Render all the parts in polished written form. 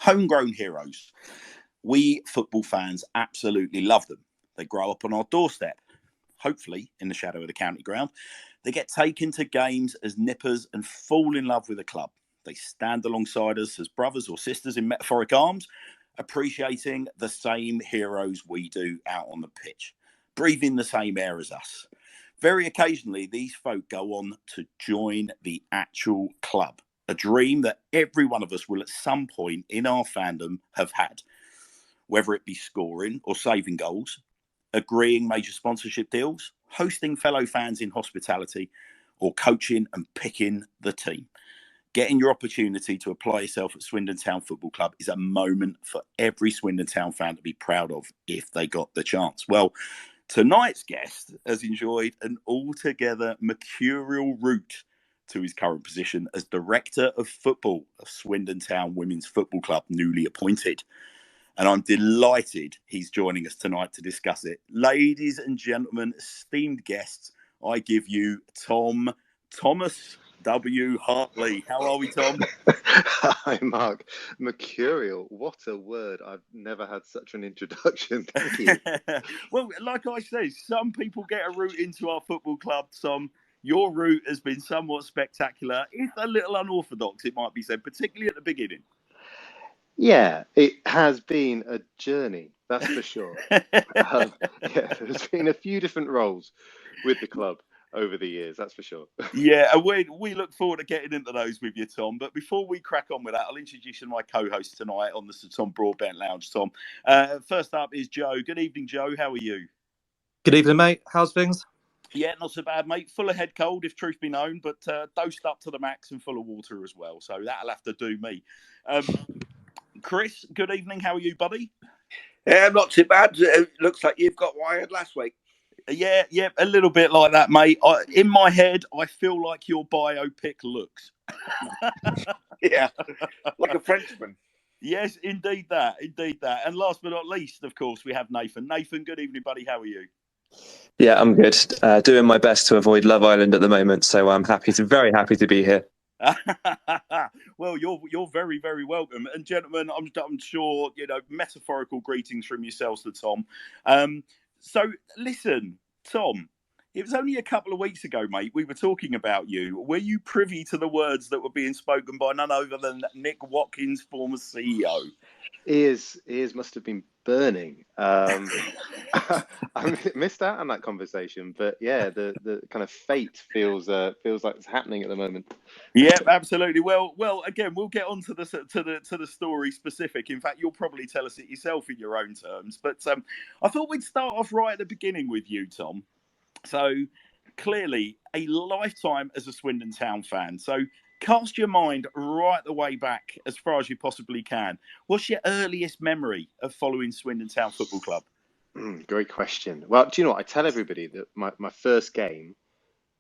Homegrown heroes. We football fans absolutely love them. They grow up on our doorstep, hopefully in the shadow of the county ground. They get taken to games as nippers and fall in love with the club. They stand alongside us as brothers or sisters in metaphoric arms, appreciating the same heroes we do out on the pitch, breathing the same air as us. Very occasionally, these folk go on to join the actual club, a dream that every one of us will at some point in our fandom have had, whether it be scoring or saving goals, agreeing major sponsorship deals, hosting fellow fans in hospitality, or coaching and picking the team. Getting your opportunity to apply yourself at Swindon Town Football Club is a moment for every Swindon Town fan to be proud of if they got the chance. Well, tonight's guest has enjoyed an altogether mercurial route to his current position as Director of Football of Swindon Town Women's Football Club, newly appointed. And I'm delighted he's joining us tonight to discuss it. Ladies and gentlemen, esteemed guests, I give you Thomas W. Hartley. How are we, Tom? Hi, Mark. Mercurial. What a word. I've never had such an introduction. Thank you. Well, like I say, some people get a route into our football club, Tom. Your route has been somewhat spectacular, if a little unorthodox, it might be said, particularly at the beginning. Yeah, it has been a journey, that's for sure. There's been a few different roles with the club over the years, that's for sure. Yeah, and we look forward to getting into those with you, Tom. But before we crack on with that, I'll introduce you to my co-host tonight on the Sir Tom Broadbent Lounge, Tom. First up is Joe. Good evening, Joe. How are you? Good evening, mate. How's things? Yeah, not so bad, mate. Full of head cold, if truth be known, but dosed up to the max and full of water as well. So that'll have to do me. Chris, good evening. How are you, buddy? Yeah, not too bad. It looks like you've got wired last week. Yeah, a little bit like that, mate. In my head, I feel like your biopic looks. Yeah, like a Frenchman. Yes, indeed that. And last but not least, of course, we have Nathan. Nathan, good evening, buddy. How are you? Yeah, I'm good. Doing my best to avoid Love Island at the moment, so I'm very happy to be here. Well, you're very, very welcome. And gentlemen, I'm sure, metaphorical greetings from yourselves to Tom. So listen, Tom, it was only a couple of weeks ago, mate, we were talking about you. Were you privy to the words that were being spoken by none other than Nick Watkins, former CEO? Ears must have been burning. I missed out on that conversation, but yeah, the kind of fate feels like it's happening at the moment. Yeah, absolutely. Well, again, we'll get on to the story specific. In fact, you'll probably tell us it yourself in your own terms. But I thought we'd start off right at the beginning with you, Tom. So clearly, a lifetime as a Swindon Town fan. So cast your mind right the way back as far as you possibly can. What's your earliest memory of following Swindon Town Football Club? Great question. Well, do you know what? I tell everybody that my first game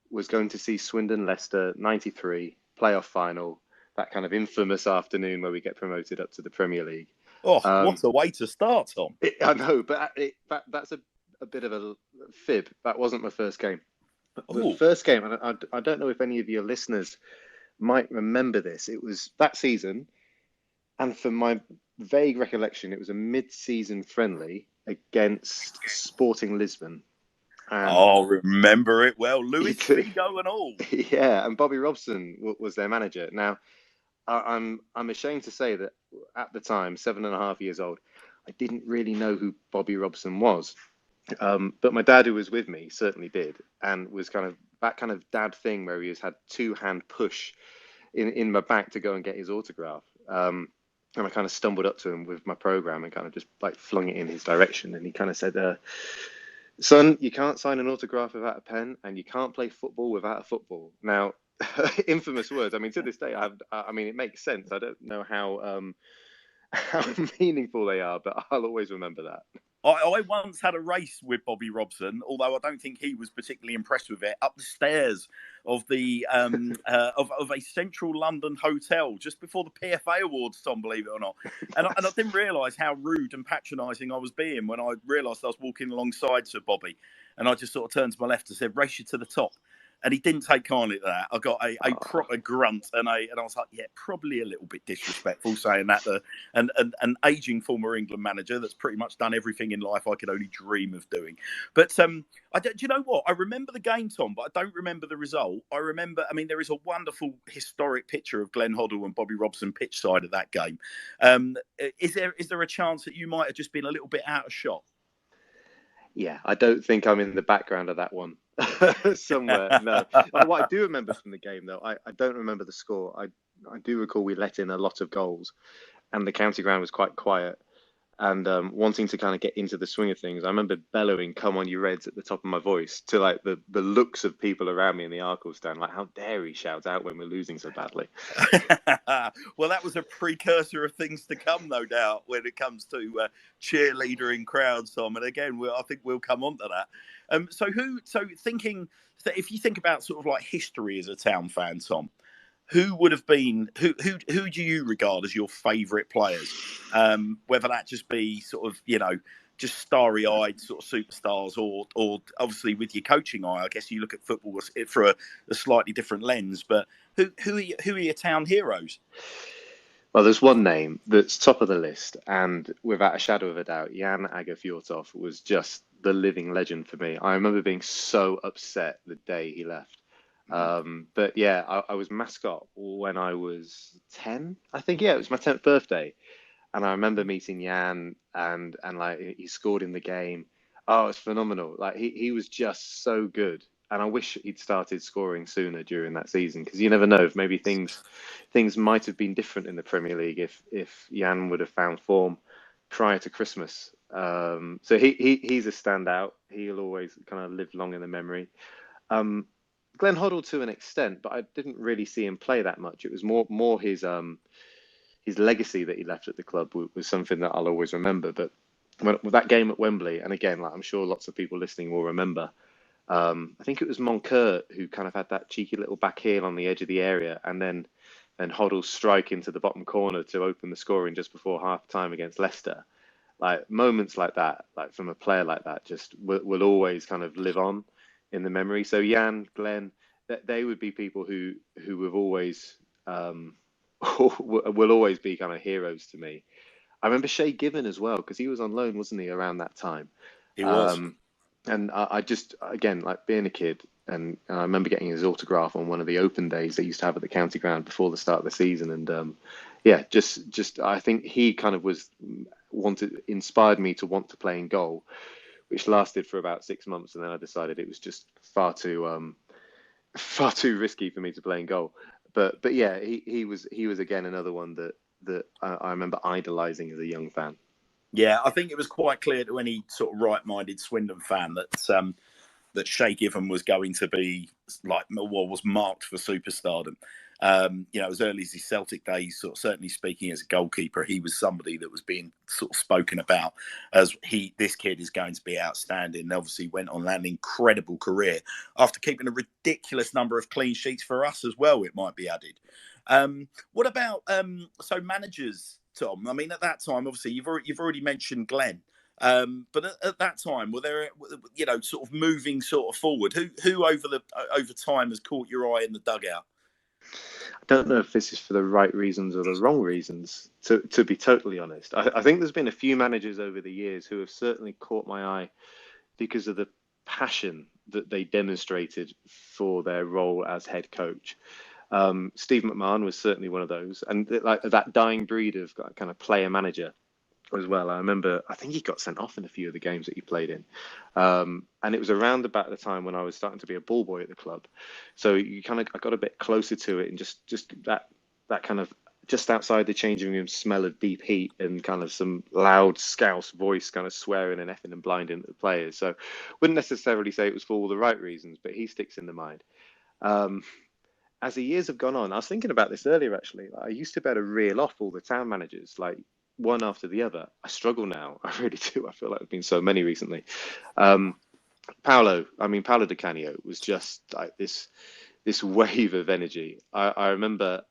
was going to see Swindon Leicester 93 playoff final, that kind of infamous afternoon where we get promoted up to the Premier League. Oh, what a way to start, Tom. I know, but that's a bit of a fib. That wasn't my first game. The first game, and I don't know if any of your listeners might remember this, it was that season, and from my vague recollection, it was a mid-season friendly against Sporting Lisbon. And remember it well. Luis Figo and all. Yeah, and Bobby Robson was their manager. Now, I'm ashamed to say that at the time, 7.5 years old, I didn't really know who Bobby Robson was. But my dad, who was with me, certainly did, and was kind of that kind of dad thing where he had two-hand push in my back to go and get his autograph. And I kind of stumbled up to him with my program and kind of just like flung it in his direction. And he kind of said, son, you can't sign an autograph without a pen, and you can't play football without a football. Now, infamous words. I mean, to this day, I mean, it makes sense. I don't know how meaningful they are, but I'll always remember that. I once had a race with Bobby Robson, although I don't think he was particularly impressed with it, up the stairs of the of a central London hotel just before the PFA Awards, Tom, believe it or not. And I didn't realise how rude and patronising I was being when I realised I was walking alongside Sir Bobby. And I just sort of turned to my left and said, race you to the top. And he didn't take kindly to that. I got a proper grunt, and I was like, yeah, probably a little bit disrespectful saying that to an aging former England manager that's pretty much done everything in life I could only dream of doing. But do you know what? I remember the game, Tom, but I don't remember the result. I mean, there is a wonderful historic picture of Glenn Hoddle and Bobby Robson pitch side of that game. Is there a chance that you might have just been a little bit out of shot? Yeah, I don't think I'm in the background of that one somewhere. No. What I do remember from the game, though, I don't remember the score. I do recall we let in a lot of goals and the county ground was quite quiet. And wanting to kind of get into the swing of things, I remember bellowing, "Come on, you Reds," at the top of my voice to like the looks of people around me in the Arkle stand. Like, how dare he shout out when we're losing so badly? Well, that was a precursor of things to come, no doubt, when it comes to cheerleadering crowds, Tom. And again, I think we'll come on to that. So if you think about sort of like history as a Town fan, Tom, who would have been who do you regard as your favourite players? Whether that just be sort of, just starry-eyed sort of superstars, or obviously with your coaching eye, I guess you look at football for a slightly different lens. But who are your Town heroes? Well, there's one name that's top of the list, and without a shadow of a doubt, Jan Agerfjortov was just the living legend for me. I remember being so upset the day he left. But yeah, I was mascot when I was 10, I think. Yeah, it was my 10th birthday. And I remember meeting Jan and like he scored in the game. Oh, it's phenomenal. Like he was just so good. And I wish he'd started scoring sooner during that season, because you never know, if maybe things might have been different in the Premier League if Jan would have found form prior to Christmas. So he's a standout. He'll always kind of live long in the memory. Glenn Hoddle to an extent, but I didn't really see him play that much. It was more his legacy that he left at the club was something that I'll always remember. But with that game at Wembley, and again, like I'm sure lots of people listening will remember, I think it was Moncur who kind of had that cheeky little back heel on the edge of the area, and then Hoddle's strike into the bottom corner to open the scoring just before half time against Leicester. Like moments like that, like from a player like that, just will always kind of live on in the memory. So Jan, Glenn, they would be people who have always will always be kind of heroes to me. I remember Shay Given as well, because he was on loan, wasn't he, around that time? He was. And I just, again, like being a kid, and I remember getting his autograph on one of the open days they used to have at the county ground before the start of the season. And just I think he kind of inspired me to want to play in goal, which lasted for about 6 months, and then I decided it was just far too risky for me to play in goal. But yeah, he was again another one that I remember idolizing as a young fan. Yeah, I think it was quite clear to any sort of right-minded Swindon fan that Shay Given was going to be was marked for superstardom. As early as his Celtic days, sort of certainly speaking as a goalkeeper, he was somebody that was being sort of spoken about as this kid is going to be outstanding. And obviously went on an incredible career after keeping a ridiculous number of clean sheets for us as well, it might be added. What about so managers, Tom? I mean, at that time, obviously you've already mentioned Glenn. But at that time, were there, sort of moving sort of forward? Who over time has caught your eye in the dugout? I don't know if this is for the right reasons or the wrong reasons, to be totally honest. I think there's been a few managers over the years who have certainly caught my eye because of the passion that they demonstrated for their role as head coach. Steve McMahon was certainly one of those, and like that dying breed of kind of player manager as well. I remember, I think he got sent off in a few of the games that he played in. And it was around about the time when I was starting to be a ball boy at the club. So I got a bit closer to it, and just that kind of just outside the changing room smell of deep heat and kind of some loud Scouse voice kind of swearing and effing and blinding at the players. So wouldn't necessarily say it was for all the right reasons, but he sticks in the mind. As the years have gone on, I was thinking about this earlier, actually. I used to be able to reel off all the Town managers, like one after the other. I struggle now. I really do. I feel like there've been so many recently. Paolo Di Canio was just like this wave of energy. I remember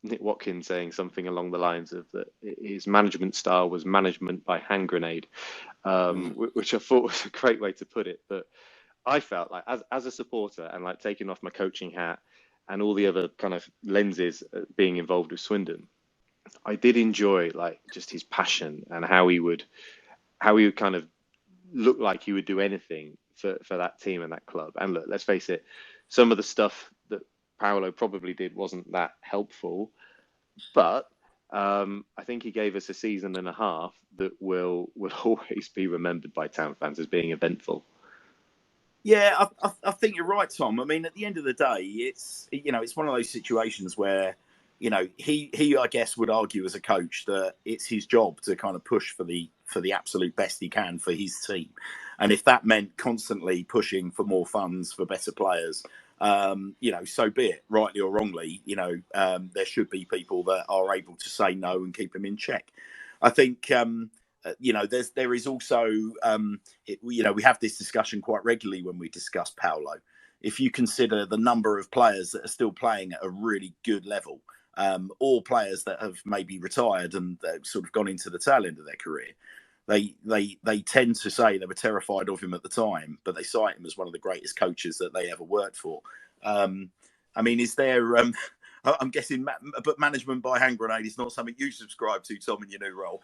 Nick Watkins saying something along the lines of that his management style was management by hand grenade, which I thought was a great way to put it. But I felt like as a supporter and like taking off my coaching hat and all the other kind of lenses being involved with Swindon, I did enjoy like just his passion and how he would kind of look like he would do anything for that team and that club. And look, let's face it, some of the stuff that Paolo probably did wasn't that helpful, but I think he gave us a season and a half that will always be remembered by town fans as being eventful. Yeah, I think you're right, Tom. I mean, at the end of the day, it's one of those situations where he I guess would argue as a coach that it's his job to kind of push for the absolute best he can for his team, and if that meant constantly pushing for more funds for better players, so be it. Rightly or wrongly, there should be people that are able to say no and keep him in check. I think. There is also, we have this discussion quite regularly when we discuss Paolo. If you consider the number of players that are still playing at a really good level, or players that have maybe retired and sort of gone into the tail end of their career, they tend to say they were terrified of him at the time, but they cite him as one of the greatest coaches that they ever worked for. I mean, is there? I'm guessing, but management by hand grenade is not something you subscribe to, Tom, in your new role.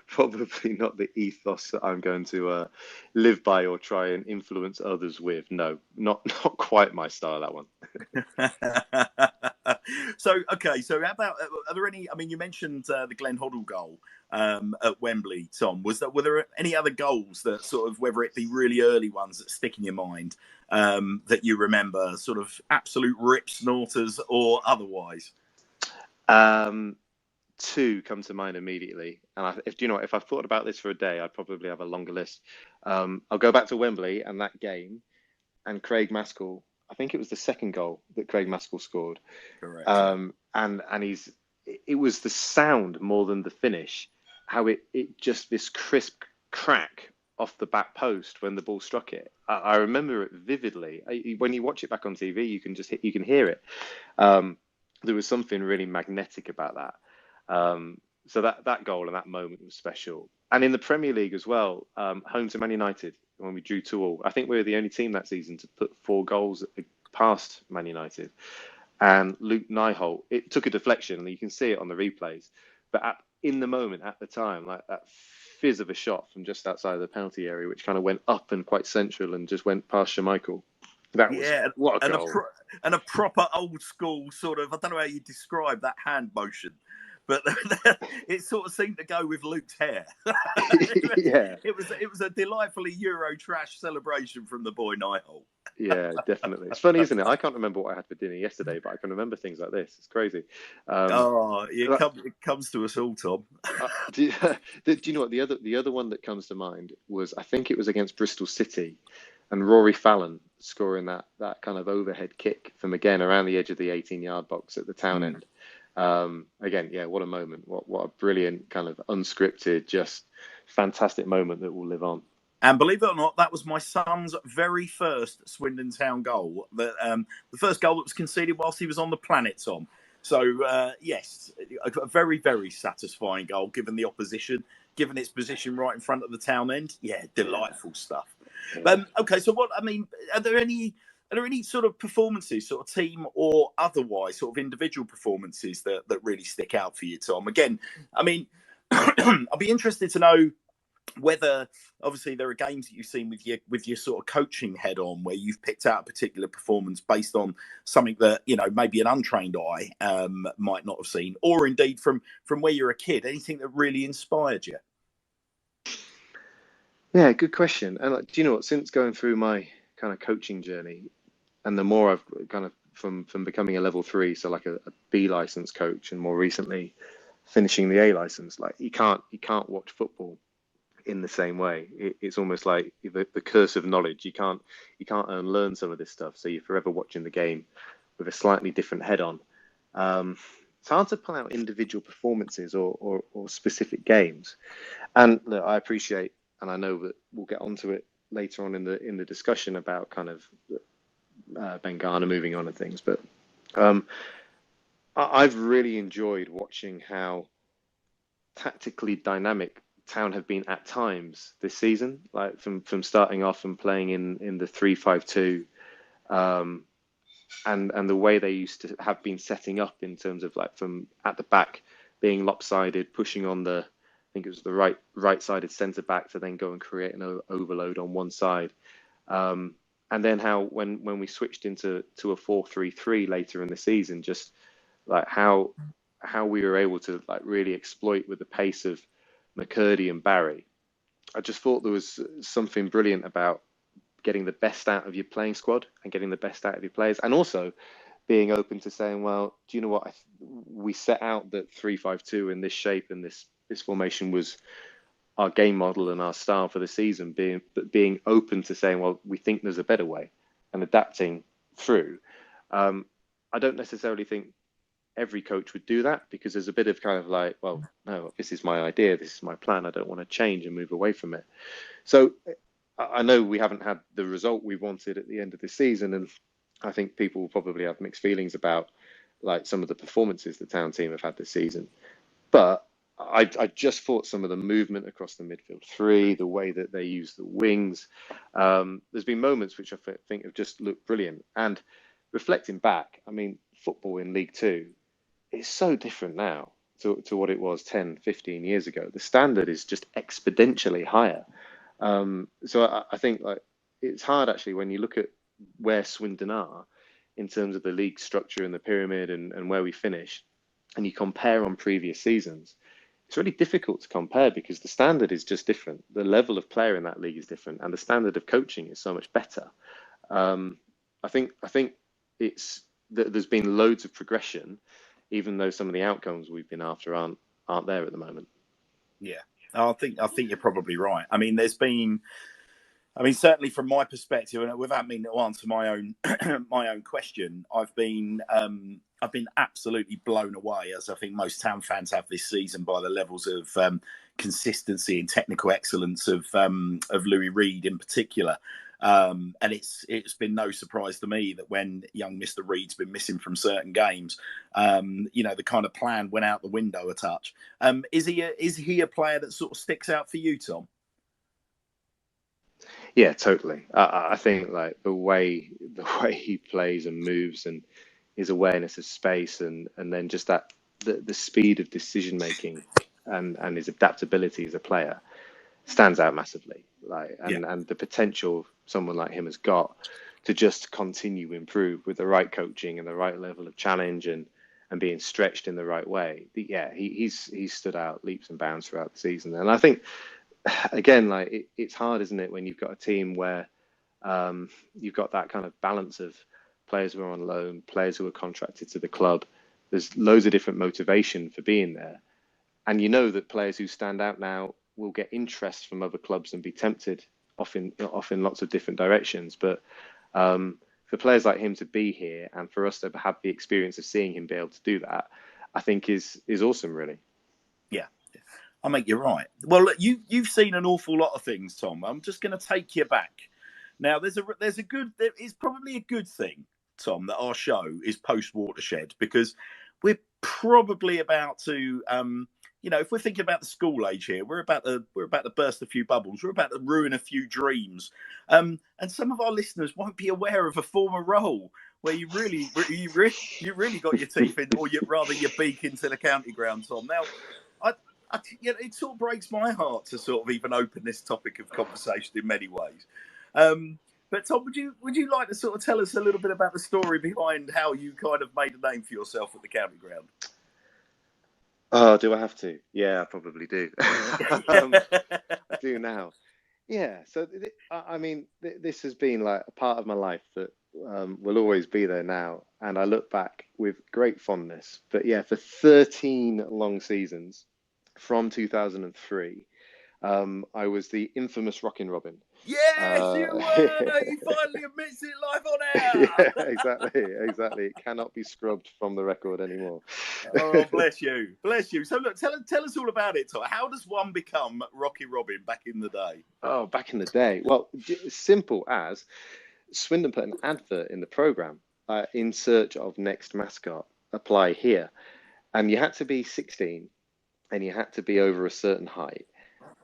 Probably not the ethos that I'm going to live by or try and influence others with. No, not quite my style, that one. So how about, are there any, I mean, you mentioned the Glenn Hoddle goal at Wembley, Tom. Were there any other goals that sort of, whether it be really early ones that stick in your mind, that you remember, sort of absolute rip snorters or otherwise? Two come to mind immediately, and if I've thought about this for a day, I'd probably have a longer list. I'll go back to Wembley and that game, and Craig Maskell. I think it was the second goal that Craig Maskell scored. Correct. And it was the sound more than the finish, how it just this crisp crack off the back post when the ball struck it. I remember it vividly. When you watch it back on TV, you can hear it. There was something really magnetic about that. So that goal and that moment was special. And in the Premier League as well, home to Man United when we drew 2-2. I think we were the only team that season to put 4 goals past Man United. And Luke Nyholt, it took a deflection, and you can see it on the replays. But in the moment, at the time, like that fizz of a shot from just outside of the penalty area, which kind of went up and quite central and just went past Schmeichel. That was what a goal. And a proper old school sort of, I don't know how you describe that hand motion, but it sort of seemed to go with Luke's hair. Yeah, it was a delightfully Euro trash celebration from the boy Nyholt. Yeah, definitely. It's funny, isn't it? I can't remember what I had for dinner yesterday, but I can remember things like this. It's crazy. It comes to us all, Tom. Do you know what the other one that comes to mind was? I think it was against Bristol City, and Rory Fallon scoring that kind of overhead kick from again around the edge of the 18-yard box at the town end. Again, yeah, what a moment! What a brilliant kind of unscripted, just fantastic moment that will live on. And believe it or not, that was my son's very first Swindon Town goal. The first goal that was conceded whilst he was on the planet, Tom. So, yes, a very, very satisfying goal, given the opposition, given its position right in front of the town end. Yeah, delightful stuff. Okay, so are there any sort of performances, sort of team or otherwise, sort of individual performances that really stick out for you, Tom? Again, I mean, I'll be interested to know whether, obviously, there are games that you've seen with your sort of coaching head on, where you've picked out a particular performance based on something that maybe an untrained eye might not have seen, or indeed from where you're a kid, anything that really inspired you. Yeah, good question. And do you know what? Since going through my kind of coaching journey, and the more I've kind of from becoming a level 3, so like a B license coach, and more recently finishing the A license, like you can't watch football in the same way. It's almost like the curse of knowledge. You can't unlearn some of this stuff, so you're forever watching the game with a slightly different head on. It's hard to pull out individual performances or specific games. And look, I appreciate, and I know that we'll get onto it later on in the discussion about kind of Ben Garner moving on and things, but I've really enjoyed watching how tactically dynamic Town have been at times this season, like from starting off and playing in the 3-5-2, and the way they used to have been setting up in terms of like from at the back being lopsided, pushing on the, I think it was the right-sided centre back to then go and create an overload on one side. And then how when we switched into a 4-3-3 later in the season, just like how we were able to like really exploit with the pace of McCurdy and Barry. I just thought there was something brilliant about getting the best out of your playing squad and getting the best out of your players, and also being open to saying, well, do you know what? We set out that 3-5-2 in this shape and this formation was our game model and our style for the season, being open to saying, well, we think there's a better way, and adapting through. I don't necessarily think every coach would do that, because there's a bit of kind of like, well, no, this is my idea, this is my plan, I don't want to change and move away from it. So I know we haven't had the result we wanted at the end of the season, and I think people will probably have mixed feelings about like some of the performances the Town team have had this season. But I just thought some of the movement across the midfield three, the way that they use the wings, there's been moments which I think have just looked brilliant. And reflecting back, I mean, football in League Two is so different now to what it was 10, 15 years ago. The standard is just exponentially higher. So I think like it's hard actually when you look at where Swindon are in terms of the league structure and the pyramid and where we finish, and you compare on previous seasons. It's really difficult to compare because the standard is just different. The level of player in that league is different, and the standard of coaching is so much better. I think it's that there's been loads of progression, even though some of the outcomes we've been after aren't there at the moment. Yeah, I think you're probably right. I mean, certainly from my perspective, and without meaning to answer my own my own question, I've been absolutely blown away, as I think most Town fans have this season, by the levels of consistency and technical excellence of Louis Reed in particular. And it's been no surprise to me that when young Mr. Reed's been missing from certain games, the kind of plan went out the window a touch. Is he a player that sort of sticks out for you, Tom? Yeah, totally. I think like the way he plays and moves and his awareness of space and then just that the speed of decision making and his adaptability as a player stands out massively. And the potential someone like him has got to just continue to improve with the right coaching and the right level of challenge and being stretched in the right way. He's stood out leaps and bounds throughout the season. And I think again, like it's hard, isn't it, when you've got a team where you've got that kind of balance of players who are on loan, players who are contracted to the club. There's loads of different motivation for being there, and you know that players who stand out now will get interest from other clubs and be tempted off in lots of different directions. But for players like him to be here and for us to have the experience of seeing him be able to do that, I think is awesome, really. Yeah. I think you're right. Well, look, you've seen an awful lot of things, Tom. I'm just going to take you back. Now, it's probably a good thing, Tom, that our show is post Watershed, because we're probably about to, if we're thinking about the school age here, we're about to burst a few bubbles. We're about to ruin a few dreams, and some of our listeners won't be aware of a former role where you really got your teeth in, or rather your beak into the county ground, Tom. Now, it sort of breaks my heart to sort of even open this topic of conversation in many ways. But Tom, would you like to sort of tell us a little bit about the story behind how you kind of made a name for yourself at the county ground? Oh, do I have to? Yeah, I probably do. I do now. Yeah. So, this has been like a part of my life that will always be there now. And I look back with great fondness. But yeah, for 13 long seasons, from 2003, I was the infamous Rockin' Robin. Yes, you were! He finally admits it live on air! Yeah, exactly. It cannot be scrubbed from the record anymore. Oh, bless you. So look, tell us all about it, Tom. How does one become Rocky Robin back in the day? Oh, back in the day. Well, simple as Swindon put an advert in the programme, in search of next mascot, apply here. And you had to be 16 and you had to be over a certain height.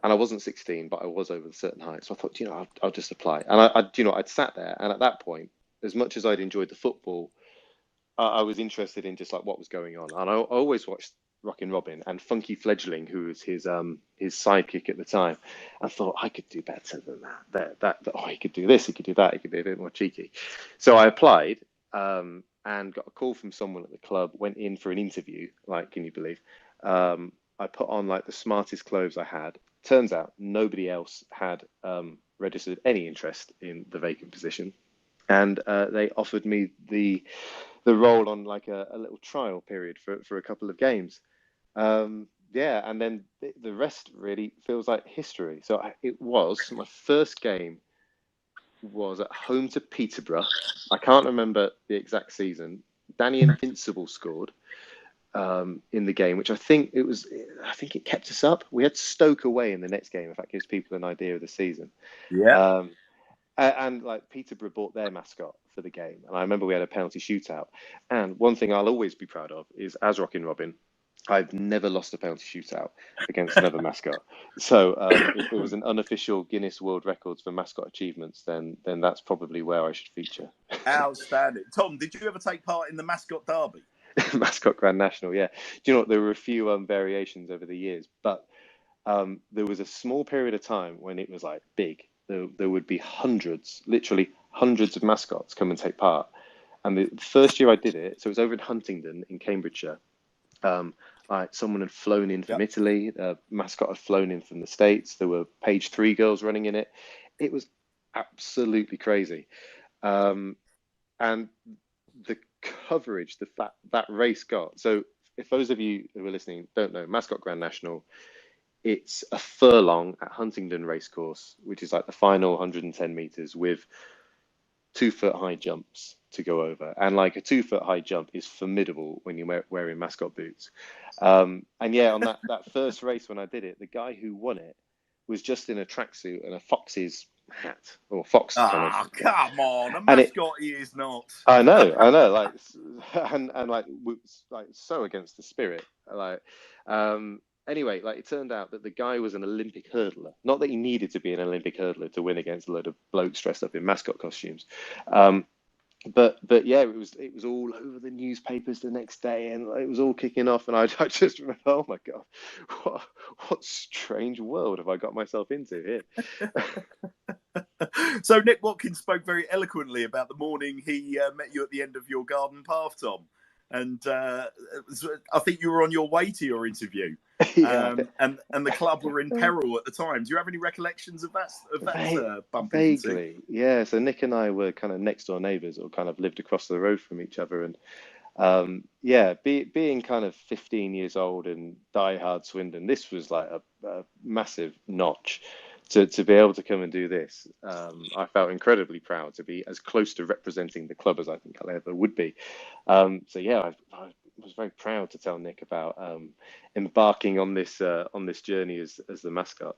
And I wasn't 16, but I was over a certain height. So I thought, I'll just apply. And I'd sat there, and at that point, as much as I'd enjoyed the football, I was interested in just like what was going on. And I always watched Rockin' Robin and Funky Fledgling, who was his sidekick at the time. I thought I could do better than that. He could do this, he could do that, he could be a bit more cheeky. So I applied and got a call from someone at the club. Went in for an interview. Like, can you believe? I put on like the smartest clothes I had. Turns out nobody else had registered any interest in the vacant position, and they offered me the role on like a little trial period for a couple of games. And then the rest really feels like history. So it was my first game was at home to Peterborough. I can't remember the exact season. Danny Invincible scored in the game, which I think it kept us up. We had Stoke away in the next game, if that gives people an idea of the season. Yeah. And like Peterborough bought their mascot for the game, and I remember we had a penalty shootout. And one thing I'll always be proud of is, as Rockin' Robin, I've never lost a penalty shootout against another mascot. So if there was an unofficial Guinness World Records for mascot achievements, then that's probably where I should feature. Outstanding. Tom, did you ever take part in the mascot derby? Mascot Grand National, yeah. Do you know what? There were a few variations over the years, but there was a small period of time when it was like big. There would be literally hundreds of mascots come and take part. And the first year I did it, so it was over in Huntingdon in Cambridgeshire. Someone had flown in from Italy, a mascot had flown in from the States. There were Page 3 girls running in it. It was absolutely crazy. And the coverage that race got. So if those of you who are listening don't know, Mascot Grand National, it's a furlong at Huntingdon Racecourse, which is like the final 110 meters with 2-foot high jumps to go over. And like a 2-foot high jump is formidable when you're wearing mascot boots. And yeah, on that first race when I did it, the guy who won it was just in a tracksuit and a Fox's hat or Fox. Come on, a mascot he is not. I know, like, and like so against the spirit, like. Anyway, like it turned out that the guy was an Olympic hurdler. Not that he needed to be an Olympic hurdler to win against a load of blokes dressed up in mascot costumes. But yeah, it was all over the newspapers the next day, and it was all kicking off. And I just remember, oh my God, what strange world have I got myself into here? So Nick Watkins spoke very eloquently about the morning he met you at the end of your garden path, Tom. And I think you were on your way to your interview, and the club were in peril at the time. Do you have any recollections of that bump? Vaguely, yeah. So Nick and I were kind of next door neighbours, or kind of lived across the road from each other, and being kind of 15 years old and diehard Swindon, this was like a massive notch. To be able to come and do this, I felt incredibly proud to be as close to representing the club as I think I ever would be. So yeah, I was very proud to tell Nick about embarking on this journey as the mascot.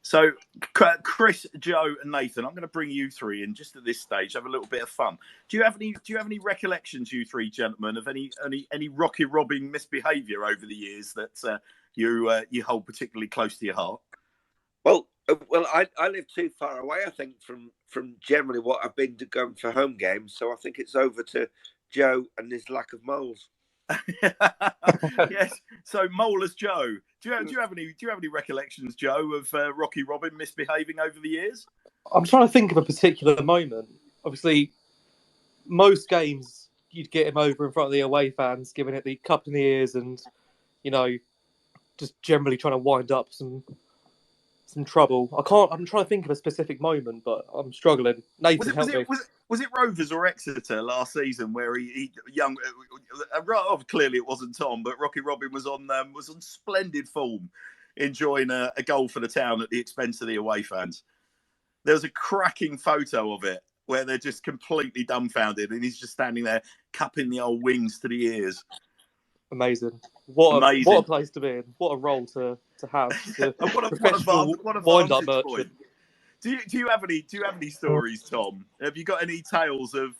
So Chris, Joe, and Nathan, I'm going to bring you three in just at this stage. Have a little bit of fun. Do you have any recollections, you three gentlemen, of any Rockin' Robin misbehaviour over the years that you hold particularly close to your heart? Well, I live too far away, I think, from generally what I've been to going for home games. So I think it's over to Joe and his lack of moles. Yes. So Moleless Joe, do you have any recollections, Joe, of Rockin' Robin misbehaving over the years? I'm trying to think of a particular moment. Obviously, most games you'd get him over in front of the away fans, giving it the cup in the ears, and just generally trying to wind up some trouble. I'm trying to think of a specific moment, but I'm struggling. Nathan, help me. Was it Rovers or Exeter last season where he clearly it wasn't Tom, but Rockin' Robin was on splendid form, enjoying a goal for the town at the expense of the away fans. There was a cracking photo of it where they're just completely dumbfounded, and he's just standing there cupping the old wings to the ears. Amazing. What a place to be in. What a role to have. What a wind-up merchant. Do you have any stories, Tom? Have you got any tales of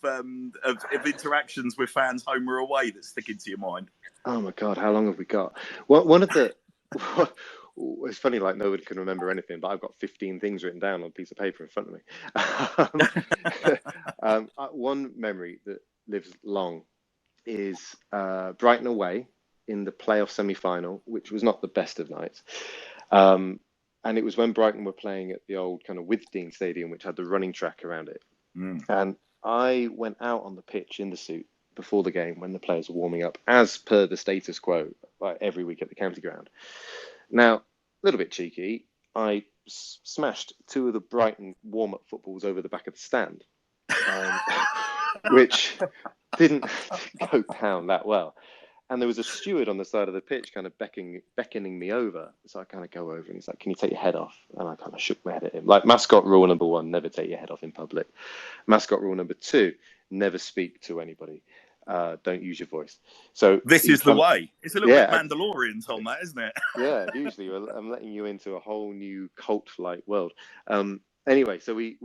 interactions with fans home or away that stick into your mind? Oh my God, how long have we got? Well, one of the It's funny, like nobody can remember anything, but I've got 15 things written down on a piece of paper in front of me. One memory that lives long is Brighton away in the playoff semi-final, which was not the best of nights. And it was when Brighton were playing at the old kind of Withdean Stadium, which had the running track around it. And I went out on the pitch in the suit before the game when the players were warming up, as per the status quo, like every week at the county ground. Now, a little bit cheeky, I smashed 2 of the Brighton warm-up footballs over the back of the stand, which didn't go down that well. And there was a steward on the side of the pitch kind of beckoning me over. So I kind of go over and he's like, "Can you take your head off?" And I kind of shook my head at him. Like, mascot rule number 1, never take your head off in public. Mascot rule number 2, never speak to anybody. Don't use your voice. So this is the way. It's a little bit Mandalorian, Tom, that, isn't it? Yeah, hugely. Well, I'm letting you into a whole new cult-like world. Anyway, so we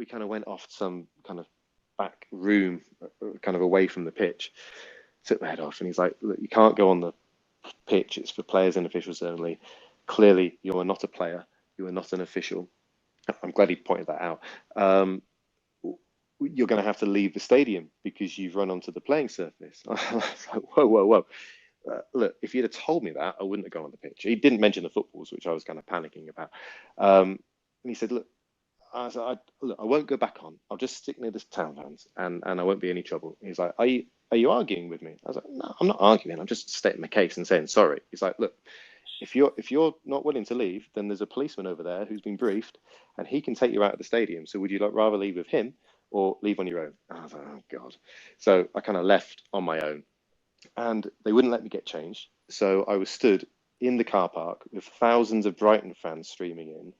kind of went off to some kind of back room, kind of away from the pitch. Took my head off, and he's like, "Look, you can't go on the pitch. It's for players and officials only. Clearly, you are not a player. You are not an official." I'm glad he pointed that out. You're going to have to leave the stadium because you've run onto the playing surface. I was like, whoa. Look, if you'd have told me that, I wouldn't have gone on the pitch. He didn't mention the footballs, which I was kind of panicking about. And he said, look, I won't go back on. I'll just stick near the town fans, and I won't be any trouble. He's like, are you arguing with me? I was like, no, I'm not arguing. I'm just stating my case and saying sorry. He's like, look, if you're not willing to leave, then there's a policeman over there who's been briefed, and he can take you out of the stadium. So would you rather leave with him or leave on your own? And I was like, oh God. So I kind of left on my own, and they wouldn't let me get changed. So I was stood in the car park with thousands of Brighton fans streaming in,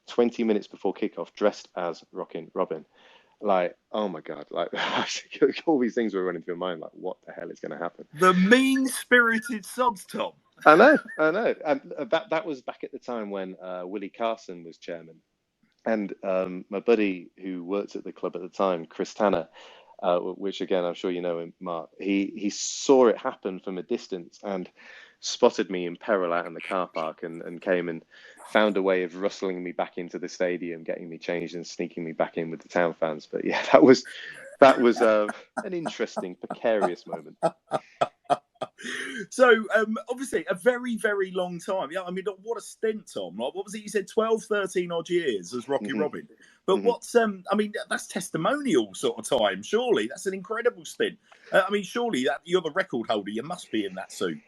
20 minutes before kickoff, dressed as Rockin' Robin. Like, oh my God, like all these things were running through my mind, like what the hell is going to happen? The mean-spirited sods, Tom. I know. And that was back at the time when Willie Carson was chairman. And my buddy who worked at the club at the time, Chris Tanner, which again, I'm sure you know him, Mark, he saw it happen from a distance and spotted me in peril out in the car park and came and found a way of rustling me back into the stadium, getting me changed and sneaking me back in with the town fans. But yeah, that was an interesting, precarious moment. So obviously a very, very long time. Yeah, I mean, what a stint, Tom. Like, what was it? You said 12, 13 odd years as Rocky Robin. But what's I mean, that's testimonial sort of time. Surely that's an incredible stint. I mean, surely that you're the record holder. You must be in that suit.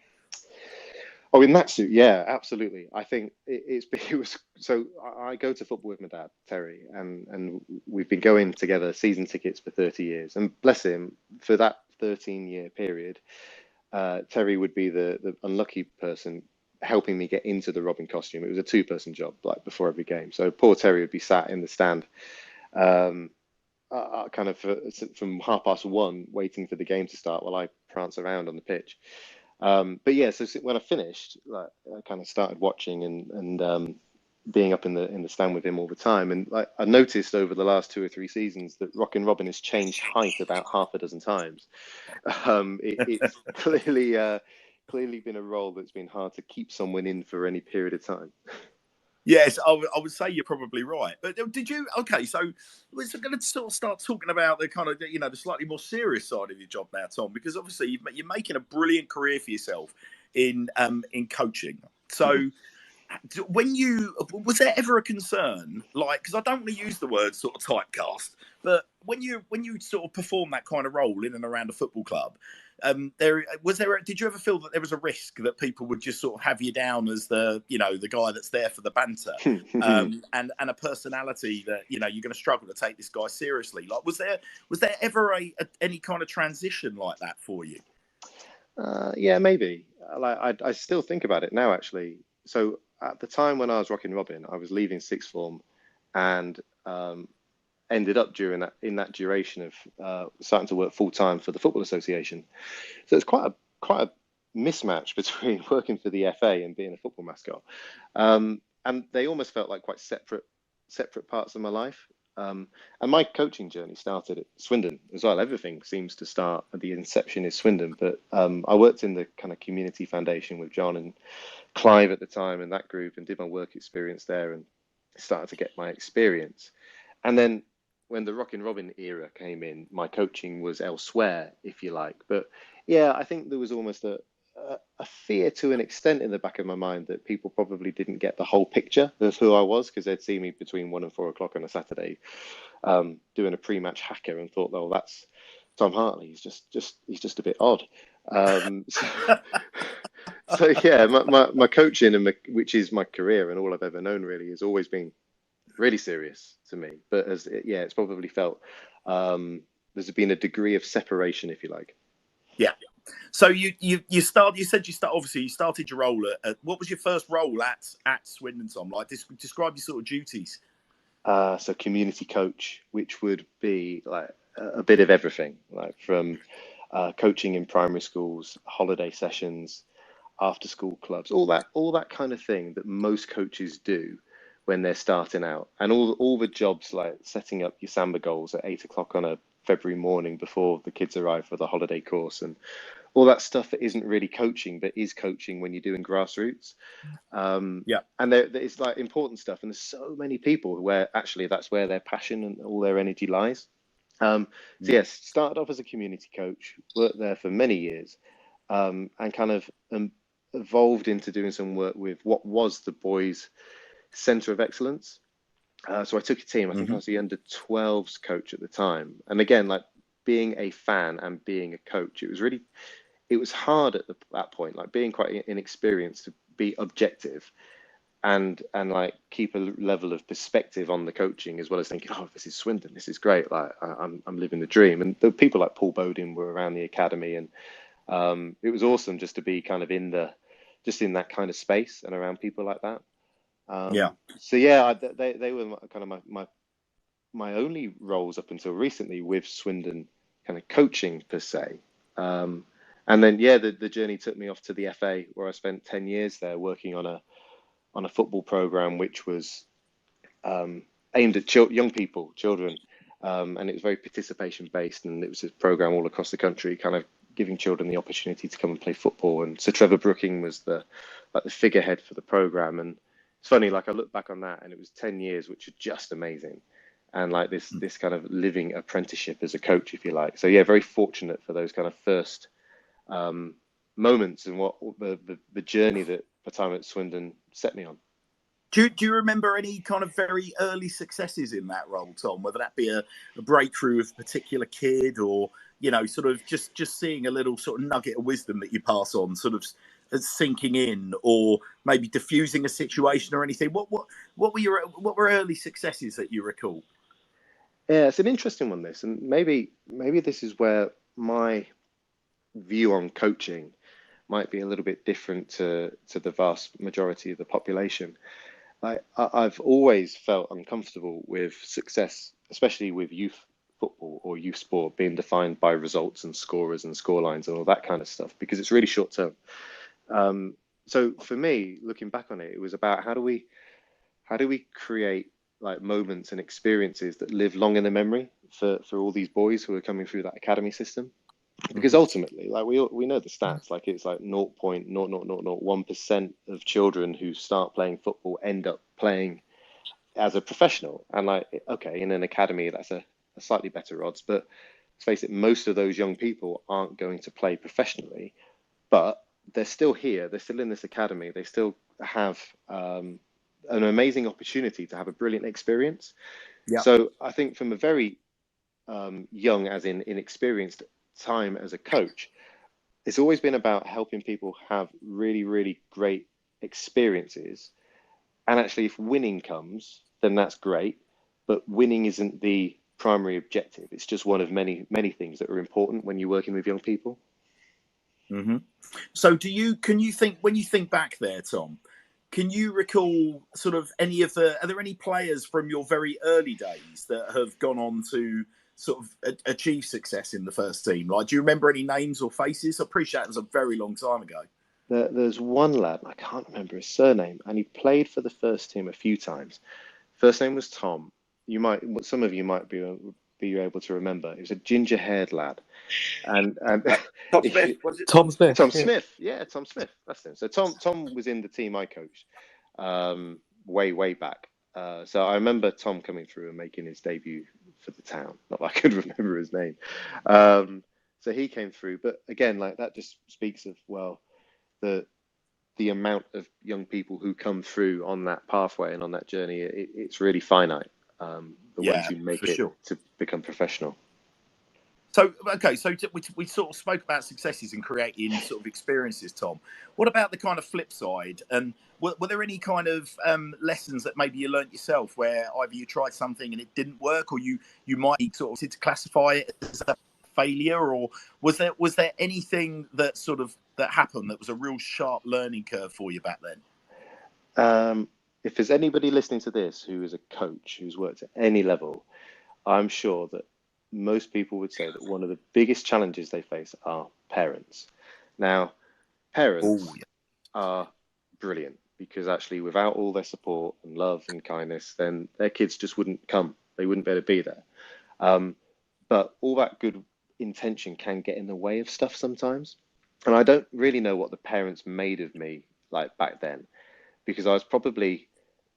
Oh, in that suit, yeah, absolutely. I think it was. So I go to football with my dad, Terry, and we've been going together season tickets for 30 years. And bless him, for that 13-year period, Terry would be the unlucky person helping me get into the Robin costume. It was a 2-person job, like before every game. So poor Terry would be sat in the stand, kind of from 1:30, waiting for the game to start while I prance around on the pitch. But yeah, so when I finished, like, I kind of started watching and being up in the stand with him all the time. And like, I noticed over the last 2 or 3 seasons that Rockin' Robin has changed height about half a dozen times. It's clearly been a role that's been hard to keep someone in for any period of time. Yes, I would say you're probably right. But did you? Okay, so we're going to sort of start talking about the kind of, the slightly more serious side of your job now, Tom, because obviously you're making a brilliant career for yourself in coaching. So was there ever a concern, like, because I don't want to use the word sort of typecast, but when you sort of perform that kind of role in and around a football club, did you ever feel that there was a risk that people would just sort of have you down as the guy that's there for the banter, and a personality that you're going to struggle to take this guy seriously? Like, was there ever any kind of transition like that for you? Yeah, maybe. Like, I still think about it now, actually. So at the time when I was Rockin' Robin, I was leaving sixth form, and ended up in that duration of starting to work full time for the Football Association. So it's quite a mismatch between working for the FA and being a football mascot, and they almost felt like quite separate parts of my life. And my coaching journey started at Swindon as well. Everything seems to start at the inception is Swindon, but I worked in the kind of community foundation with John and Clive at the time and that group, and did my work experience there and started to get my experience. And then when the Rockin' Robin era came in, my coaching was elsewhere, if you like. But yeah, I think there was almost a fear to an extent in the back of my mind that people probably didn't get the whole picture of who I was, because they'd see me between 1 and 4 o'clock on a Saturday doing a pre-match hacker and thought, oh, that's Tom Hartley. He's just a bit odd. So yeah, my coaching, and which is my career and all I've ever known, really, has always been really serious to me. But it's probably felt there's been a degree of separation, if you like. Yeah. So you started your role at what was your first role at Swindon, Tom? Like, describe your sort of duties. So community coach, which would be like a bit of everything, like from coaching in primary schools, holiday sessions, after school clubs, all that kind of thing that most coaches do when they're starting out, and all the jobs like setting up your Samba goals at 8 o'clock on a February morning before the kids arrive for the holiday course, and all that stuff that isn't really coaching but is coaching when you're doing grassroots. And it's like important stuff, and there's so many people where actually that's where their passion and all their energy lies. So yes, started off as a community coach, worked there for many years, and kind of evolved into doing some work with what was the boys' Centre of Excellence. So I took a team. I think I was the under 12s coach at the time, and again, like being a fan and being a coach, it was hard at that point, like being quite inexperienced, to be objective and like keep a level of perspective on the coaching, as well as thinking, oh, this is Swindon, this is great, like I'm living the dream. And the people like Paul Bowden were around the academy, and it was awesome just to be kind of in that kind of space and around people like that. So yeah, they were kind of my only roles up until recently with Swindon kind of coaching per se. And then the journey took me off to the FA, where I spent 10 years there working on a football program which was aimed at young people, children, and it was very participation based, and it was a program all across the country, kind of giving children the opportunity to come and play football. And Sir Trevor Brooking was the figurehead for the program, and it's funny, like I look back on that and it was 10 years, which are just amazing. And like this kind of living apprenticeship as a coach, if you like. So yeah, very fortunate for those kind of first moments and what the journey that the time at Swindon set me on. Do you remember any kind of very early successes in that role, Tom? Whether that be a breakthrough of a particular kid, or sort of just seeing a little sort of nugget of wisdom that you pass on, sort of sinking in, or maybe diffusing a situation or anything. What were early successes that you recall? Yeah, it's an interesting one, this, and maybe this is where my view on coaching might be a little bit different to the vast majority of the population. I've always felt uncomfortable with success, especially with youth football or youth sport, being defined by results and scorers and scorelines and all that kind of stuff, because it's really short term. So for me, looking back on it, it was about how do we create like moments and experiences that live long in the memory for all these boys who are coming through that academy system. Because ultimately, like we know the stats, like it's like 0.00001% of children who start playing football end up playing as a professional. And like, okay, in an academy, that's a slightly better odds, but let's face it, most of those young people aren't going to play professionally, but they're still here. They're still in this academy. They still have an amazing opportunity to have a brilliant experience. Yeah. So I think from a very young, as in inexperienced time as a coach, it's always been about helping people have really, really great experiences. And actually, if winning comes, then that's great. But winning isn't the primary objective. It's just one of many, many things that are important when you're working with young people. Mm-hmm. So when you think back there, Tom, can you recall sort of are there any players from your very early days that have gone on to sort of achieve success in the first team? Like, do you remember any names or faces? I appreciate it was a very long time ago. There's one lad, I can't remember his surname, and he played for the first team a few times. First name was Tom. some of you might be able to remember. He was a ginger-haired lad, and Tom Smith, was it? Tom Smith. Tom Smith, yeah, Tom Smith. That's him. So Tom was in the team I coached way back. So I remember Tom coming through and making his debut for the town. Not that I could remember his name. So he came through, but again, like that just speaks of the amount of young people who come through on that pathway and on that journey. It's really finite. The ones who make it to become professional. So, okay, so we sort of spoke about successes and creating sort of experiences, Tom. What about the kind of flip side? And were there any kind of lessons that maybe you learnt yourself where either you tried something and it didn't work, or you might sort of to classify it as a failure, or was there anything that that happened that was a real sharp learning curve for you back then? If there's anybody listening to this who is a coach who's worked at any level, I'm sure that most people would say that one of the biggest challenges they face are parents. Now, parents are brilliant because actually without all their support and love and kindness, then their kids just wouldn't come. They wouldn't be able to be there. But all that good intention can get in the way of stuff sometimes. And I don't really know what the parents made of me like back then, because I was probably,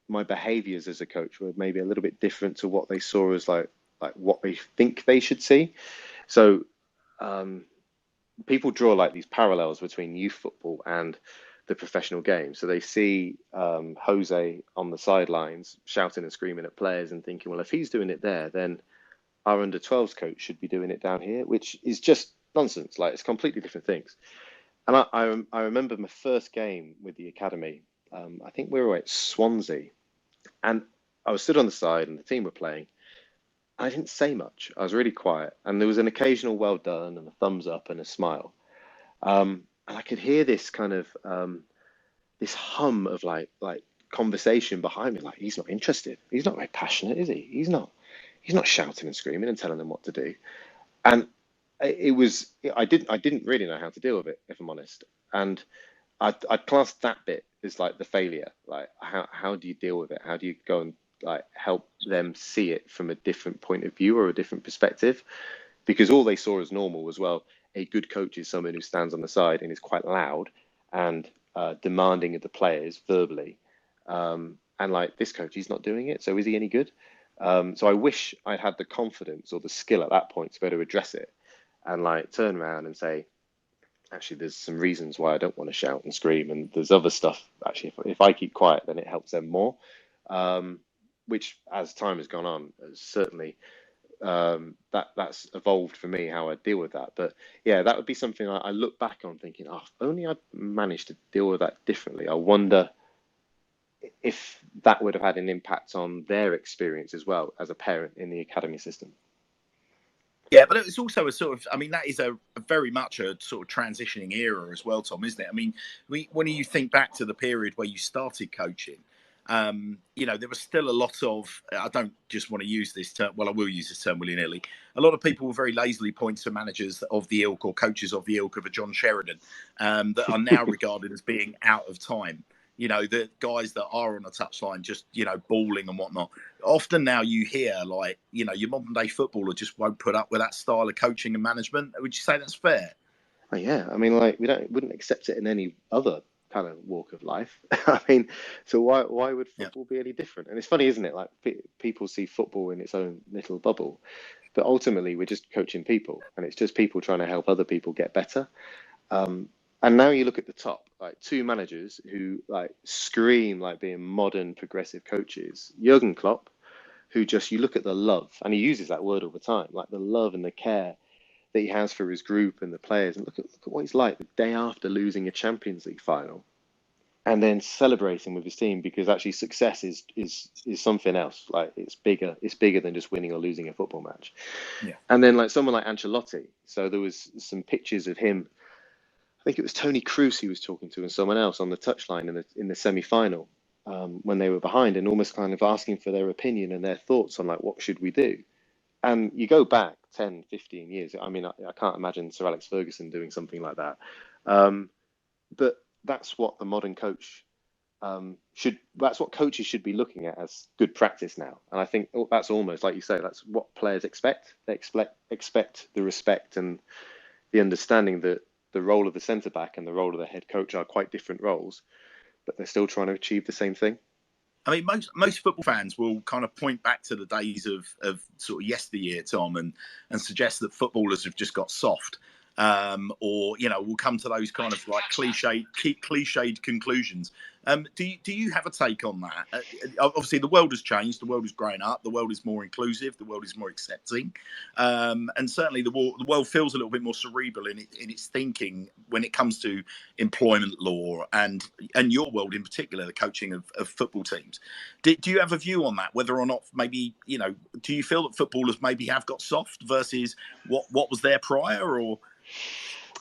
my behaviors as a coach were maybe a little bit different to what they saw as like what they think they should see. So people draw like these parallels between youth football and the professional game. So they see Jose on the sidelines shouting and screaming at players and thinking, well, if he's doing it there, then our under-12s coach should be doing it down here, which is just nonsense. Like, it's completely different things. And I remember my first game with the academy. I think we were at Swansea, and I was stood on the side and the team were playing. I didn't say much. I was really quiet, and there was an occasional well done and a thumbs up and a smile. And I could hear this kind of this hum of like conversation behind me. Like, he's not interested. He's not very passionate, is he? He's not shouting and screaming and telling them what to do. And I didn't really know how to deal with it, if I'm honest. And I'd classed that bit as like the failure. Like, how do you deal with it? How do you go and like help them see it from a different point of view or a different perspective? Because all they saw as normal was, well, a good coach is someone who stands on the side and is quite loud and demanding of the players verbally. And like, this coach, he's not doing it, so is he any good? So I wish I'd had the confidence or the skill at that point to be able to address it and like turn around and say, actually, there's some reasons why I don't want to shout and scream, and there's other stuff. Actually, if I keep quiet, then it helps them more. Which, as time has gone on, certainly that's evolved for me how I deal with that. But yeah, that would be something I look back on thinking, oh, if only I managed to deal with that differently. I wonder if that would have had an impact on their experience as well as a parent in the academy system. Yeah, but it's also a sort of, I mean, that is a very much a sort of transitioning era as well, Tom, isn't it? I mean, when you think back to the period where you started coaching, there was still a lot of, I don't just want to use this term, well, I will use this term willy-nilly. A lot of people will very lazily point to managers of the ilk or coaches of the ilk of a John Sheridan that are now regarded as being out of time. The guys that are on a touchline just, bawling and whatnot. Often now you hear like, your modern day footballer just won't put up with that style of coaching and management. Would you say that's fair? Oh, yeah. I mean, like, wouldn't accept it in any other kind of walk of life. I mean, so why would football be any different? And it's funny, isn't it? Like, people see football in its own little bubble, but ultimately we're just coaching people, and it's just people trying to help other people get better. And now you look at the top, like two managers who like scream like being modern progressive coaches. Jurgen Klopp, who just, you look at the love, and he uses that word all the time, like the love and the care that he has for his group and the players. And look at what he's like the day after losing a Champions League final, and then celebrating with his team, because actually success is something else. Like, it's bigger than just winning or losing a football match. Yeah. And then like someone like Ancelotti. So there was some pictures of him. I think it was Tony Kroos he was talking to and someone else on the touchline in the semi-final when they were behind, and almost kind of asking for their opinion and their thoughts on like, what should we do? And you go back 10, 15 years. I mean, I can't imagine Sir Alex Ferguson doing something like that. But that's what the modern coach that's what coaches should be looking at as good practice now. And I think that's almost like you say, that's what players expect. They expect the respect and the understanding that the role of the centre back and the role of the head coach are quite different roles, but they're still trying to achieve the same thing. I mean, most football fans will kind of point back to the days of sort of yesteryear, Tom, and suggest that footballers have just got soft, or we'll come to those kind of like cliched conclusions. Do you have a take on that? Obviously, the world has changed. The world is growing up. The world is more inclusive. The world is more accepting, and certainly the world feels a little bit more cerebral in its thinking when it comes to employment law and your world in particular, the coaching of football teams. Do you have a view on that? Whether or not maybe do you feel that footballers maybe have got soft versus what was there prior, or?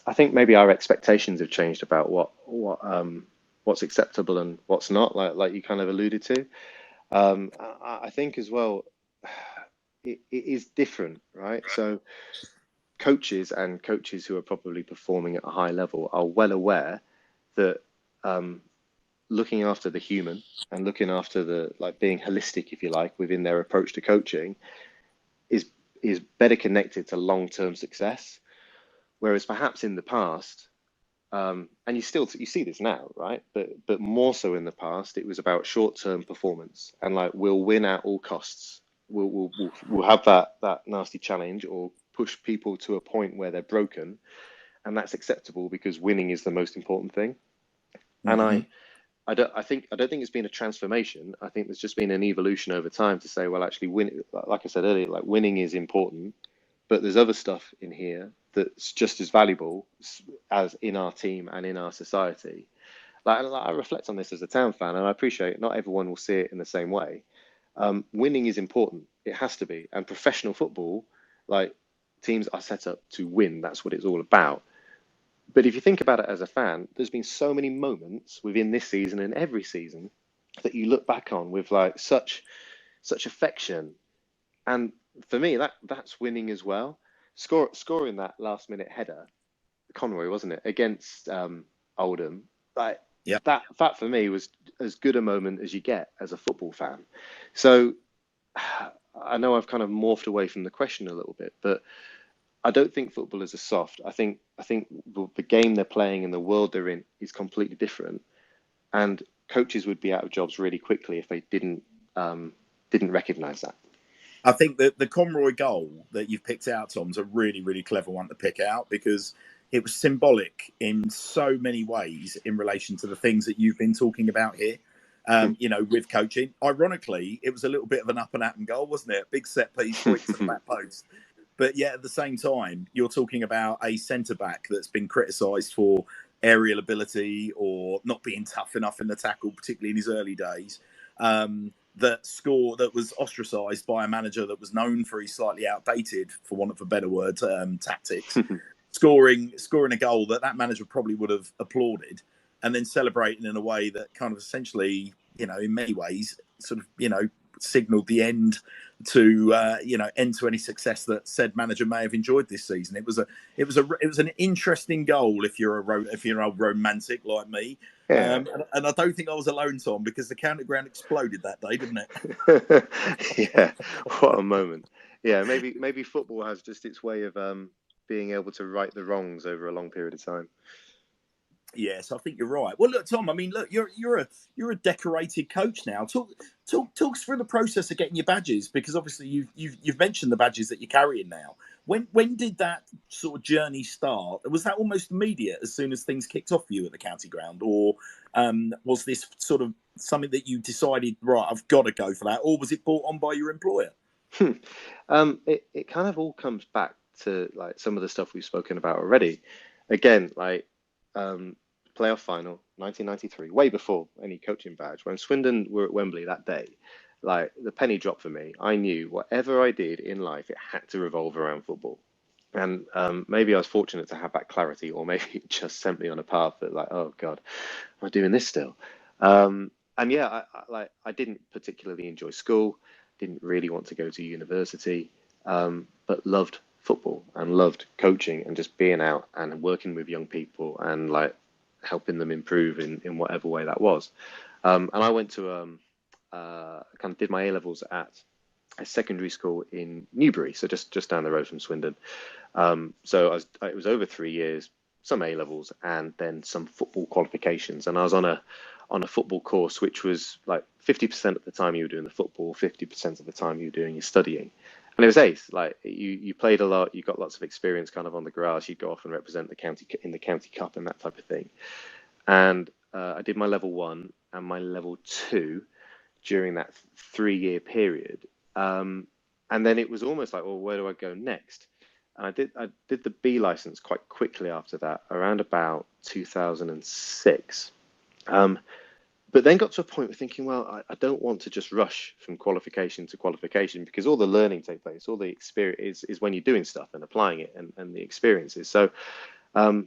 I think maybe our expectations have changed about what's acceptable and what's not, like you kind of alluded to. I think as well, it is different, right? So coaches who are probably performing at a high level are well aware that looking after the human and looking after being holistic, if you like, within their approach to coaching is better connected to long-term success. Whereas perhaps in the past, and you see this now, right? But more so in the past, it was about short-term performance and we'll win at all costs. We'll have that nasty challenge or push people to a point where they're broken, and that's acceptable because winning is the most important thing. Mm-hmm. And I don't think it's been a transformation. I think there's just been an evolution over time to say, well, actually, like I said earlier, winning is important, but there's other stuff in here that's just as valuable as in our team and in our society. I reflect on this as a Town fan, and I appreciate not everyone will see it in the same way. Winning is important. It has to be. And professional football, teams are set up to win. That's what it's all about. But if you think about it as a fan, there's been so many moments within this season and every season that you look back on with such affection. And for me, that's winning as well. Scoring that last minute header, Conroy, wasn't it, against Oldham? That for me was as good a moment as you get as a football fan. So I know I've kind of morphed away from the question a little bit, but I don't think footballers are soft. I think the game they're playing and the world they're in is completely different, and coaches would be out of jobs really quickly if they didn't recognise that. I think that the Conroy goal that you've picked out, Tom, is a really, really clever one to pick out because it was symbolic in so many ways in relation to the things that you've been talking about here, with coaching. Ironically, it was a little bit of an up and at goal, wasn't it? Big set piece, right to the back post. But yet at the same time, you're talking about a centre-back that's been criticised for aerial ability or not being tough enough in the tackle, particularly in his early days. That was ostracised by a manager that was known for his slightly outdated, for want of a better word, tactics. scoring a goal that manager probably would have applauded, and then celebrating in a way that kind of essentially, in many ways, sort of, signalled the end to any success that said manager may have enjoyed this season. It was an interesting goal if you're a romantic like me. Yeah. And I don't think I was alone, Tom, because the county ground exploded that day, didn't it? Yeah, what a moment. Yeah, maybe football has just its way of being able to right the wrongs over a long period of time. Yes, I think you're right. Well, look, Tom. I mean, look, you're a decorated coach now. Talk us through the process of getting your badges, because obviously you've mentioned the badges that you're carrying now. When did that sort of journey start? Was that almost immediate as soon as things kicked off for you at the county ground, or was this sort of something that you decided, right, I've got to go for that, or was it brought on by your employer? It kind of all comes back to some of the stuff we've spoken about already. Again, playoff final 1993, way before any coaching badge, when Swindon were at Wembley that day, the penny dropped for me. I knew whatever I did in life, it had to revolve around football. And maybe I was fortunate to have that clarity, or maybe it just sent me on a path that oh God, am I doing this still? And yeah, I didn't particularly enjoy school, didn't really want to go to university, but loved football and loved coaching and just being out and working with young people and helping them improve in whatever way that was. And I went to kind of did my A levels at a secondary school in Newbury, so just down the road from Swindon. So it was over 3 years, some A levels, and then some football qualifications. And I was on a football course, which was like 50% of the time you were doing the football, 50% of the time you were doing your studying. And it was ace. Like you played a lot, you got lots of experience kind of on the grass. You'd go off and represent the county in the county cup and that type of thing. And I did my level 1 and my level 2 during that 3-year period. And then it was almost like, well, where do I go next? And I did the B license quite quickly after that, around about 2006. But then got to a point of thinking, well, I don't want to just rush from qualification to qualification, because all the learning takes place, all the experience is when you're doing stuff and applying it and the experiences. So I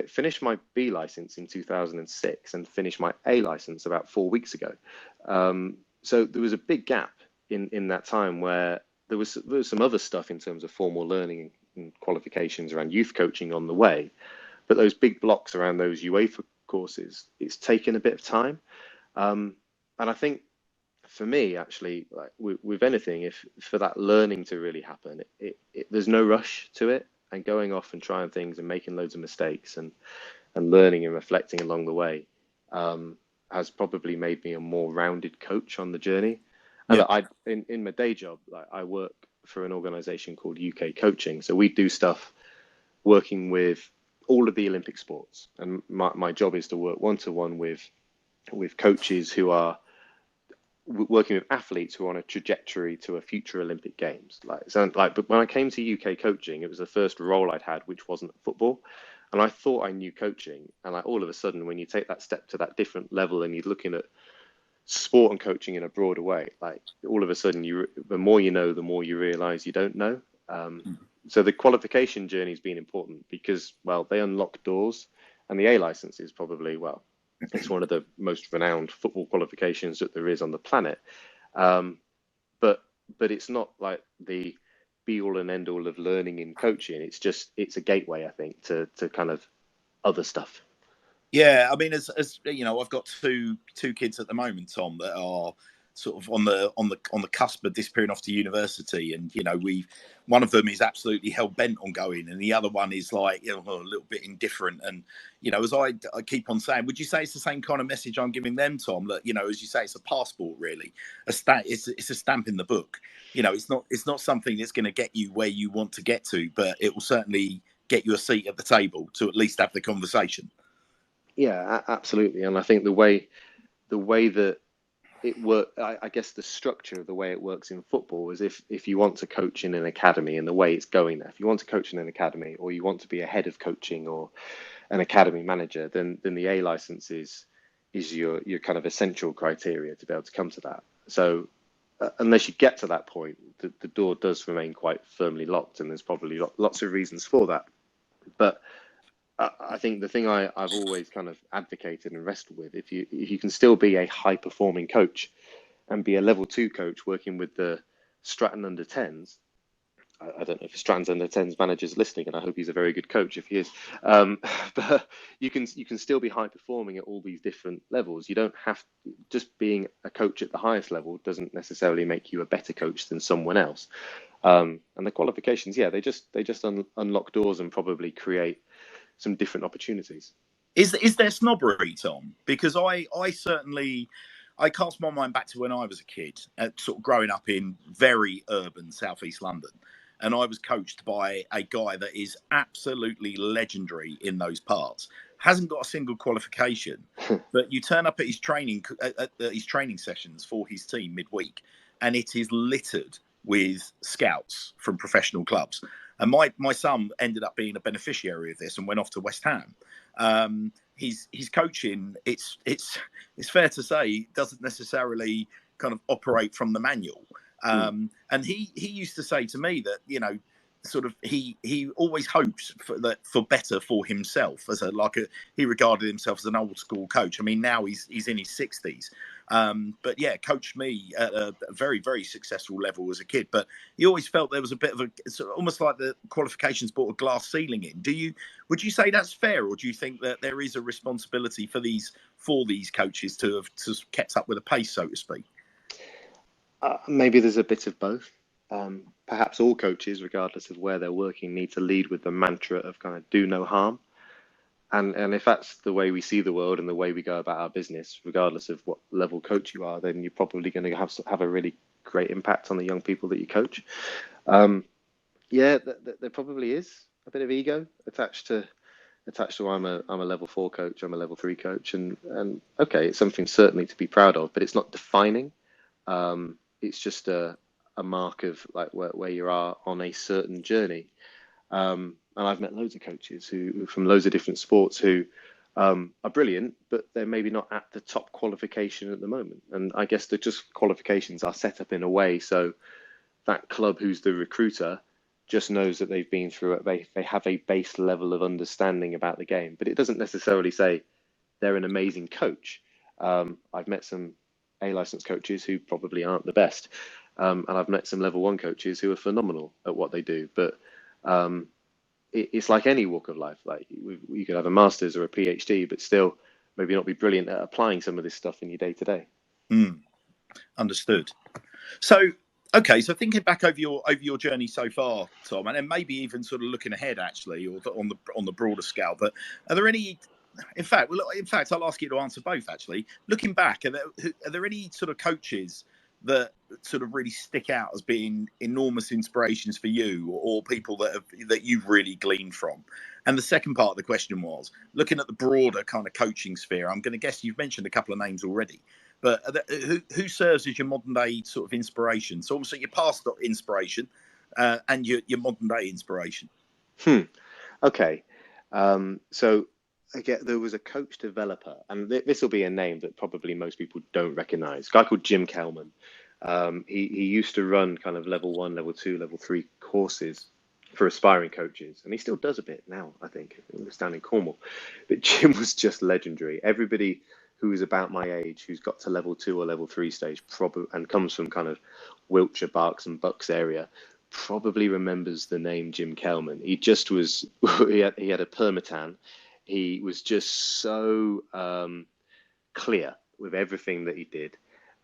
finished my B license in 2006 and finished my A license about 4 weeks ago. So there was a big gap in that time where there was some other stuff in terms of formal learning and qualifications around youth coaching on the way. But those big blocks around those UEFA courses, it's taken a bit of time. And I think for me, actually, like with anything, if for that learning to really happen, there's no rush to it, and going off and trying things and making loads of mistakes and learning and reflecting along the way has probably made me a more rounded coach on the journey. And yeah. In my day job, like, I work for an organization called UK Coaching. So we do stuff working with all of the Olympic sports. And my job is to work one-to-one with coaches who are working with athletes who are on a trajectory to a future Olympic Games. But when I came to UK Coaching, it was the first role I'd had, which wasn't football. And I thought I knew coaching. And like all of a sudden, when you take that step to that different level and you're looking at sport and coaching in a broader way, like all of a sudden, the more you know, the more you realize you don't know. So the qualification journey has been important because, well, they unlock doors, and the A license is probably, well, it's one of the most renowned football qualifications that there is on the planet. But it's not like the be all and end all of learning in coaching. It's a gateway, I think, to kind of other stuff. Yeah, I mean, as you know, I've got two kids at the moment, Tom, that are sort of on the cusp of disappearing off to university, and you know, one of them is absolutely hell bent on going, and the other one is like, you know, a little bit indifferent. And you know, as I keep on saying, would you say it's the same kind of message I'm giving them, Tom? That, you know, as you say, it's a passport, really. It's a stamp in the book. You know, it's not something that's going to get you where you want to get to, but it will certainly get you a seat at the table to at least have the conversation. Yeah, absolutely. And I think the way that it works, I guess the structure of the way it works in football is if you want to coach in an academy and the way it's going there, if you want to coach in an academy or you want to be a head of coaching or an academy manager, then the A license is your kind of essential criteria to be able to come to that. So unless you get to that point, the door does remain quite firmly locked, and there's probably lots of reasons for that. But I think the thing I've always kind of advocated and wrestled with, if you can still be a high performing coach and be a level 2 coach working with the Stratton under 10s, I don't know if Stratton's under 10s manager's listening, and I hope he's a very good coach if he is. But you can still be high performing at all these different levels. You don't have just being a coach at the highest level doesn't necessarily make you a better coach than someone else. And the qualifications, yeah, they just unlock doors and probably create some different opportunities. Is there snobbery, Tom? Because I certainly cast my mind back to when I was a kid, sort of growing up in very urban southeast London, and I was coached by a guy that is absolutely legendary in those parts. Hasn't got a single qualification, but you turn up at his training sessions for his team midweek, and it is littered with scouts from professional clubs. And my son ended up being a beneficiary of this and went off to West Ham. His coaching, it's fair to say, doesn't necessarily kind of operate from the manual. And he used to say to me that, you know, sort of he always hopes for better for himself he regarded himself as an old school coach. I mean, now he's in his 60s. But yeah, coached me at a very, very successful level as a kid. But he always felt there was a bit of a sort of almost like the qualifications brought a glass ceiling in. Would you say that's fair, or do you think that there is a responsibility for these coaches to have kept up with the pace, so to speak? Maybe there's a bit of both. Perhaps all coaches, regardless of where they're working, need to lead with the mantra of kind of do no harm. And if that's the way we see the world and the way we go about our business, regardless of what level coach you are, then you're probably going to have a really great impact on the young people that you coach. Yeah, there probably is a bit of ego attached to I'm a level 4 coach, I'm a level 3 coach, and okay, it's something certainly to be proud of, but it's not defining. It's just a mark of like where you are on a certain journey. And I've met loads of coaches who from loads of different sports who are brilliant, but they're maybe not at the top qualification at the moment. And I guess the just qualifications are set up in a way so that club who's the recruiter just knows that they've been through it. They have a base level of understanding about the game, but it doesn't necessarily say they're an amazing coach. I've met some A-licensed coaches who probably aren't the best. And I've met some level 1 coaches who are phenomenal at what they do. But it's like any walk of life. Like you could have a master's or a PhD, but still maybe not be brilliant at applying some of this stuff in your day to day. Understood. So, okay, so thinking back over your journey so far, Tom, and then maybe even sort of looking ahead, actually, or on the broader scale. But are there any? In fact, I'll ask you to answer both. Actually, looking back, are there any sort of coaches that sort of really stick out as being enormous inspirations for you, or people that you've really gleaned from? And the second part of the question was looking at the broader kind of coaching sphere. I'm going to guess you've mentioned a couple of names already, but who serves as your modern day sort of inspiration? So obviously your past inspiration and your modern day inspiration. Okay, so again, there was a coach developer, and this will be a name that probably most people don't recognize. A guy called Jim Kelman. He used to run kind of level 1, level 2, level 3 courses for aspiring coaches, and he still does a bit now, I think. He was down in Cornwall. But Jim was just legendary. Everybody who is about my age, who's got to level 2 or level 3 stage, probably, and comes from kind of Wiltshire, Berks and Bucks area, probably remembers the name Jim Kelman. He just was, he had a permatan. He was just so clear with everything that he did.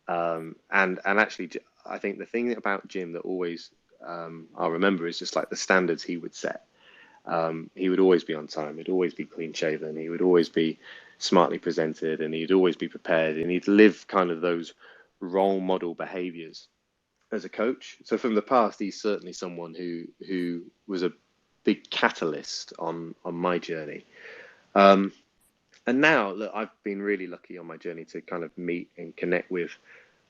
And actually, I think the thing about Jim that always I'll remember is just like the standards he would set. He would always be on time. He'd always be clean shaven. He would always be smartly presented, and he'd always be prepared. And he'd live kind of those role model behaviors as a coach. So from the past, he's certainly someone who was a big catalyst on my journey. And now, look, I've been really lucky on my journey to kind of meet and connect with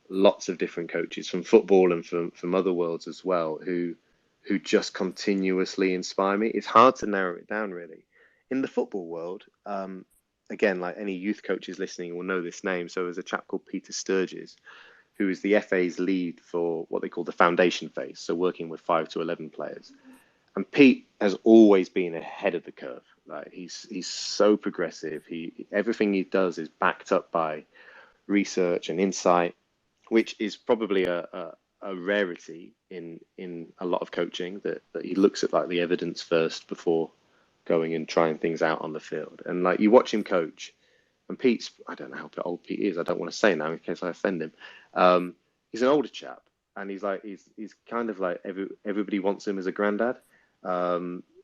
lots of different coaches from football and from other worlds as well, who just continuously inspire me. It's hard to narrow it down, really. In the football world, again, like any youth coaches listening will know this name. So there's a chap called Peter Sturges, who is the FA's lead for what they call the foundation phase, so working with 5 to 11 players. And Pete has always been ahead of the curve. Like he's so progressive. Everything he does is backed up by research and insight, which is probably a rarity in a lot of coaching. That he looks at like the evidence first before going and trying things out on the field. And like you watch him coach, and Pete's, I don't know how old Pete is. I don't want to say now in case I offend him. He's an older chap, and he's kind of like everybody wants him as a granddad.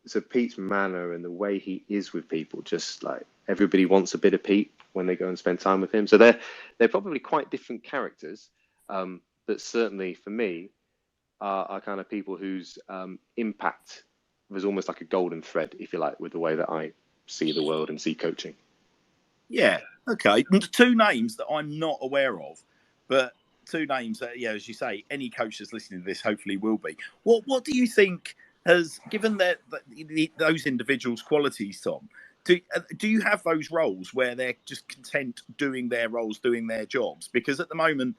So Pete's manner and the way he is with people, just like everybody wants a bit of Pete when they go and spend time with him. So they're probably quite different characters, but certainly for me are kind of people whose impact was almost like a golden thread, if you like, with the way that I see the world and see coaching. Yeah, okay. 2 names that I'm not aware of, but 2 names that, yeah, as you say, any coach that's listening to this hopefully will be. What do you think has given those individuals' qualities, Tom? Do you have those roles where they're just content doing their roles, doing their jobs? Because at the moment,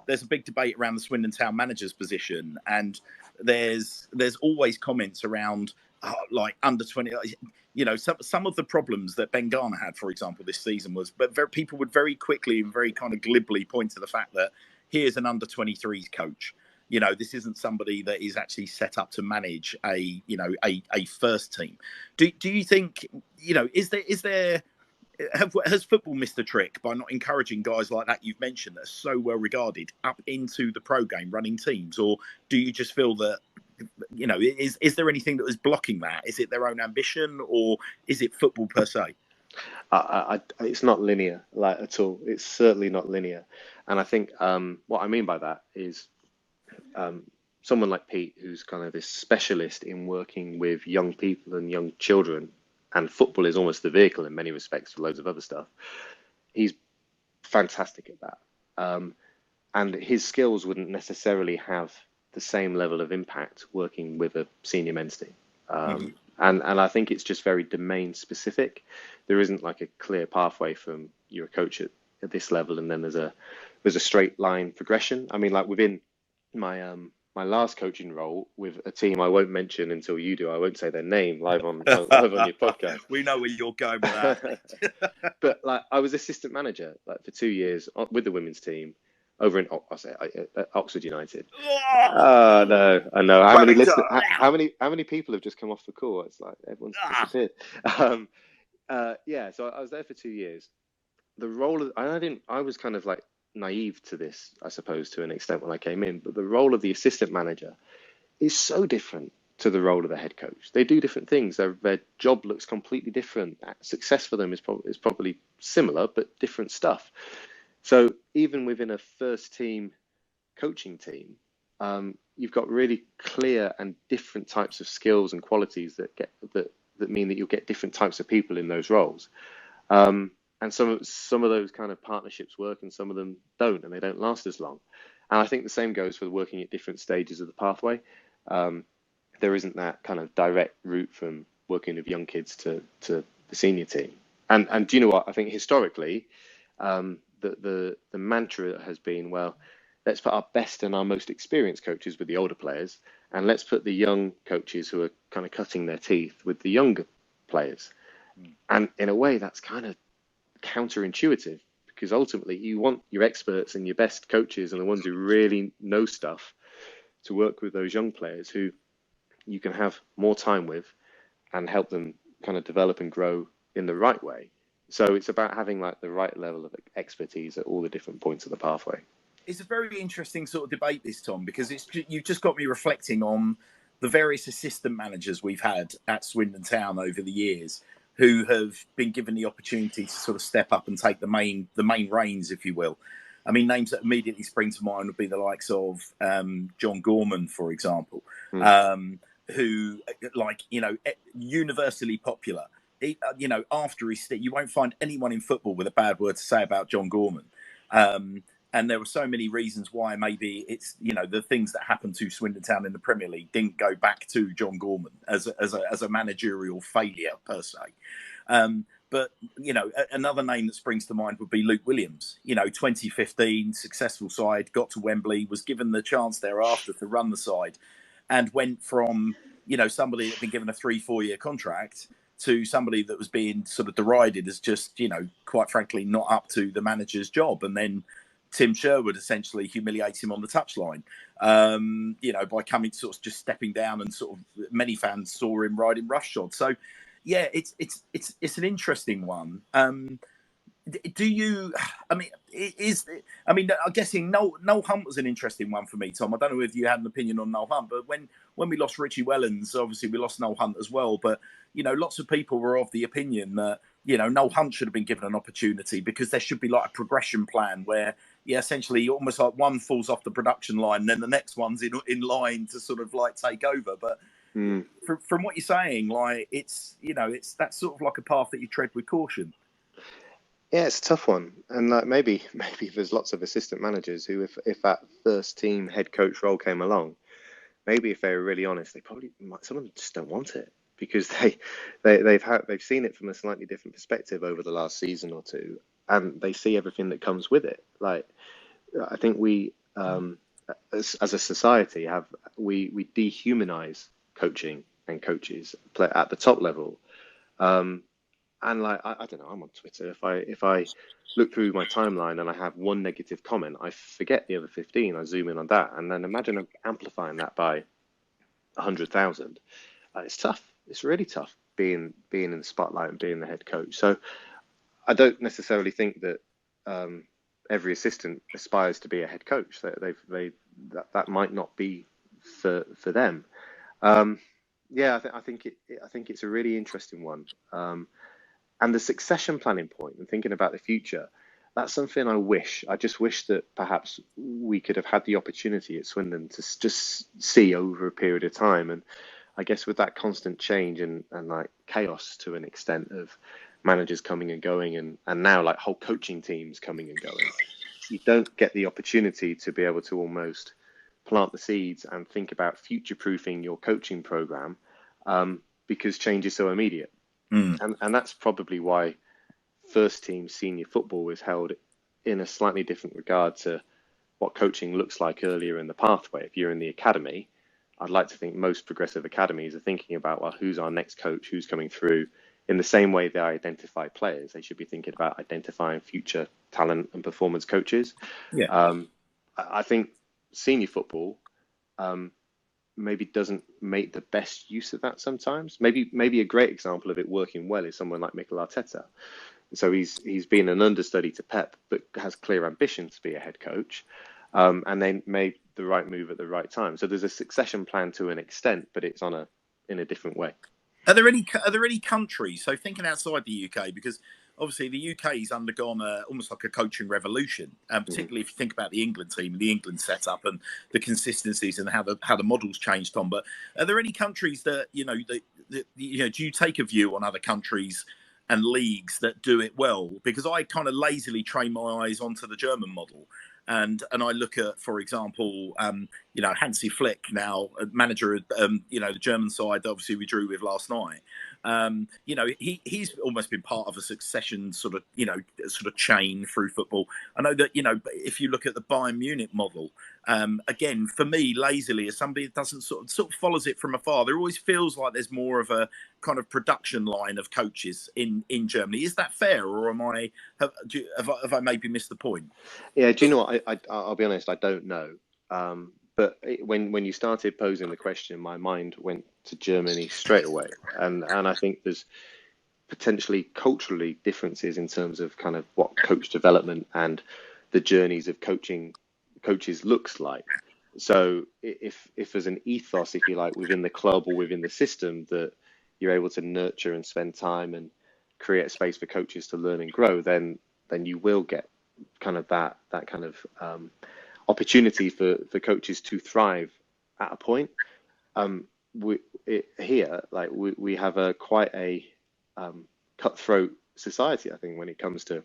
there's a big debate around the Swindon Town manager's position, and there's always comments around like under 20. you know, some of the problems that Ben Garner had, for example, this season was, but people would very quickly and very kind of glibly point to the fact that here's an under-23s coach. You know, this isn't somebody that is actually set up to manage a first team. Do you think, you know, has football missed a trick by not encouraging guys like that you've mentioned that are so well regarded up into the pro game running teams? Or do you just feel that, you know, is there anything that was blocking that? Is it their own ambition, or is it football per se? It's not linear, like, at all. It's certainly not linear. And I think what I mean by that is someone like Pete, who's kind of this specialist in working with young people and young children, and football is almost the vehicle in many respects for loads of other stuff. He's fantastic at that. And his skills wouldn't necessarily have the same level of impact working with a senior men's team. And I think it's just very domain specific. There isn't like a clear pathway from you're a coach at this level and then there's a straight line progression. I mean, like within my last coaching role with a team I won't mention until you do. I won't say their name live on your podcast. We know where you're going with that. But like, I was assistant manager like for 2 years with the women's team over in Oxford United. Oh no, I know. How many people have just come off the call? It's like everyone's disappeared. So I was there for 2 years. The role of, I was kind of like naive to this, I suppose, to an extent when I came in, but the role of the assistant manager is so different to the role of the head coach. They do different things. Their job looks completely different. Success for them is probably similar, but different stuff. So even within a first team coaching team, you've got really clear and different types of skills and qualities that mean that you'll get different types of people in those roles. And some of those kind of partnerships work and some of them don't, and they don't last as long. And I think the same goes for working at different stages of the pathway. There isn't that kind of direct route from working with young kids to the senior team. And do you know what? I think historically, the mantra has been, well, let's put our best and our most experienced coaches with the older players, and let's put the young coaches who are kind of cutting their teeth with the younger players. And in a way, that's kind of counterintuitive, because ultimately you want your experts and your best coaches and the ones who really know stuff to work with those young players who you can have more time with and help them kind of develop and grow in the right way. So it's about having like the right level of expertise at all the different points of the pathway. It's a very interesting sort of debate, this, Tom, because you've just got me reflecting on the various assistant managers we've had at Swindon Town over the years, who have been given the opportunity to sort of step up and take the main reins, if you will. I mean, names that immediately spring to mind would be the likes of John Gorman, for example, who, like, you know, universally popular. You know, after his stint, you won't find anyone in football with a bad word to say about John Gorman. And there were so many reasons why maybe it's, you know, the things that happened to Swindon Town in the Premier League didn't go back to John Gorman as a managerial failure per se. But, you know, another name that springs to mind would be Luke Williams. You know, 2015, successful side, got to Wembley, was given the chance thereafter to run the side, and went from, you know, somebody that had been given a 3-4 year contract to somebody that was being sort of derided as just, you know, quite frankly, not up to the manager's job. And then Tim Sherwood essentially humiliates him on the touchline, you know, by coming sort of just stepping down, and sort of many fans saw him riding roughshod. So, yeah, it's an interesting one. Do you? I mean, I'm guessing Noel Hunt was an interesting one for me, Tom. I don't know if you had an opinion on Noel Hunt, but when we lost Richie Wellens, obviously we lost Noel Hunt as well. But you know, lots of people were of the opinion that, you know, Noel Hunt should have been given an opportunity, because there should be like a progression plan where, yeah, essentially almost like one falls off the production line, and then the next one's in line to sort of like take over. But from what you're saying, like, it's, you know, it's that sort of like a path that you tread with caution. Yeah, it's a tough one. And like maybe there's lots of assistant managers who, if that first team head coach role came along, maybe if they were really honest, some of them just don't want it, because they've seen it from a slightly different perspective over the last season or two, and they see everything that comes with it. Like, I think we, as a society, we dehumanize coaching and coaches at the top level. And like I don't know, I'm on Twitter. If I look through my timeline and I have one negative comment, I forget the other 15. I zoom in on that, and then imagine amplifying that by 100,000. It's tough. It's really tough being in the spotlight and being the head coach. So I don't necessarily think that every assistant aspires to be a head coach. That might not be for them. Yeah, I think it's a really interesting one. And the succession planning point and thinking about the future, that's something I just wish that perhaps we could have had the opportunity at Swindon to just see over a period of time. And I guess with that constant change and like chaos to an extent of managers coming and going and now like whole coaching teams coming and going, you don't get the opportunity to be able to almost plant the seeds and think about future-proofing your coaching program because change is so immediate. And that's probably why first team senior football is held in a slightly different regard to what coaching looks like earlier in the pathway. If you're in the academy, I'd like to think most progressive academies are thinking about, well, who's our next coach, who's coming through. In the same way they identify players, they should be thinking about identifying future talent and performance coaches. Yeah. I think senior football maybe doesn't make the best use of that sometimes. Maybe a great example of it working well is someone like Mikel Arteta. So he's been an understudy to Pep, but has clear ambition to be a head coach, and they made the right move at the right time. So there's a succession plan to an extent, but it's in a different way. Are there any countries? So thinking outside the UK, because obviously the UK's undergone almost like a coaching revolution, particularly if you think about the England team, the England setup, and the consistencies and how the models changed. Tom, but are there any countries that do you take a view on other countries and leagues that do it well? Because I kind of lazily train my eyes onto the German model. And I look at, for example, Hansi Flick now, manager of the German side. Obviously, we drew with last night. He's almost been part of a succession sort of chain through football. I know that if you look at the Bayern Munich model, again, for me, lazily, as somebody that doesn't sort of follows it from afar, there always feels like there's more of a kind of production line of coaches in Germany. Is that fair, or have I maybe missed the point? Yeah, do you know what? I'll be honest, I don't know. But when you started posing the question, my mind went to Germany straight away, and I think there's potentially culturally differences in terms of kind of what coach development and the journeys of coaches looks like. So if there's an ethos, if you like, within the club or within the system that you're able to nurture and spend time and create a space for coaches to learn and grow, then you will get kind of that kind of opportunity for coaches to thrive at a point. We have quite a cutthroat society, I think, when it comes to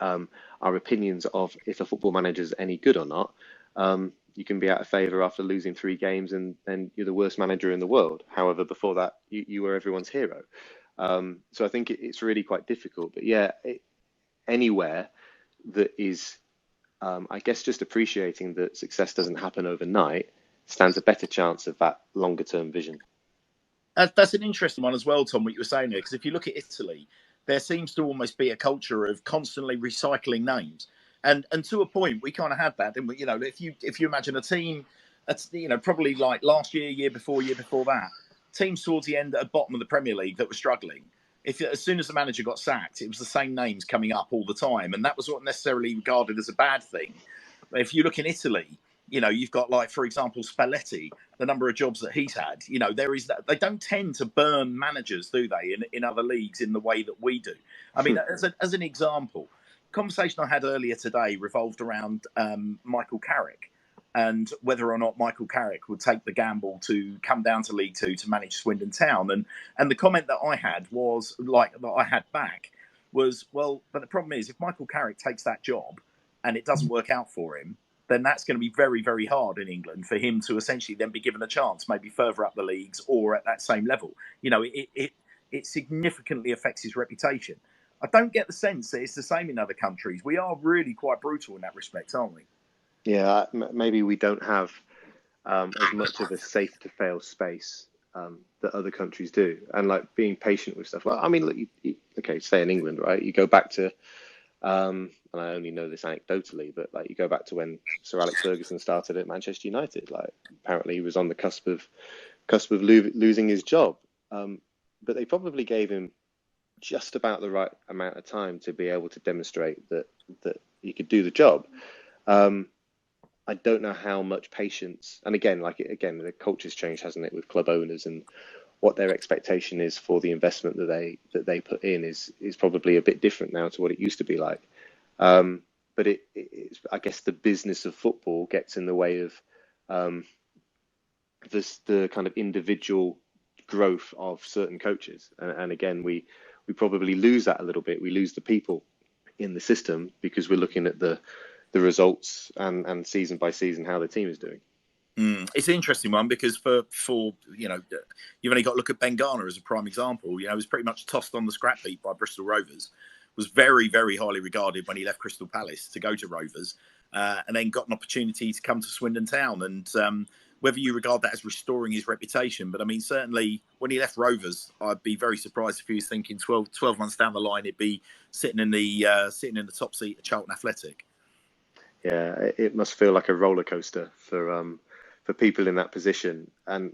our opinions of if a football manager is any good or not. You can be out of favour after losing 3 games and then you're the worst manager in the world. However, before that, you were everyone's hero. So I think it's really quite difficult. But yeah, anywhere that is, I guess, just appreciating that success doesn't happen overnight stands a better chance of that longer term vision. That's an interesting one as well, Tom, what you were saying there, because if you look at Italy, there seems to almost be a culture of constantly recycling names. And to a point, we kind of had that, didn't we? If you imagine a team, probably like last year before that, teams towards the end at the bottom of the Premier League that were struggling. As soon as the manager got sacked, it was the same names coming up all the time, and that was not necessarily regarded as a bad thing. But if you look in Italy, you've got, like, for example, Spalletti, the number of jobs that he's had. There is that. They don't tend to burn managers, do they, in other leagues in the way that we do. I mean, as an example, conversation I had earlier today revolved around Michael Carrick and whether or not Michael Carrick would take the gamble to come down to League Two to manage Swindon Town. And the comment that I had was, well, but the problem is, if Michael Carrick takes that job and it doesn't work out for him, then that's going to be very, very hard in England for him to essentially then be given a chance, maybe further up the leagues or at that same level. It significantly affects his reputation. I don't get the sense that it's the same in other countries. We are really quite brutal in that respect, aren't we? Yeah, maybe we don't have as much of a safe to fail space that other countries do, and like being patient with stuff. Well, I mean, look, okay, say in England, right? You go back to, and I only know this anecdotally, but like you go back to when Sir Alex Ferguson started at Manchester United. Like apparently he was on the cusp of losing his job, but they probably gave him just about the right amount of time to be able to demonstrate that he could do the job. I don't know how much patience, and again, the culture's changed, hasn't it, with club owners, and what their expectation is for the investment that they put in is probably a bit different now to what it used to be like. But it's, I guess, the business of football gets in the way of the kind of individual growth of certain coaches, and again, we probably lose that a little bit. We lose the people in the system because we're looking at the results and season by season how the team is doing. It's an interesting one because for you've only got to look at Ben Garner as a prime example. He was pretty much tossed on the scrap heap by Bristol Rovers, was very, very highly regarded when he left Crystal Palace to go to Rovers, and then got an opportunity to come to Swindon Town. And whether you regard that as restoring his reputation, but I mean, certainly when he left Rovers, I'd be very surprised if he was thinking 12 months down the line, he'd be sitting in the top seat at Charlton Athletic. Yeah, it must feel like a roller coaster for people in that position, and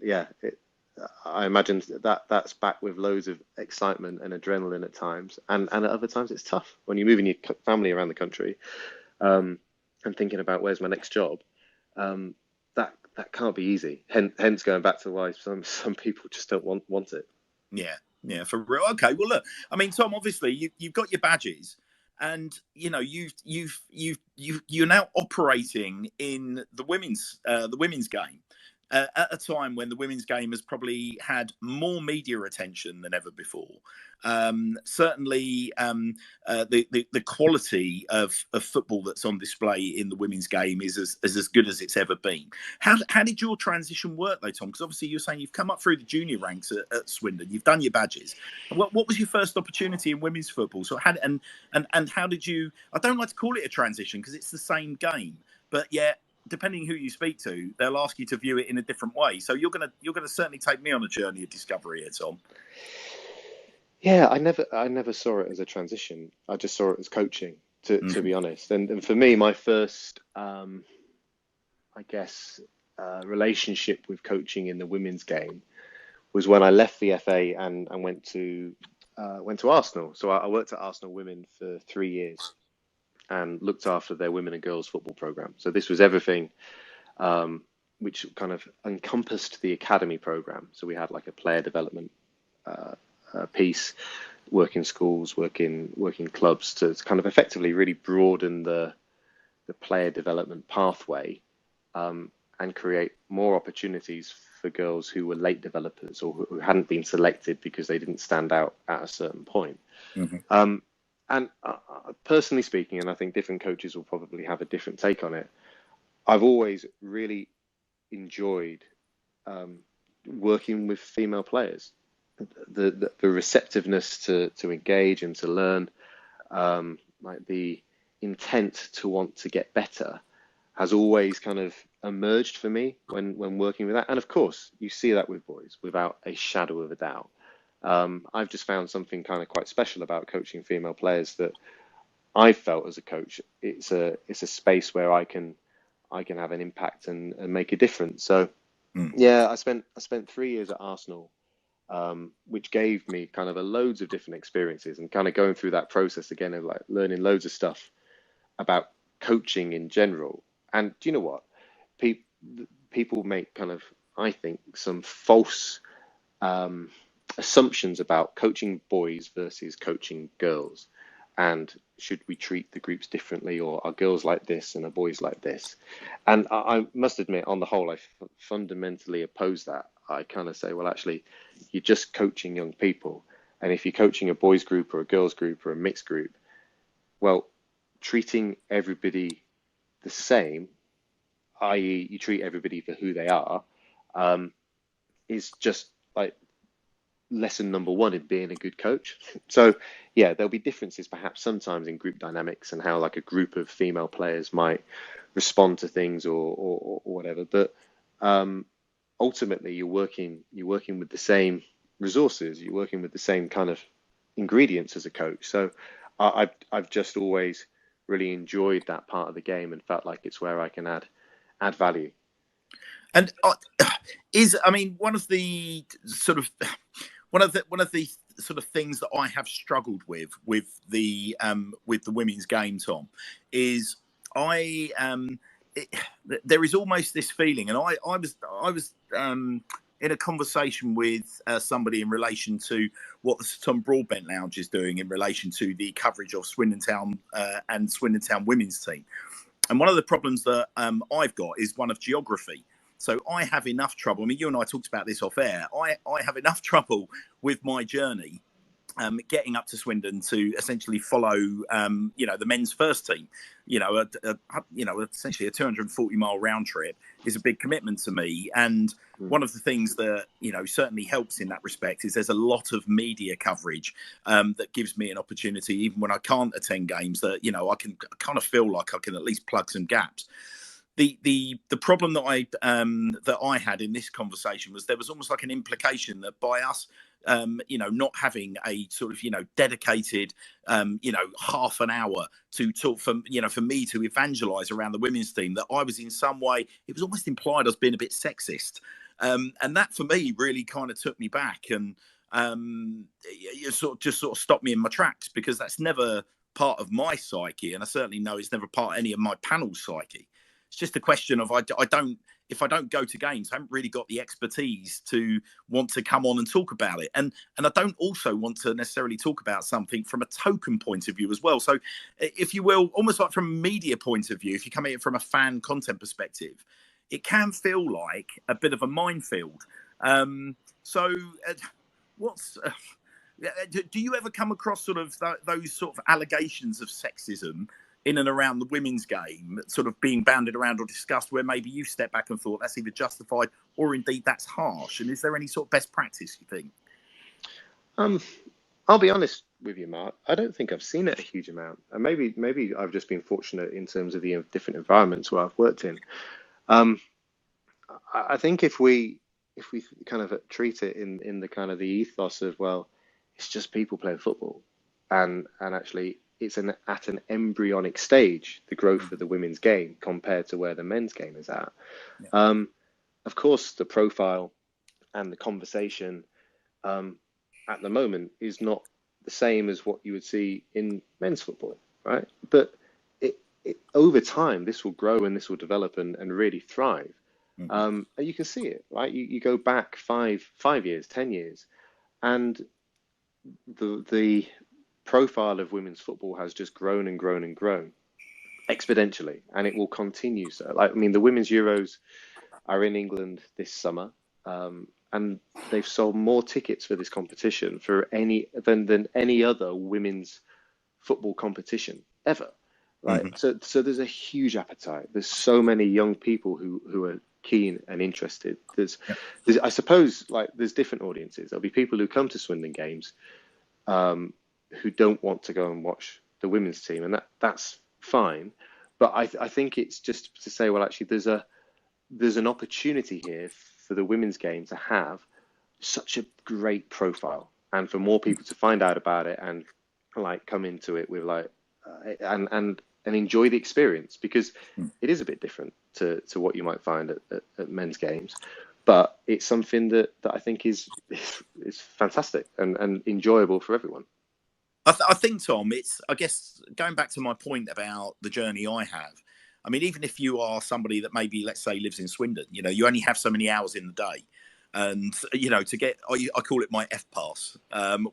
I imagine that's back with loads of excitement and adrenaline at times, and at other times it's tough when you're moving your family around the country, and thinking about where's my next job. That can't be easy. Hence going back to why some people just don't want it. Yeah, for real. Okay, well look, I mean, Tom, obviously you've got your badges. And you're now operating in the women's game at a time when the women's game has probably had more media attention than ever before. Certainly, the quality of football that's on display in the women's game is as good as it's ever been. How did your transition work, though, Tom? Because obviously you're saying you've come up through the junior ranks at Swindon, you've done your badges. What was your first opportunity in women's football? So how did you? I don't like to call it a transition because it's the same game, but yet, depending who you speak to, they'll ask you to view it in a different way. So you're gonna certainly take me on a journey of discovery here, Tom. Yeah, I never saw it as a transition. I just saw it as coaching, to be honest. And for me, my first, relationship with coaching in the women's game was when I left the FA and went to Arsenal. So I worked at Arsenal Women for 3 years and looked after their women and girls football program. So this was everything, which kind of encompassed the academy program. So we had like a player development piece, working schools, working clubs to kind of effectively really broaden the player development pathway, and create more opportunities for girls who were late developers or who hadn't been selected because they didn't stand out at a certain point. And personally speaking, and I think different coaches will probably have a different take on it, I've always really enjoyed working with female players. The receptiveness to engage and to learn, like the intent to want to get better, has always kind of emerged for me when working with that. And of course, you see that with boys without a shadow of a doubt. I've just found something kind of quite special about coaching female players that I felt as a coach. It's a space where I can have an impact and make a difference. So yeah, I spent 3 years at Arsenal, which gave me kind of loads of different experiences, and kind of going through that process again of like learning loads of stuff about coaching in general. And do you know what? People make kind of, I think, some false assumptions about coaching boys versus coaching girls, and should we treat the groups differently, or are girls like this and are boys like this? And I must admit, on the whole, I fundamentally oppose that. I kind of say, well, actually, you're just coaching young people, and if you're coaching a boys group or a girls group or a mixed group, well, treating everybody the same, i.e. you treat everybody for who they are, is just like lesson number one in being a good coach. So yeah, there'll be differences perhaps sometimes in group dynamics and how like a group of female players might respond to things or whatever. But ultimately you're working with the same resources, you're working with the same kind of ingredients as a coach. So I've just always really enjoyed that part of the game and felt like it's where I can add value. And I mean, one of the sort of things that I have struggled with the women's game, Tom, is there is almost this feeling, and I was in a conversation with somebody in relation to what the Tom Broadbent Lounge is doing in relation to the coverage of Swindon Town and Swindon Town women's team. And one of the problems that I've got is one of geography. So I have enough trouble. I mean, you and I talked about this off air. I have enough trouble with my journey getting up to Swindon to essentially follow, the men's first team. Essentially a 240-mile round trip is a big commitment to me. And one of the things that, certainly helps in that respect is there's a lot of media coverage that gives me an opportunity, even when I can't attend games, that, I can kind of feel like I can at least plug some gaps. The problem that I had in this conversation was there was almost like an implication that by us, not having a sort of, dedicated, half an hour to talk for me to evangelize around the women's team, that I was in some way, it was almost implied I was being a bit sexist. And that for me really kind of took me back and you sort of stopped me in my tracks, because that's never part of my psyche. And I certainly know it's never part of any of my panel's psyche. It's just a question of if I don't go to games, I haven't really got the expertise to want to come on and talk about it. And I don't also want to necessarily talk about something from a token point of view as well. So if you will, almost like from a media point of view, if you come at it from a fan content perspective, it can feel like a bit of a minefield. Do you ever come across sort of those sort of allegations of sexism in and around the women's game, sort of being banded around or discussed, where maybe you step back and thought that's either justified or indeed that's harsh? And is there any sort of best practice, you think? I'll be honest with you, Mark. I don't think I've seen it a huge amount. And maybe I've just been fortunate in terms of the different environments where I've worked in. I think if we kind of treat it in the kind of the ethos of, well, it's just people playing football, and actually it's at an embryonic stage, the growth of the women's game compared to where the men's game is at. Yeah. Of course, the profile and the conversation at the moment is not the same as what you would see in men's football, right? But it over time, this will grow and this will develop and really thrive. And you can see it, right? You go back 5 years, 10 years, and the profile of women's football has just grown and grown and grown exponentially, and it will continue so. Like, I mean, the Women's Euros are in England this summer, and they've sold more tickets for this competition than any other women's football competition ever. Right? So there's a huge appetite. There's so many young people who are keen and interested. There's I suppose, like, there's different audiences. There'll be people who come to Swindon games who don't want to go and watch the women's team, and that's fine. But I think it's just to say, well, actually, there's an opportunity here for the women's game to have such a great profile, and for more people to find out about it and like come into it with like and enjoy the experience, because it is a bit different to what you might find at men's games. But it's something that I think is fantastic and enjoyable for everyone. I think, Tom, it's, I guess, going back to my point about the journey I have. I mean, even if you are somebody that maybe, let's say, lives in Swindon, you only have so many hours in the day. And, to get, I call it my F-pass,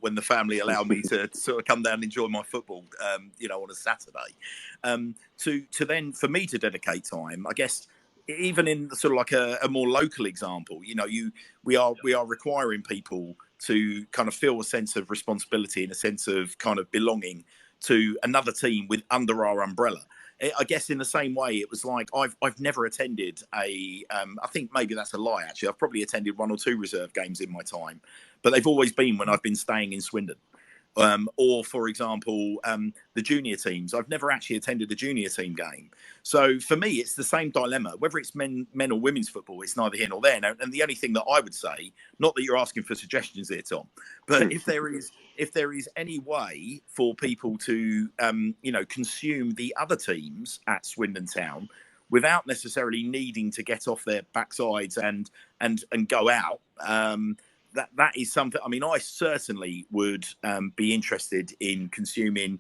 when the family allow me to sort of come down and enjoy my football, on a Saturday. To then, for me to dedicate time, I guess, even in sort of like a more local example, we are requiring people to kind of feel a sense of responsibility and a sense of kind of belonging to another team under our umbrella. I guess in the same way, it was like I've never attended I think maybe that's a lie, actually. I've probably attended 1 or 2 reserve games in my time, but they've always been when I've been staying in Swindon. or, for example, the junior teams. I've never actually attended a junior team game. So for me, it's the same dilemma. Whether it's men or women's football, it's neither here nor there. And the only thing that I would say, not that you're asking for suggestions here, Tom, but if there is any way for people to, consume the other teams at Swindon Town without necessarily needing to get off their backsides and go out, that is something. I mean, I certainly would be interested in consuming,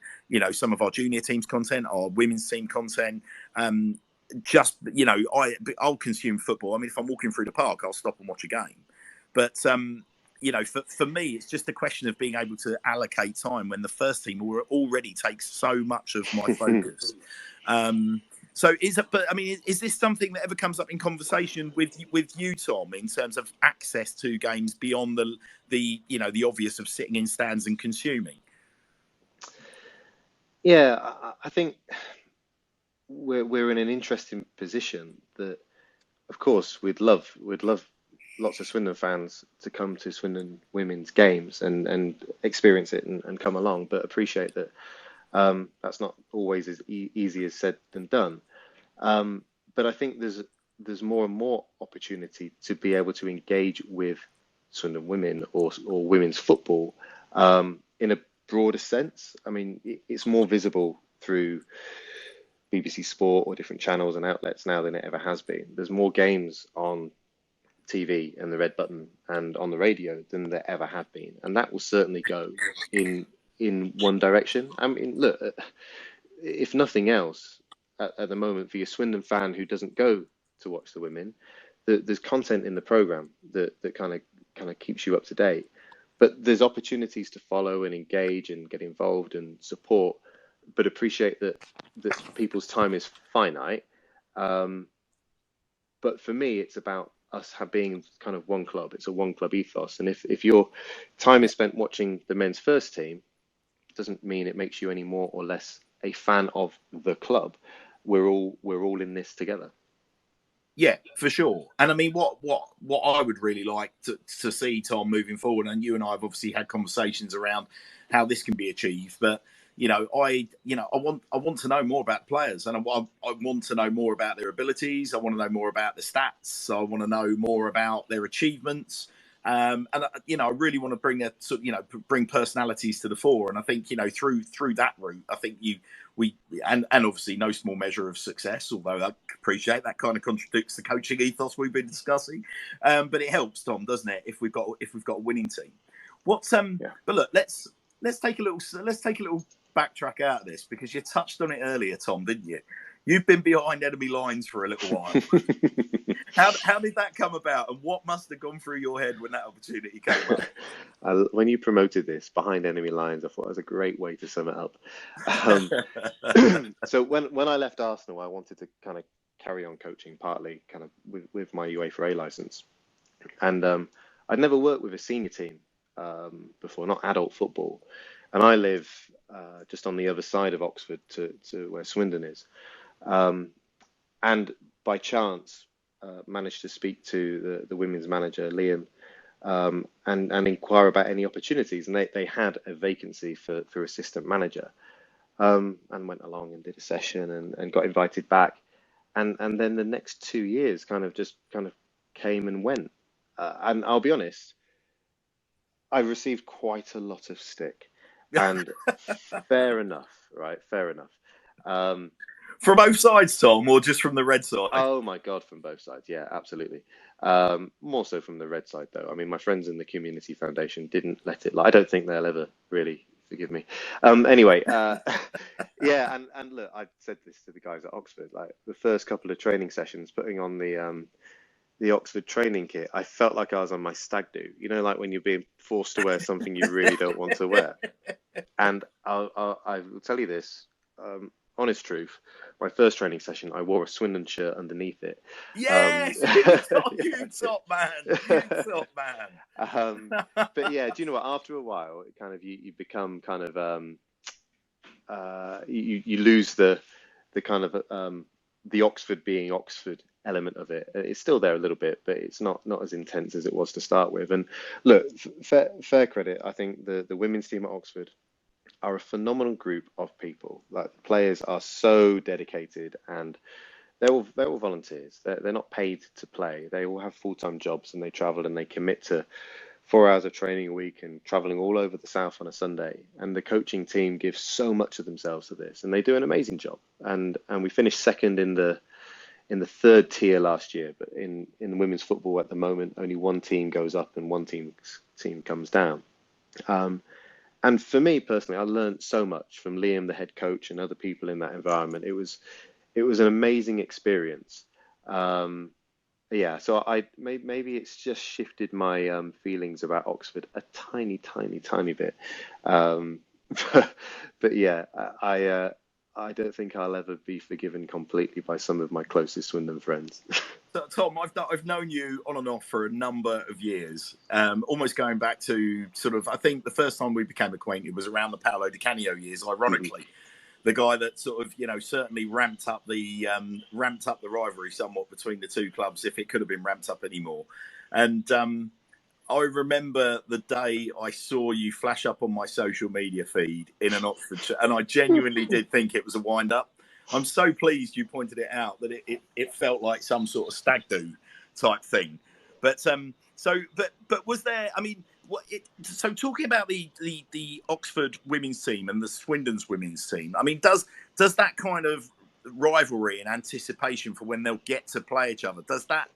some of our junior teams content, our women's team content. I'll consume football. I mean, if I'm walking through the park, I'll stop and watch a game. But for me, it's just a question of being able to allocate time when the first team already takes so much of my focus. So is this something that ever comes up in conversation with you, Tom, in terms of access to games beyond the obvious of sitting in stands and consuming? Yeah, I think we're in an interesting position that, of course, we'd love lots of Swindon fans to come to Swindon women's games and experience it and come along, but appreciate that that's not always as easy as said than done. But I think there's more and more opportunity to be able to engage with Swindon women or women's football in a broader sense. I mean, it's more visible through BBC Sport or different channels and outlets now than it ever has been. There's more games on TV and the red button and on the radio than there ever have been, and that will certainly go in one direction. I mean, look, if nothing else, at the moment, for your Swindon fan who doesn't go to watch the women, there's content in the programme that kind of keeps you up to date. But there's opportunities to follow and engage and get involved and support, but appreciate that people's time is finite. But for me, it's about us being kind of one club. It's a one club ethos. And if your time is spent watching the men's first team, doesn't mean it makes you any more or less a fan of the club. We're all in this together. Yeah, for sure. And I mean, what I would really like to see, Tom, moving forward, and you and I have obviously had conversations around how this can be achieved, but I want to know more about players, and I want to know more about their abilities. I want to know more about the stats. I want to know more about their achievements. I really want to bring personalities to the fore. And I think, through that route, I think and obviously no small measure of success, although I appreciate that kind of contradicts the coaching ethos we've been discussing. But it helps, Tom, doesn't it? If we've got a winning team. But look, let's take a little backtrack out of this, because you touched on it earlier, Tom, didn't you? You've been behind enemy lines for a little while. How did that come about, and what must have gone through your head when that opportunity came up? When you promoted this, behind enemy lines, I thought it was a great way to sum it up. So when I left Arsenal, I wanted to kind of carry on coaching, partly kind of with my UEFA A license. And I'd never worked with a senior team before, not adult football. And I live just on the other side of Oxford to where Swindon is. And by chance, managed to speak to the women's manager, Liam, and inquire about any opportunities. And they had a vacancy for assistant manager, and went along and did a session and got invited back. And then the next 2 years kind of came and went. And I'll be honest, I received quite a lot of stick. And fair enough, right? Fair enough. From both sides, Tom, or just from the red side? Oh my God, from both sides. Yeah, absolutely. More so from the red side, though. I mean, my friends in the Community Foundation didn't let it lie. I don't think they'll ever really forgive me. Anyway, yeah. And look, I said this to the guys at Oxford, like the first couple of training sessions, putting on the Oxford training kit, I felt like I was on my stag do. Like when you're being forced to wear something you really don't want to wear. And I will tell you this, honest truth, my first training session, I wore a Swindon shirt underneath it. Yes, you top man. But yeah, do you know what? After a while, it kind of you become kind of you lose the kind of the Oxford being Oxford element of it. It's still there a little bit, but it's not as intense as it was to start with. And look, fair credit. I think the women's team at Oxford are a phenomenal group of people. Like, the players are so dedicated, and they're all volunteers. They're not paid to play. They all have full-time jobs, and they travel and they commit to 4 hours of training a week and traveling all over the south on a Sunday. And the coaching team gives so much of themselves to this, and they do an amazing job. And we finished second in the third tier last year, but in women's football at the moment, only one team goes up and one team comes down. And for me personally, I learned so much from Liam, the head coach, and other people in that environment. It was an amazing experience. Yeah, so maybe it's just shifted my feelings about Oxford a tiny bit. But yeah, I don't think I'll ever be forgiven completely by some of my closest Swindon friends. So, Tom, I've known you on and off for a number of years, almost going back to sort of, I think the first time we became acquainted was around the Paolo Di Canio years, ironically. The guy that sort of, certainly ramped up the rivalry somewhat between the two clubs, if it could have been ramped up anymore. And I remember the day I saw you flash up on my social media feed in an Oxford, and I genuinely did think it was a wind-up. I'm so pleased you pointed it out, that it felt like some sort of stag do type thing. But but was there? I mean, so talking about the Oxford women's team and the Swindon's women's team, I mean, does that kind of rivalry and anticipation for when they'll get to play each other, does that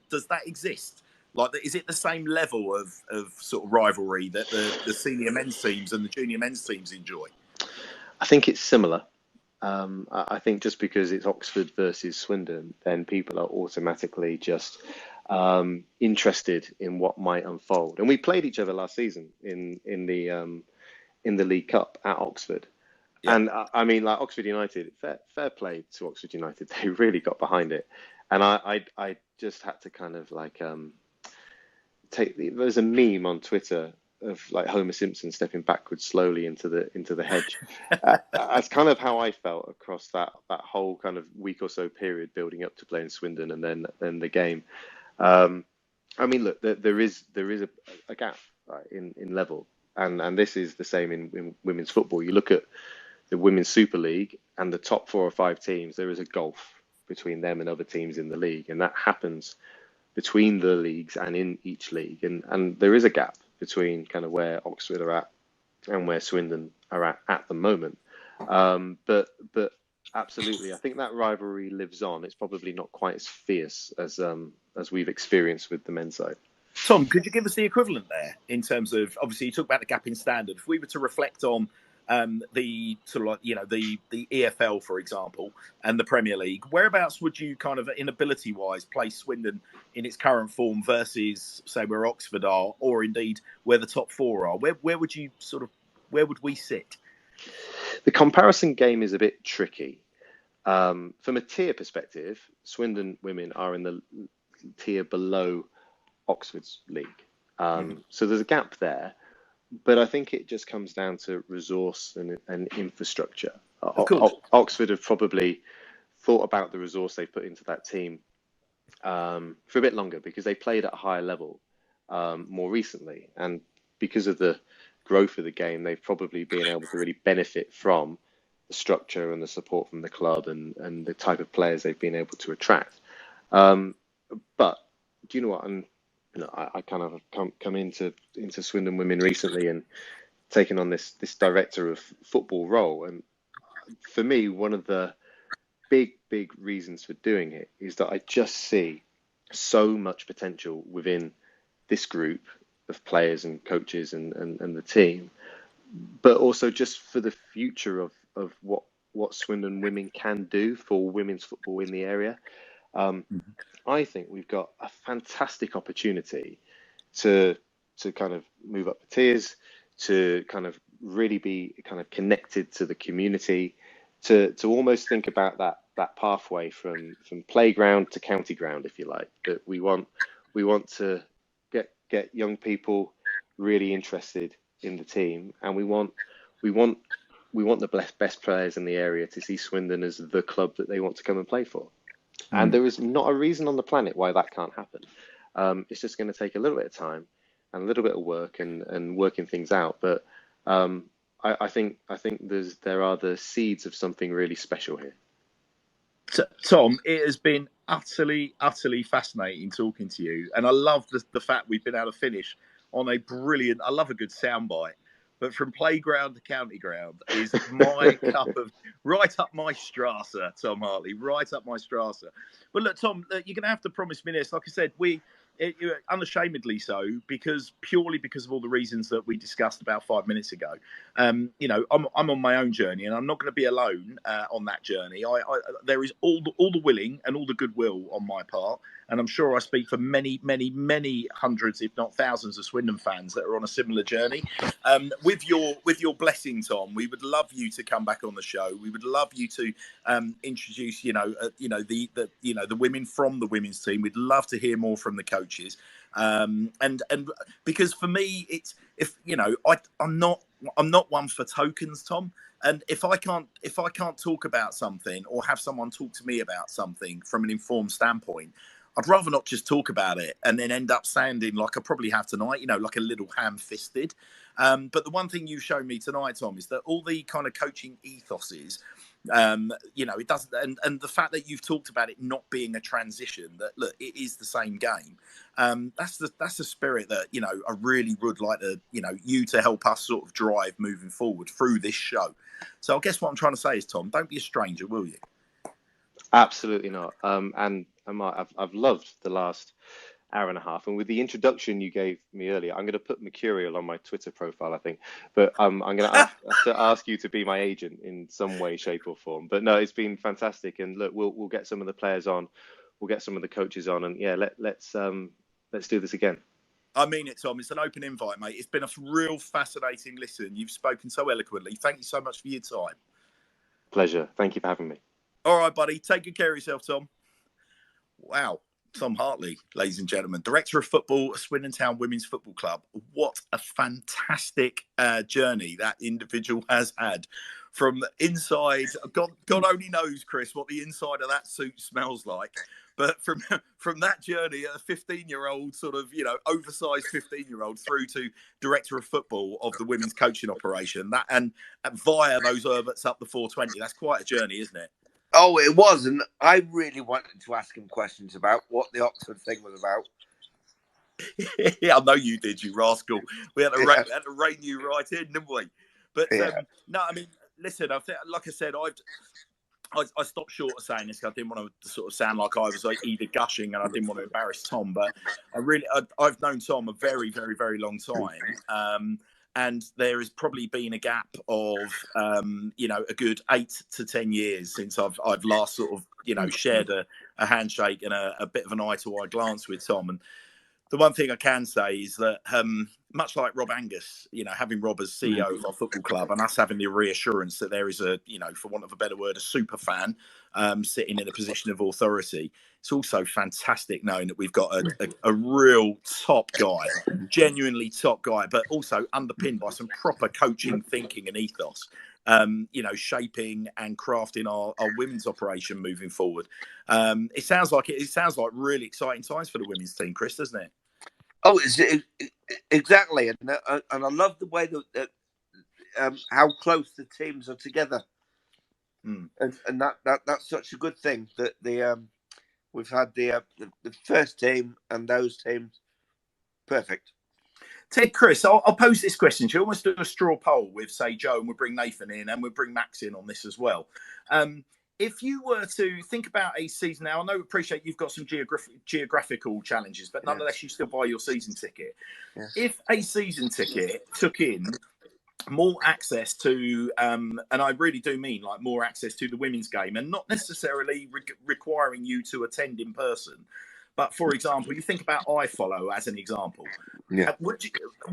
exist? Like, is it the same level of sort of rivalry that the senior men's teams and the junior men's teams enjoy? I think it's similar. I think just because it's Oxford versus Swindon, then people are automatically just interested in what might unfold. And we played each other last season in the League Cup at Oxford. Yeah. And I mean, like, Oxford United, fair play to Oxford United. They really got behind it. And I just had to kind of like there's a meme on Twitter of like Homer Simpson stepping backwards slowly into the hedge. That's kind of how I felt across that whole kind of week or so period building up to playing Swindon, and then the game. I mean, look, there is a gap, right, in level, and this is the same in women's football. You look at the Women's Super League and the top 4 or 5 teams. There is a gulf between them and other teams in the league, and that happens between the leagues and in each league, and there is a gap between kind of where Oxford are at and where Swindon are at the moment. But absolutely, I think that rivalry lives on. It's probably not quite as fierce as we've experienced with the men's side. Tom, could you give us the equivalent there in terms of, obviously you talk about the gap in standard. If we were to reflect on the sort of like, the EFL, for example, and the Premier League, whereabouts would you kind of, inability wise, place Swindon in its current form versus, say, where Oxford are, or indeed where the top 4 are? Where would you where would we sit? The comparison game is a bit tricky. From a tier perspective, Swindon women are in the tier below Oxford's league. So there's a gap there. But I think it just comes down to resource and infrastructure. Oxford have probably thought about the resource they put into that team for a bit longer, because they played at a higher level more recently. And because of the growth of the game, they've probably been able to really benefit from the structure and the support from the club and the type of players they've been able to attract. But do you know what? I kind of come into Swindon Women recently and taken on this director of football role. And for me, one of the big reasons for doing it is that I just see so much potential within this group of players and coaches and the team, but also just for the future of what Swindon Women can do for women's football in the area. I think we've got a fantastic opportunity to kind of move up the tiers, to kind of really be kind of connected to the community, to almost think about that pathway from playground to county ground, if you like. That we want to get young people really interested in the team, and we want the best players in the area to see Swindon as the club that they want to come and play for. And there is not a reason on the planet why that can't happen. It's just going to take a little bit of time and a little bit of work and working things out. But I think there are the seeds of something really special here. Tom, it has been utterly fascinating talking to you, and I love the fact we've been able to finish on a brilliant. I love a good soundbite, but from playground to county ground is my cup of right up my Strasse, Tom Hartley, right up my Strasse. But look, Tom, you're going to have to promise me this. Like I said, unashamedly so, purely because of all the reasons that we discussed about 5 minutes ago. I'm on my own journey, and I'm not going to be alone on that journey. There is all the willing and all the goodwill on my part, and I'm sure I speak for many hundreds, if not thousands, of Swindon fans that are on a similar journey. With your blessing, Tom, we would love you to come back on the show. We would love you to introduce, the women from the women's team. We'd love to hear more from the coaches. And because for me, I'm not one for tokens, Tom. And if I can't talk about something or have someone talk to me about something from an informed standpoint, I'd rather not just talk about it and then end up sounding like I probably have tonight, like a little ham-fisted. But the one thing you showed me tonight, Tom, is that all the kind of coaching ethoses, it doesn't, and the fact that you've talked about it not being a transition, that look, it is the same game. That's the spirit that I really would like to you to help us sort of drive moving forward through this show. So I guess what I'm trying to say is, Tom, don't be a stranger, will you? Absolutely not. And I've loved the last hour and a half, and with the introduction you gave me earlier, I'm going to put Mercurial on my Twitter profile, I think, but I'm going to have to ask you to be my agent in some way, shape or form. But no, it's been fantastic, and look, we'll get some of the players on, we'll get some of the coaches on, and yeah, let's do this again. I mean it, Tom. It's an open invite, mate. It's been a real fascinating listen. You've spoken so eloquently. Thank you so much for your time. Pleasure. Thank you for having me. All right, buddy. Take good care of yourself, Tom. Wow. Tom Hartley, ladies and gentlemen, Director of Football, Swindon Town Women's Football Club. What a fantastic journey that individual has had from inside. God only knows, Chris, what the inside of that suit smells like. But from that journey, a 15-year-old, sort of, oversized 15-year-old, through to Director of Football of the women's coaching operation, that and via those orbits up the 420, that's quite a journey, isn't it? Oh, it was, and I really wanted to ask him questions about what the Oxford thing was about. Yeah, I know you did, you rascal. We had to rein you right in, didn't we? But no, I mean, listen, I think, like I said, I stopped short of saying this. I didn't want to sort of sound like I was like either gushing, and I didn't want to embarrass Tom. But I've known Tom a very, very, very long time. And there has probably been a gap of, a good 8 to 10 years since I've last sort of, shared a handshake and a bit of an eye-to-eye glance with Tom. And the one thing I can say is that, much like Rob Angus, having Rob as CEO of our football club and us having the reassurance that there is a, for want of a better word, a super fan sitting in a position of authority. It's also fantastic knowing that we've got a real top guy, genuinely top guy, but also underpinned by some proper coaching, thinking and ethos, shaping and crafting our women's operation moving forward. It sounds like really exciting times for the women's team, Chris, doesn't it? Oh, exactly, and I love the way that how close the teams are together, and that's such a good thing that we've had the first team and those teams perfect. Ted, Chris, I'll pose this question to you. Almost do a straw poll with, say, Joe, and we'll bring Nathan in, and we'll bring Max in on this as well. If you were to think about a season now, I appreciate you've got some geographical challenges, but nonetheless, you still buy your season ticket. Yeah. If a season ticket took in more access to, and I really do mean like more access to the women's game, and not necessarily requiring you to attend in person, but for example, you think about iFollow as an example. Yeah.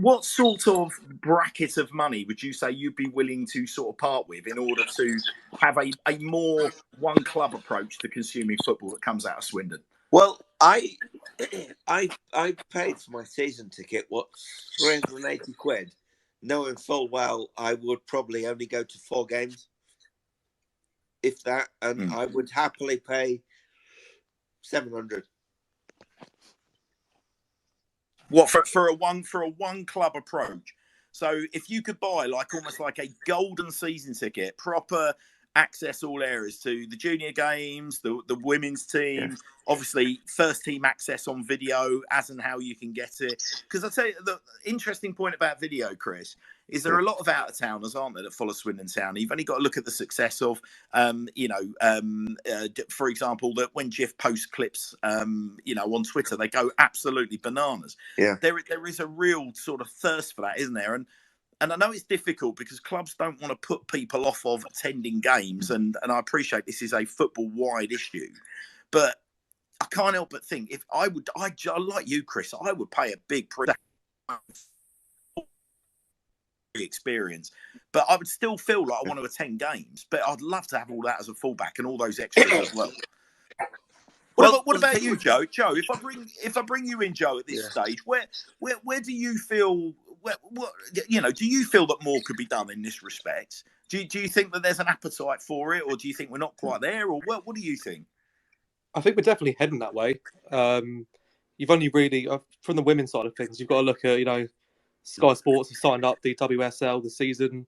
What sort of bracket of money would you say you'd be willing to sort of part with in order to have a more one club approach to consuming football that comes out of Swindon? Well, I paid for my season ticket, 380 quid, knowing full well I would probably only go to 4 games, if that, and I would happily pay 700. What for a one club approach? So if you could buy like almost like a golden season ticket, proper access all areas to the junior games, the women's team, obviously first team access on video as and how you can get it. Because I tell you, the interesting point about video, Chris, is there are a lot of out of towners, aren't there, that follow Swindon Town. You've only got to look at the success of, for example, that when Jeff posts clips, on Twitter, they go absolutely bananas. Yeah, there is a real sort of thirst for that, isn't there? And I know it's difficult because clubs don't want to put people off of attending games, and I appreciate this is a football-wide issue, but I can't help but think if I like you, Chris, I would pay a big experience, but I would still feel like I want to attend games, but I'd love to have all that as a fallback and all those extras as well. What about you, Joe? Joe, if I bring you in, Joe, at this stage, where do you feel? Do you feel that more could be done in this respect? Do you think that there's an appetite for it, or do you think we're not quite there, or what do you think? I think we're definitely heading that way. You've only really, from the women's side of things, you've got to look at, Sky Sports have signed up the WSL this season.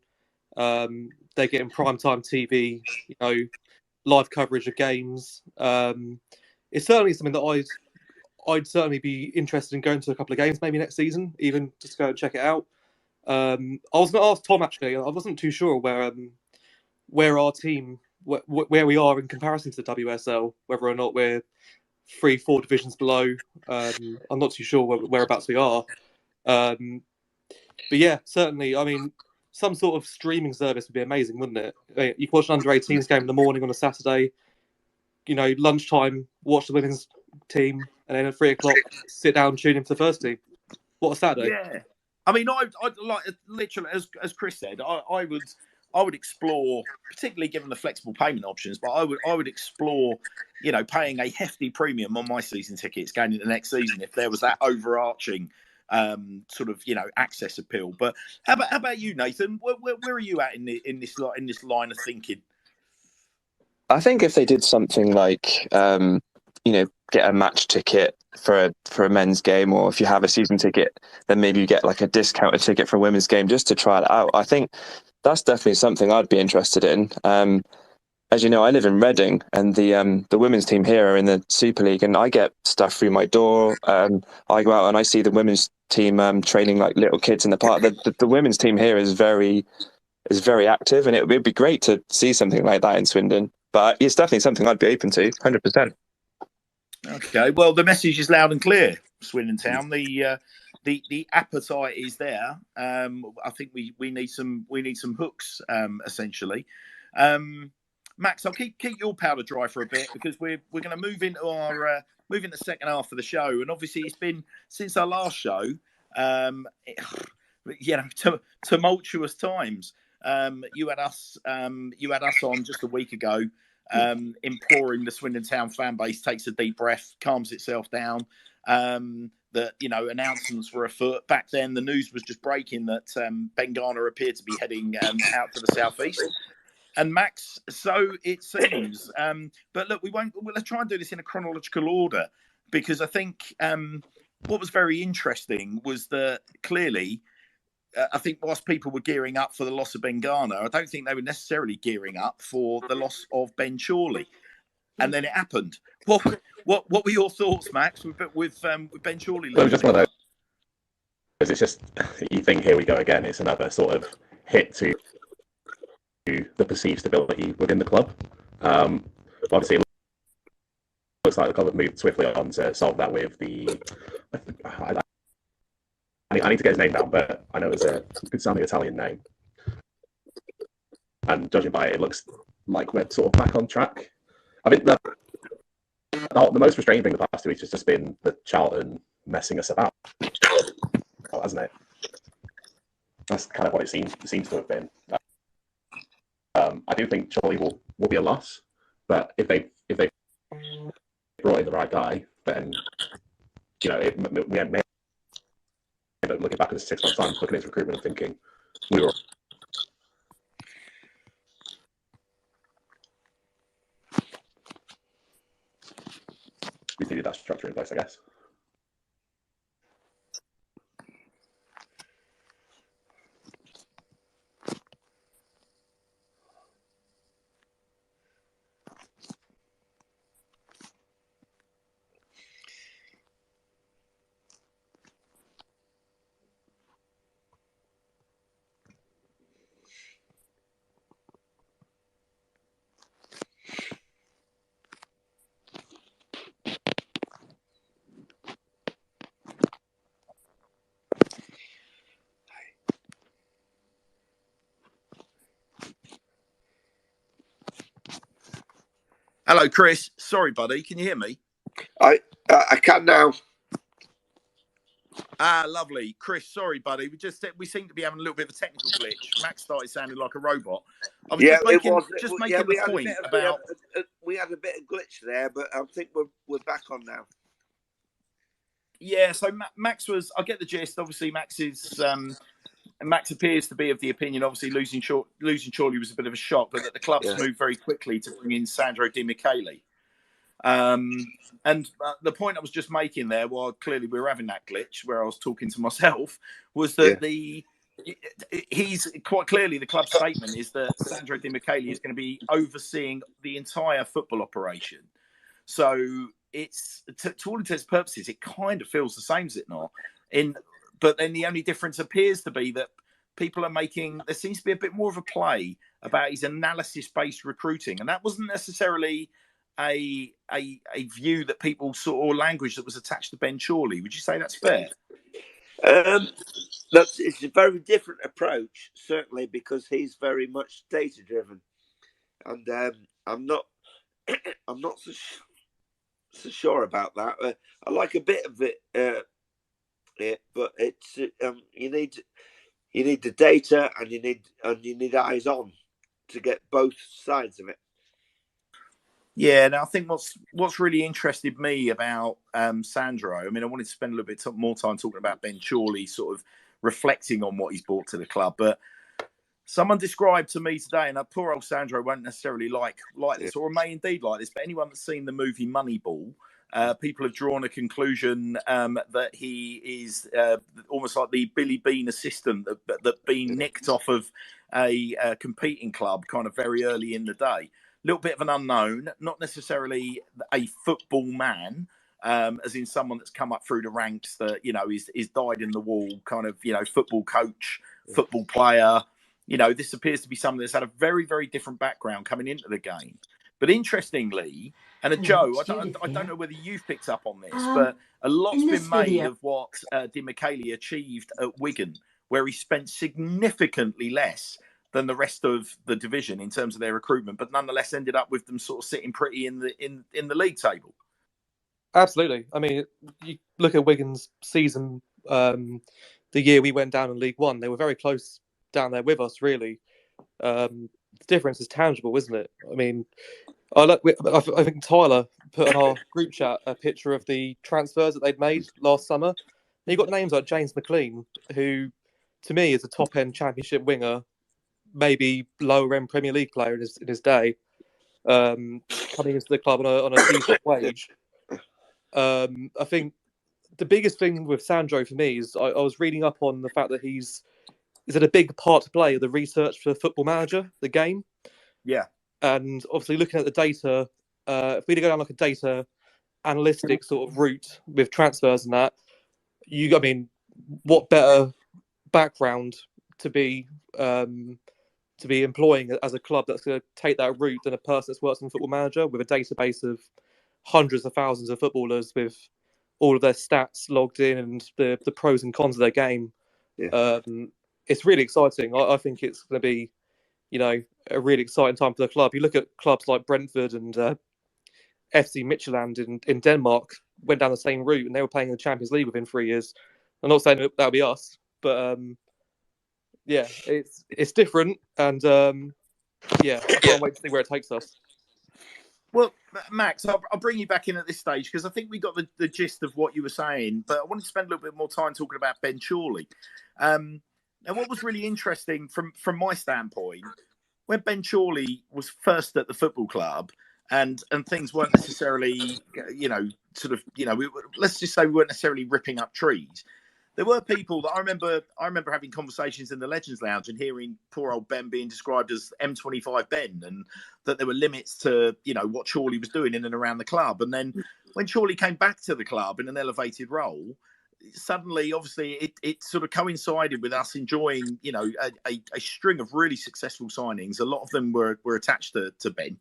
They're getting primetime TV, live coverage of games. It's certainly something that I'd certainly be interested in going to a couple of games maybe next season, even just go and check it out. I was going to ask Tom, actually. I wasn't too sure where our team, where we are in comparison to the WSL, whether or not we're 3-4 divisions below. I'm not too sure whereabouts we are. But yeah, certainly, I mean, some sort of streaming service would be amazing, wouldn't it? You can watch an under-18s game in the morning on a Saturday, lunchtime, watch the women's team, and then at 3 o'clock, sit down, tune in for the first team. What a Saturday! Yeah, I mean, I'd like literally, as Chris said, I would explore, particularly given the flexible payment options, but I would explore, paying a hefty premium on my season tickets going into the next season if there was that overarching access appeal. But how about you, Nathan? Where are you at in this line of thinking? I think if they did something like, get a match ticket for a men's game, or if you have a season ticket, then maybe you get like a discounted ticket for a women's game just to try it out. I think that's definitely something I'd be interested in. As you know, I live in Reading, and the women's team here are in the Super League, and I get stuff through my door. I go out and I see the women's team training like little kids in the park. The women's team here is very active, and it would be great to see something like that in Swindon. But it's definitely something I'd be open to, 100%. Okay, well, the message is loud and clear, Swindon Town. The appetite is there. I think we need some hooks, essentially. Max, I'll keep your powder dry for a bit, because we're going to move into the second half of the show, and obviously it's been since our last show, tumultuous times. You had us on just a week ago, imploring the Swindon Town fan base takes a deep breath, calms itself down. That announcements were afoot. Back then, the news was just breaking that Ben Garner appeared to be heading out to the southeast. And Max, so it seems. But look, let's try and do this in a chronological order, because I think what was very interesting was that clearly, I think whilst people were gearing up for the loss of Ben Garner, I don't think they were necessarily gearing up for the loss of Ben Chorley. And then it happened. What were your thoughts, Max, with Ben Chorley? Well, it was just one of those. It's just, you think, here we go again. It's another sort of hit to the perceived stability within the club. Obviously, it looks like the club have moved swiftly on to solve that with I need to get his name down, but I know it's a good-sounding Italian name. And judging by it, it looks like we're sort of back on track. I think the most frustrating thing the past 2 weeks has just been the Charlton messing us about, hasn't it? That's kind of what it seems to have been. I do think Chorley will be a loss, but if they brought in the right guy, then we may end up looking back at this 6 months' time, looking at his recruitment and thinking we needed that structure in place, I guess. Hello, Chris. Sorry, buddy. Can you hear me? I can now. Ah, lovely. Chris, sorry, buddy. We seem to be having a little bit of a technical glitch. Max started sounding like a robot. I was just making the point about. We had a bit of glitch there, but I think we're back on now. Yeah, so Max was. I get the gist. Obviously, Max appears to be of the opinion. Obviously, losing Chorley was a bit of a shock, but that the club's moved very quickly to bring in Sandro Di Michele. And the point I was just making there, while clearly we were having that glitch where I was talking to myself, was that he's quite clearly, the club statement is that Sandro Di Michele is going to be overseeing the entire football operation. So it's to all intents and purposes, it kind of feels the same, is it not? But then the only difference appears to be that people are making, there seems to be a bit more of a play about his analysis-based recruiting, and that wasn't necessarily a view that people saw, or language that was attached to Ben Chorley. Would you say that's fair? It's a very different approach, certainly, because he's very much data driven, and I'm not so sure about that. I like a bit of it, but it's you need the data, and you need eyes on to get both sides of it. Yeah, now I think what's really interested me about Sandro, I mean, I wanted to spend a little bit more time talking about Ben Chorley, sort of reflecting on what he's brought to the club. But someone described to me today, and poor old Sandro won't necessarily like this, or may indeed like this, but anyone that's seen the movie Moneyball, people have drawn a conclusion that he is almost like the Billy Bean assistant that been nicked off of a competing club kind of very early in the day. Little bit of an unknown, not necessarily a football man, as in someone that's come up through the ranks that, you know, is dyed in the wool kind of, you know, football coach, football player. You know, this appears to be someone that's had a very, very different background coming into the game. But interestingly, and Joe, I don't know whether you've picked up on this, but a lot's been made of what Di Michele achieved at Wigan, where he spent significantly less than the rest of the division in terms of their recruitment, but nonetheless ended up with them sort of sitting pretty in the league table. Absolutely. I mean, you look at Wigan's season, the year we went down in League One, they were very close down there with us, really. The difference is tangible, isn't it? I mean, I think Tyler put on our group chat a picture of the transfers that they'd made last summer. And you've got names like James McLean, who, to me, is a top-end Championship winger, maybe lower-end Premier League player in his day, coming into the club on a decent wage. I think the biggest thing with Sandro for me is I was reading up on the fact that he's had a big part to play of the research for Football Manager, the game. Yeah. And obviously looking at the data, if we go down like a data analytic sort of route with transfers and that, I mean, what better background to be employing as a club that's going to take that route than a person that's worked on Football Manager with a database of hundreds of thousands of footballers with all of their stats logged in and the pros and cons of their game. Yeah. It's really exciting. I think it's going to be, you know, a really exciting time for the club. You look at clubs like Brentford and FC Midtjylland in Denmark went down the same route and they were playing in the Champions League within 3 years. I'm not saying that'll be us, but yeah, it's different, and I can't wait to see where it takes us. Well, Max, I'll bring you back in at this stage because I think we got the gist of what you were saying, but I wanted to spend a little bit more time talking about Ben Chorley. And what was really interesting from my standpoint, when Ben Chorley was first at the football club and things weren't necessarily, you know, sort of, you know, let's just say we weren't necessarily ripping up trees. There were people that I remember having conversations in the Legends Lounge and hearing poor old Ben being described as M25 Ben, and that there were limits to, you know, what Chorley was doing in and around the club. And then when Chorley came back to the club in an elevated role, suddenly, obviously, it sort of coincided with us enjoying, you know, a string of really successful signings. A lot of them were attached to Ben.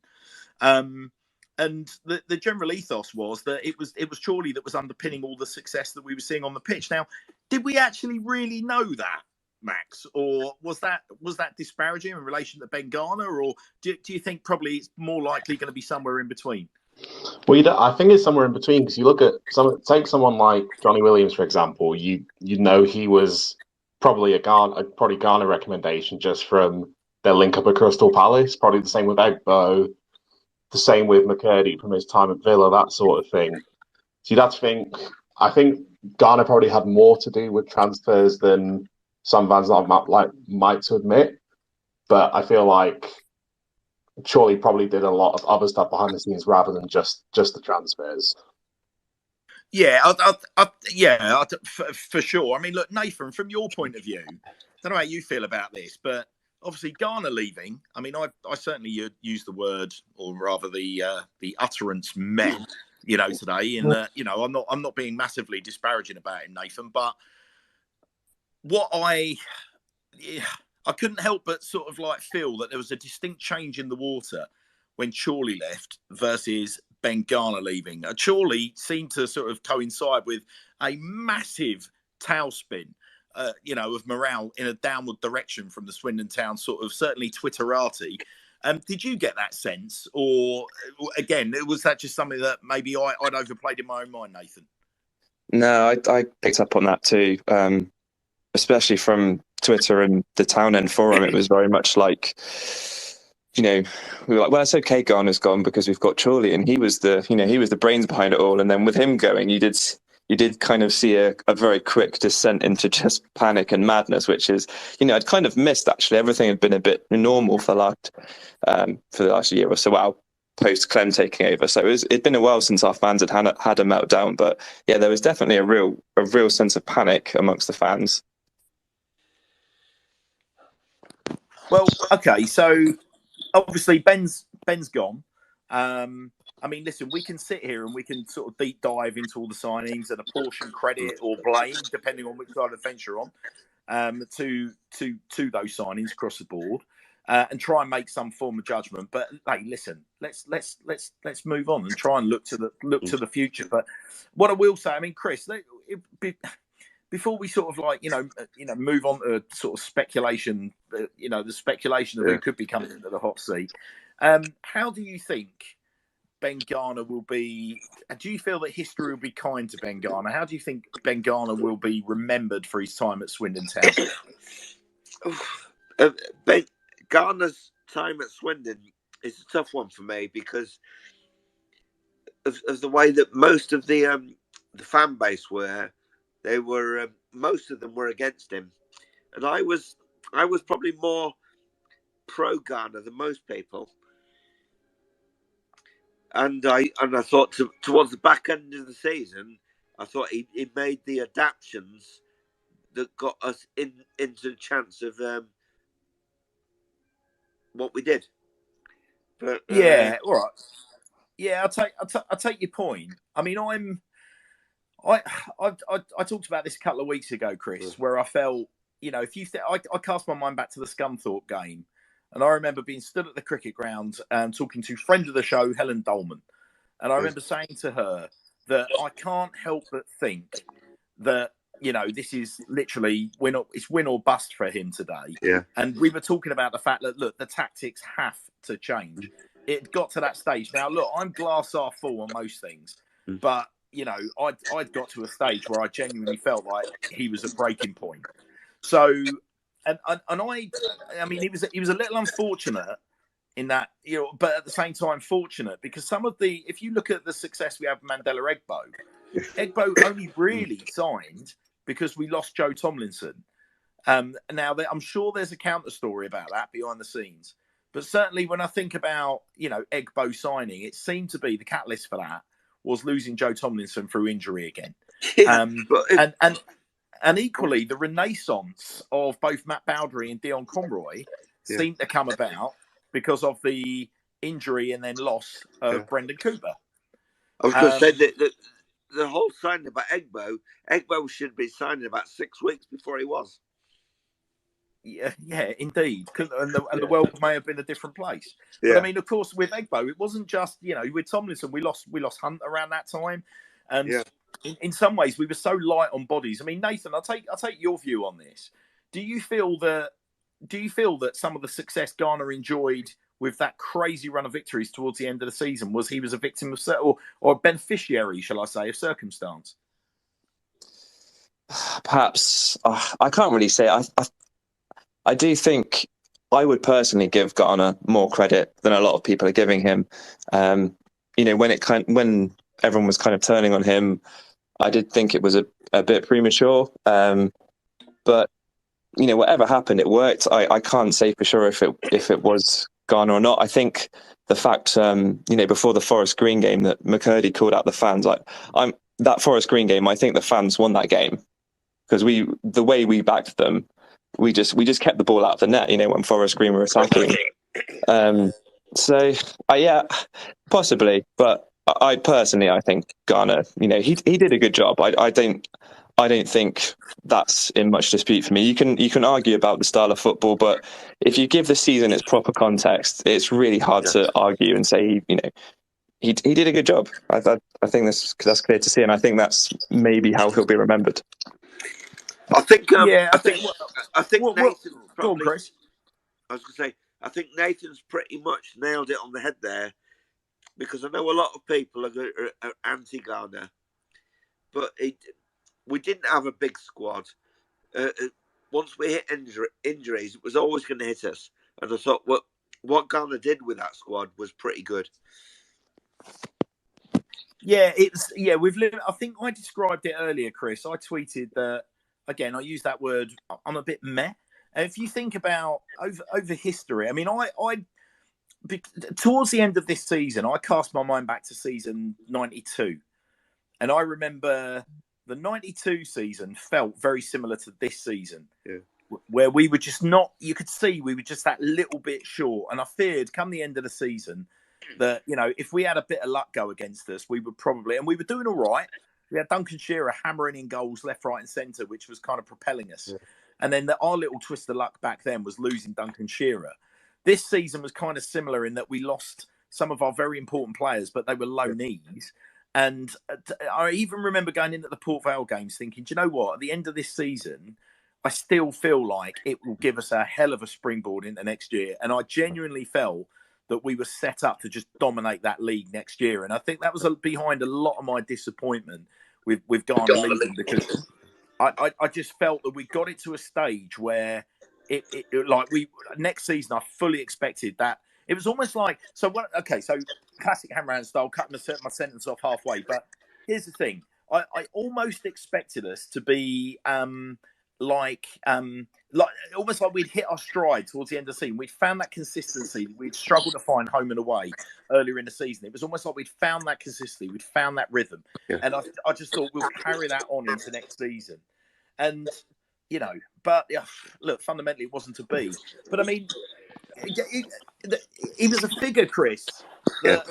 And the general ethos was that it was Chorley that was underpinning all the success that we were seeing on the pitch. Now, did we actually really know that Max, or was that disparaging in relation to Ben Garner, or do you think probably it's more likely going to be somewhere in between? Well, I think it's somewhere in between, because you look at take someone like Johnny Williams, for example. You know he was probably a Garner recommendation just from their link up at Crystal Palace. Probably the same with Egbo, the same with McCurdy from his time at Villa, that sort of thing. So you'd have to think. I think Garner probably had more to do with transfers than some fans might to admit. But I feel like Chorley probably did a lot of other stuff behind the scenes rather than just the transfers. Yeah, for sure. I mean, look, Nathan, from your point of view, I don't know how you feel about this, but obviously Garner leaving. I mean, I certainly use the word, or rather the utterance, meh, today. In that, I'm not being massively disparaging about him, Nathan, but what I couldn't help but sort of like feel that there was a distinct change in the water when Chorley left versus Ben Garner leaving. Chorley seemed to sort of coincide with a massive tailspin, of morale in a downward direction from the Swindon Town sort of certainly Twitterati. Did you get that sense, or again, was that just something that maybe I'd overplayed in my own mind, Nathan? No, I picked up on that too, especially from Twitter and the Town End forum. It was very much like, we were like, well, it's okay, Garner's gone because we've got Chorley, and he was the brains behind it all. And then with him going, you did kind of see a very quick descent into just panic and madness, which is, I'd kind of missed actually. Everything had been a bit normal for the last year or so. Wow. Post Clem taking over, so it'd been a while since our fans had a meltdown. But yeah, there was definitely a real sense of panic amongst the fans. Well, okay, so obviously Ben's gone. I mean, listen, we can sit here and we can sort of deep dive into all the signings and apportion credit or blame, depending on which side of the fence you're on, to those signings across the board. And try and make some form of judgment, but hey, listen, let's move on and try and look to the future. But what I will say, I mean, Chris, before we sort of move on to sort of speculation, the speculation of who could be coming into the hot seat. How do you think Ben Garner will be? Do you feel that history will be kind to Ben Garner? How do you think Ben Garner will be remembered for his time at Swindon Town? Ben Garner's time at Swindon is a tough one for me because of the way that most of the fan base were. They were most of them were against him, and I was probably more pro Garner than most people. And I thought towards the back end of the season, I thought he made the adaptations that got us into the chance of what we did. But yeah, all right. Yeah, I'll take your point. I mean, I talked about this a couple of weeks ago, Chris, where I felt, if I cast my mind back to the Scunthorpe game, and I remember being stood at the cricket ground and talking to friend of the show, Helen Dolman, and I remember saying to her that I can't help but think that this is literally it's win or bust for him today. Yeah. And we were talking about the fact that, look, the tactics have to change. It got to that stage. Now, look, I'm glass half full on most things, but I'd got to a stage where I genuinely felt like he was at breaking point. So, and I mean, he was a little unfortunate in that, but at the same time fortunate, because if you look at the success we have with Mandela Egbo only really signed because we lost Joe Tomlinson. Now, I'm sure there's a counter story about that behind the scenes, but certainly when I think about Egbo signing, it seemed to be the catalyst for that was losing Joe Tomlinson through injury again. And equally, the renaissance of both Matt Bowdery and Dion Conroy seemed to come about because of the injury and then loss of Brendan Cooper. I was going to say that the whole signing about Egbo should be signed about 6 weeks before he was. Yeah, indeed. And the world may have been a different place. Yeah. But I mean, of course, with Egbo, it wasn't just, with Tomlinson, we lost Hunt around that time. And in some ways, we were so light on bodies. I mean, Nathan, I'll take your view on this. Do you feel that some of the success Garner enjoyed with that crazy run of victories towards the end of the season was he was a victim of or a beneficiary, shall I say, of circumstance? Perhaps I can't really say. I do think I would personally give Garner more credit than a lot of people are giving him. When everyone was kind of turning on him, I did think it was a bit premature. But whatever happened, it worked. I can't say for sure if it was Garner or not. I think the fact, before the Forest Green game that McCurdy called out the fans, that Forest Green game, I think the fans won that game because the way we backed them, we just kept the ball out of the net. When Forest Green were attacking. Yeah, possibly, but I personally, I think Garner, he did a good job. I don't think that's in much dispute for me. You can argue about the style of football, but if you give the season its proper context, it's really hard to argue and say he did a good job. I think that's clear to see, and I think that's maybe how he'll be remembered. I think I think Nathan's probably. Go on, Chris. I was going to say, I think Nathan's pretty much nailed it on the head there, because I know a lot of people are anti-Garner, but we didn't have a big squad. Once we hit injuries, it was always going to hit us. And I thought what Garner did with that squad was pretty good. Yeah, we've lived. I think I described it earlier, Chris. I tweeted that again. I use that word. I'm a bit meh. And if you think about over history, I mean, I towards the end of this season, I cast my mind back to season 92, and I remember the 92 season felt very similar to this season, where we were just not. You could see we were just that little bit short, and I feared come the end of the season that if we had a bit of luck go against us, we would probably, and we were doing all right. We had Duncan Shearer hammering in goals left, right, and centre, which was kind of propelling us. Yeah. And then our little twist of luck back then was losing Duncan Shearer. This season was kind of similar in that we lost some of our very important players, but they were low knees. And I even remember going into the Port Vale games thinking, do you know what? At the end of this season, I still feel like it will give us a hell of a springboard into next year. And I genuinely felt that we were set up to just dominate that league next year. And I think that was behind a lot of my disappointment with Garner leaving, because I just felt that we got it to a stage where it next season I fully expected that. It was almost like, so classic Hammerhand style, cutting my sentence off halfway. But here's the thing. I almost expected us to be almost like we'd hit our stride towards the end of the season. We'd found that consistency. We'd struggled to find home and away earlier in the season. It was almost like we'd found that consistency. We'd found that rhythm. Yeah. And I just thought we'll carry that on into next season. And, but look, fundamentally it wasn't to be. But I mean, he was a figure, Chris, that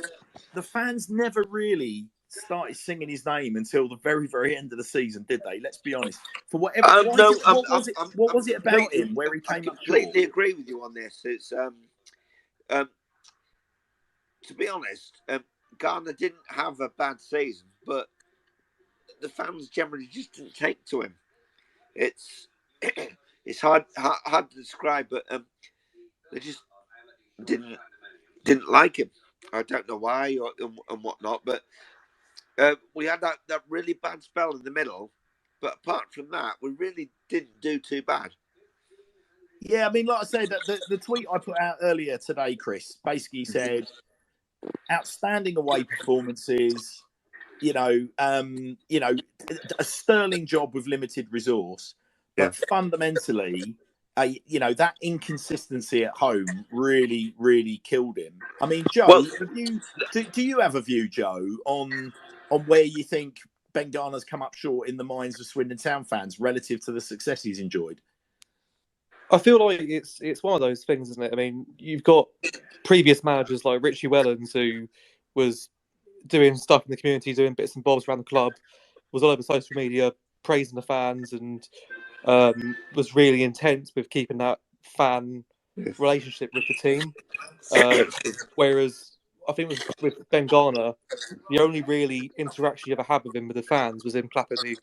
the fans never really started singing his name until the very, very end of the season, did they? Let's be honest. For whatever, what was it about him where he came up? I completely agree with you on this. It's to be honest, Garner didn't have a bad season, but the fans generally just didn't take to him. It's hard to describe, but they just didn't like him. I don't know why and whatnot, but we had that really bad spell in the middle. But apart from that, we really didn't do too bad. Yeah, I mean, like I said, the tweet I put out earlier today, Chris, basically said outstanding away performances. A sterling job with limited resource, but fundamentally, that inconsistency at home really, really killed him. I mean, Joe, do you have a view, Joe, on where you think Ben Garner's come up short in the minds of Swindon Town fans relative to the success he's enjoyed? I feel like it's one of those things, isn't it? I mean, you've got previous managers like Richie Wellens, who was doing stuff in the community, doing bits and bobs around the club, was all over social media praising the fans, and was really intense with keeping that fan relationship with the team. Whereas I think with Ben Garner, the only really interaction you ever had with him with the fans was him clapping the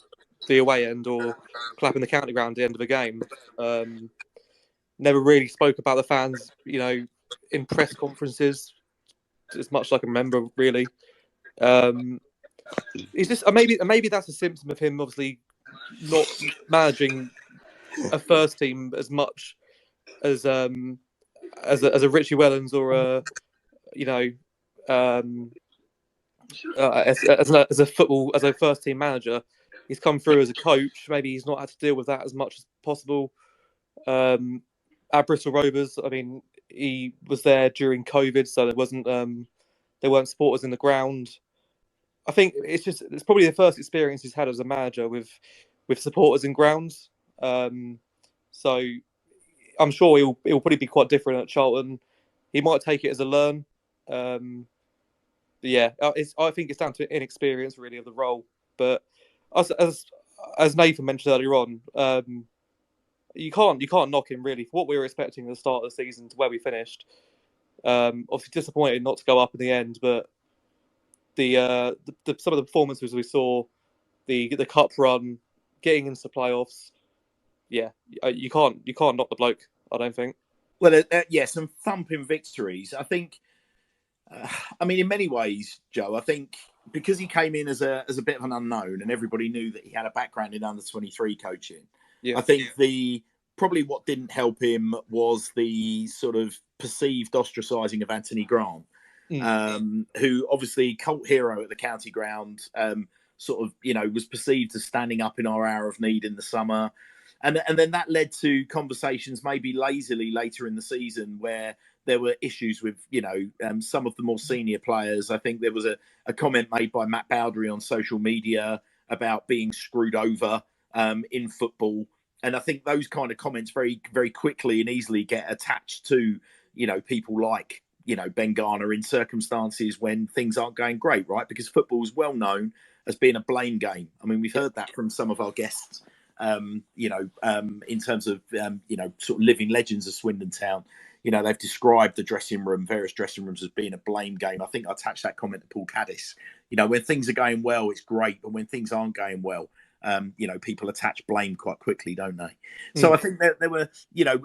the away end or clapping the county ground at the end of a game. Never really spoke about the fans, in press conferences as much as I can remember, really. It's just maybe that's a symptom of him obviously not managing a first team as much as a Richie Wellens or as a first team manager. He's come through as a coach. Maybe he's not had to deal with that as much as possible. At Bristol Rovers, I mean, he was there during COVID, so there weren't supporters in the ground. I think it's probably the first experience he's had as a manager with supporters in grounds. So I'm sure he'll probably be quite different at Charlton. He might take it as a learn. But yeah, I think it's down to inexperience really of the role. But as Nathan mentioned earlier on, you can't knock him really for what we were expecting at the start of the season to where we finished. Obviously disappointed not to go up in the end, but some of the performances we saw, the cup run, getting into the playoffs, yeah, you can't knock the bloke, I don't think. Well, some thumping victories. I think. I mean, in many ways, Joe, I think because he came in as a bit of an unknown, and everybody knew that he had a background in under-23 coaching. Yeah. I think probably what didn't help him was the sort of perceived ostracising of Anthony Grant, who obviously cult hero at the county ground, was perceived as standing up in our hour of need in the summer. And then that led to conversations maybe lazily later in the season where there were issues with, some of the more senior players. I think there was a comment made by Matt Bowdery on social media about being screwed over in football. And I think those kind of comments very, very quickly and easily get attached to, people like, Ben Garner in circumstances when things aren't going great, right? Because football is well known as being a blame game. I mean, we've heard that from some of our guests, in terms of, sort of living legends of Swindon Town. They've described the various dressing rooms as being a blame game. I think I attached that comment to Paul Caddis. When things are going well, it's great. But when things aren't going well, people attach blame quite quickly, don't they? So I think that there were,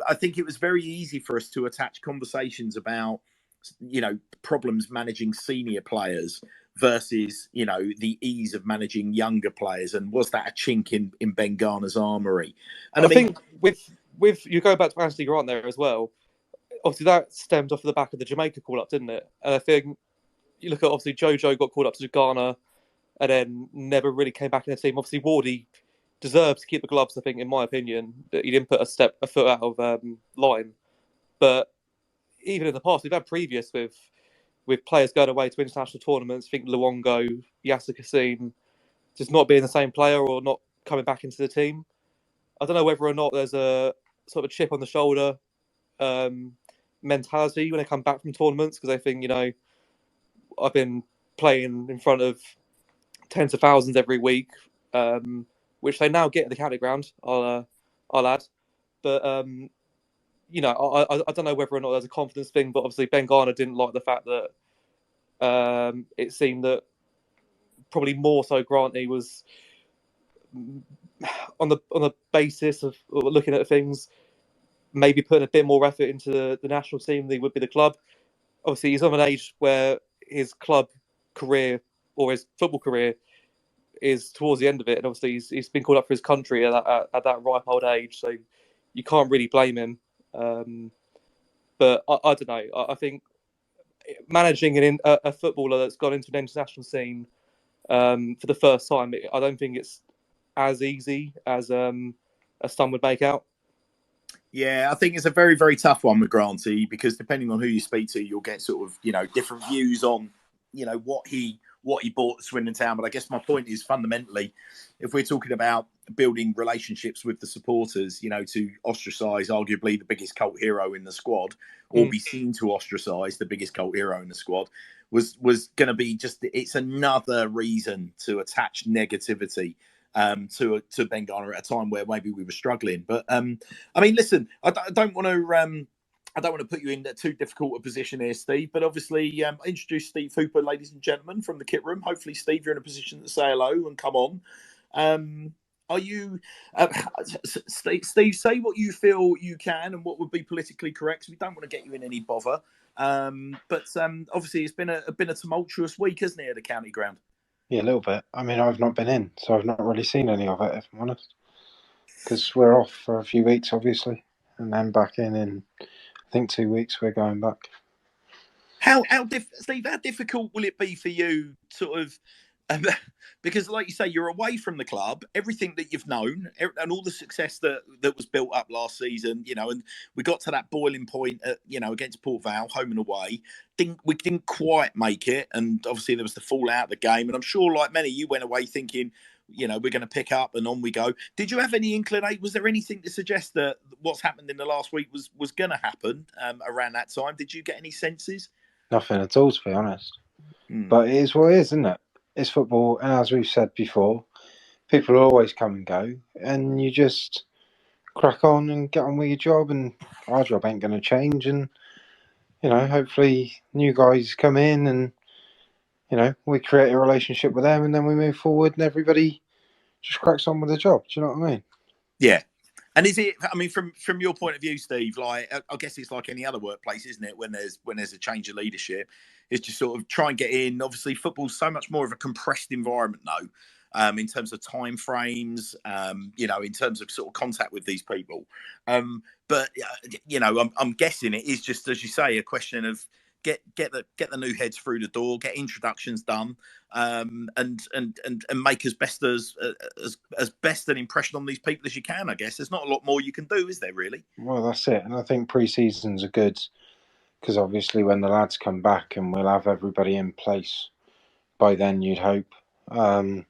I think it was very easy for us to attach conversations about, problems managing senior players versus, the ease of managing younger players. And was that a chink in Ben Garner's armoury? And I think with you go back to Anthony Grant there as well, obviously that stemmed off the back of the Jamaica call-up, didn't it? And I think you look at, obviously, Jojo got called up to Ghana and then never really came back in the team. Obviously, Wardy deserves to keep the gloves, I think, in my opinion. But he didn't put a foot out of line. But even in the past, we've had previous with players going away to international tournaments. I think Luongo, Yasser Kassim, just not being the same player or not coming back into the team. I don't know whether or not there's a sort of a chip on the shoulder mentality when they come back from tournaments, because I think, I've been playing in front of tens of thousands every week, which they now get at the county ground, I'll add. But, I don't know whether or not there's a confidence thing, but obviously Ben Garner didn't like the fact that it seemed that probably more so Granty was on the basis of looking at things, maybe putting a bit more effort into the national team than he would be the club. Obviously, he's of an age where his club career or his football career is towards the end of it, and obviously he's been called up for his country at that ripe old age, so you can't really blame him. But I don't know. I think managing a footballer that's gone into an international scene for the first time, I don't think it's as easy as some would make out. Yeah, I think it's a very, very tough one with Granty, because depending on who you speak to, you'll get sort of, different views on, what he bought at Swindon Town. But I guess my point is, fundamentally, if we're talking about building relationships with the supporters, to ostracise arguably the biggest cult hero in the squad, or be seen to ostracise the biggest cult hero in the squad, was going to be it's another reason to attach negativity to Ben Garner at a time where maybe we were struggling. But I mean, listen, I don't want to put you in too difficult a position here, Steve. But obviously, introduce Steve Hooper, ladies and gentlemen, from the kit room. Hopefully, Steve, you're in a position to say hello and come on. Are you, Steve? Say what you feel you can, and what would be politically correct. We don't want to get you in any bother. But obviously, it's been a tumultuous week, hasn't it, at the county ground? Yeah, a little bit. I mean, I've not been in, so I've not really seen any of it, if I'm honest. Because we're off for a few weeks, obviously, and then back in I think 2 weeks we're going back. Steve, how difficult will it be for you, sort of, because like you say, you're away from the club, everything that you've known, and all the success that was built up last season, and we got to that boiling point, against Port Vale, home and away. We didn't quite make it, and obviously there was the fallout of the game. And I'm sure, like many, you went away thinking, we're going to pick up, and on we go. Did you have any inclination? Was there anything to suggest that what's happened in the last week was going to happen around that time? Did you get any senses? Nothing at all, to be honest. But it is what it is, isn't it? It's football, and as we've said before, people always come and go, and you just crack on and get on with your job, and our job ain't going to change. And hopefully new guys come in, and we create a relationship with them, and then we move forward, and everybody just cracks on with the job. Do you know what I mean? Yeah. And is it? I mean, from your point of view, Steve, like I guess it's like any other workplace, isn't it? When there's a change of leadership, it's just sort of try and get in. Obviously, football's so much more of a compressed environment, though, in terms of time frames, in terms of sort of contact with these people. But I'm guessing it is just, as you say, a question of get the new heads through the door, get introductions done, and make as best an impression on these people as you can. I guess there's not a lot more you can do, is there, really? Well, that's it. And I think pre-seasons are good because obviously when the lads come back, and we'll have everybody in place by then, you'd hope, and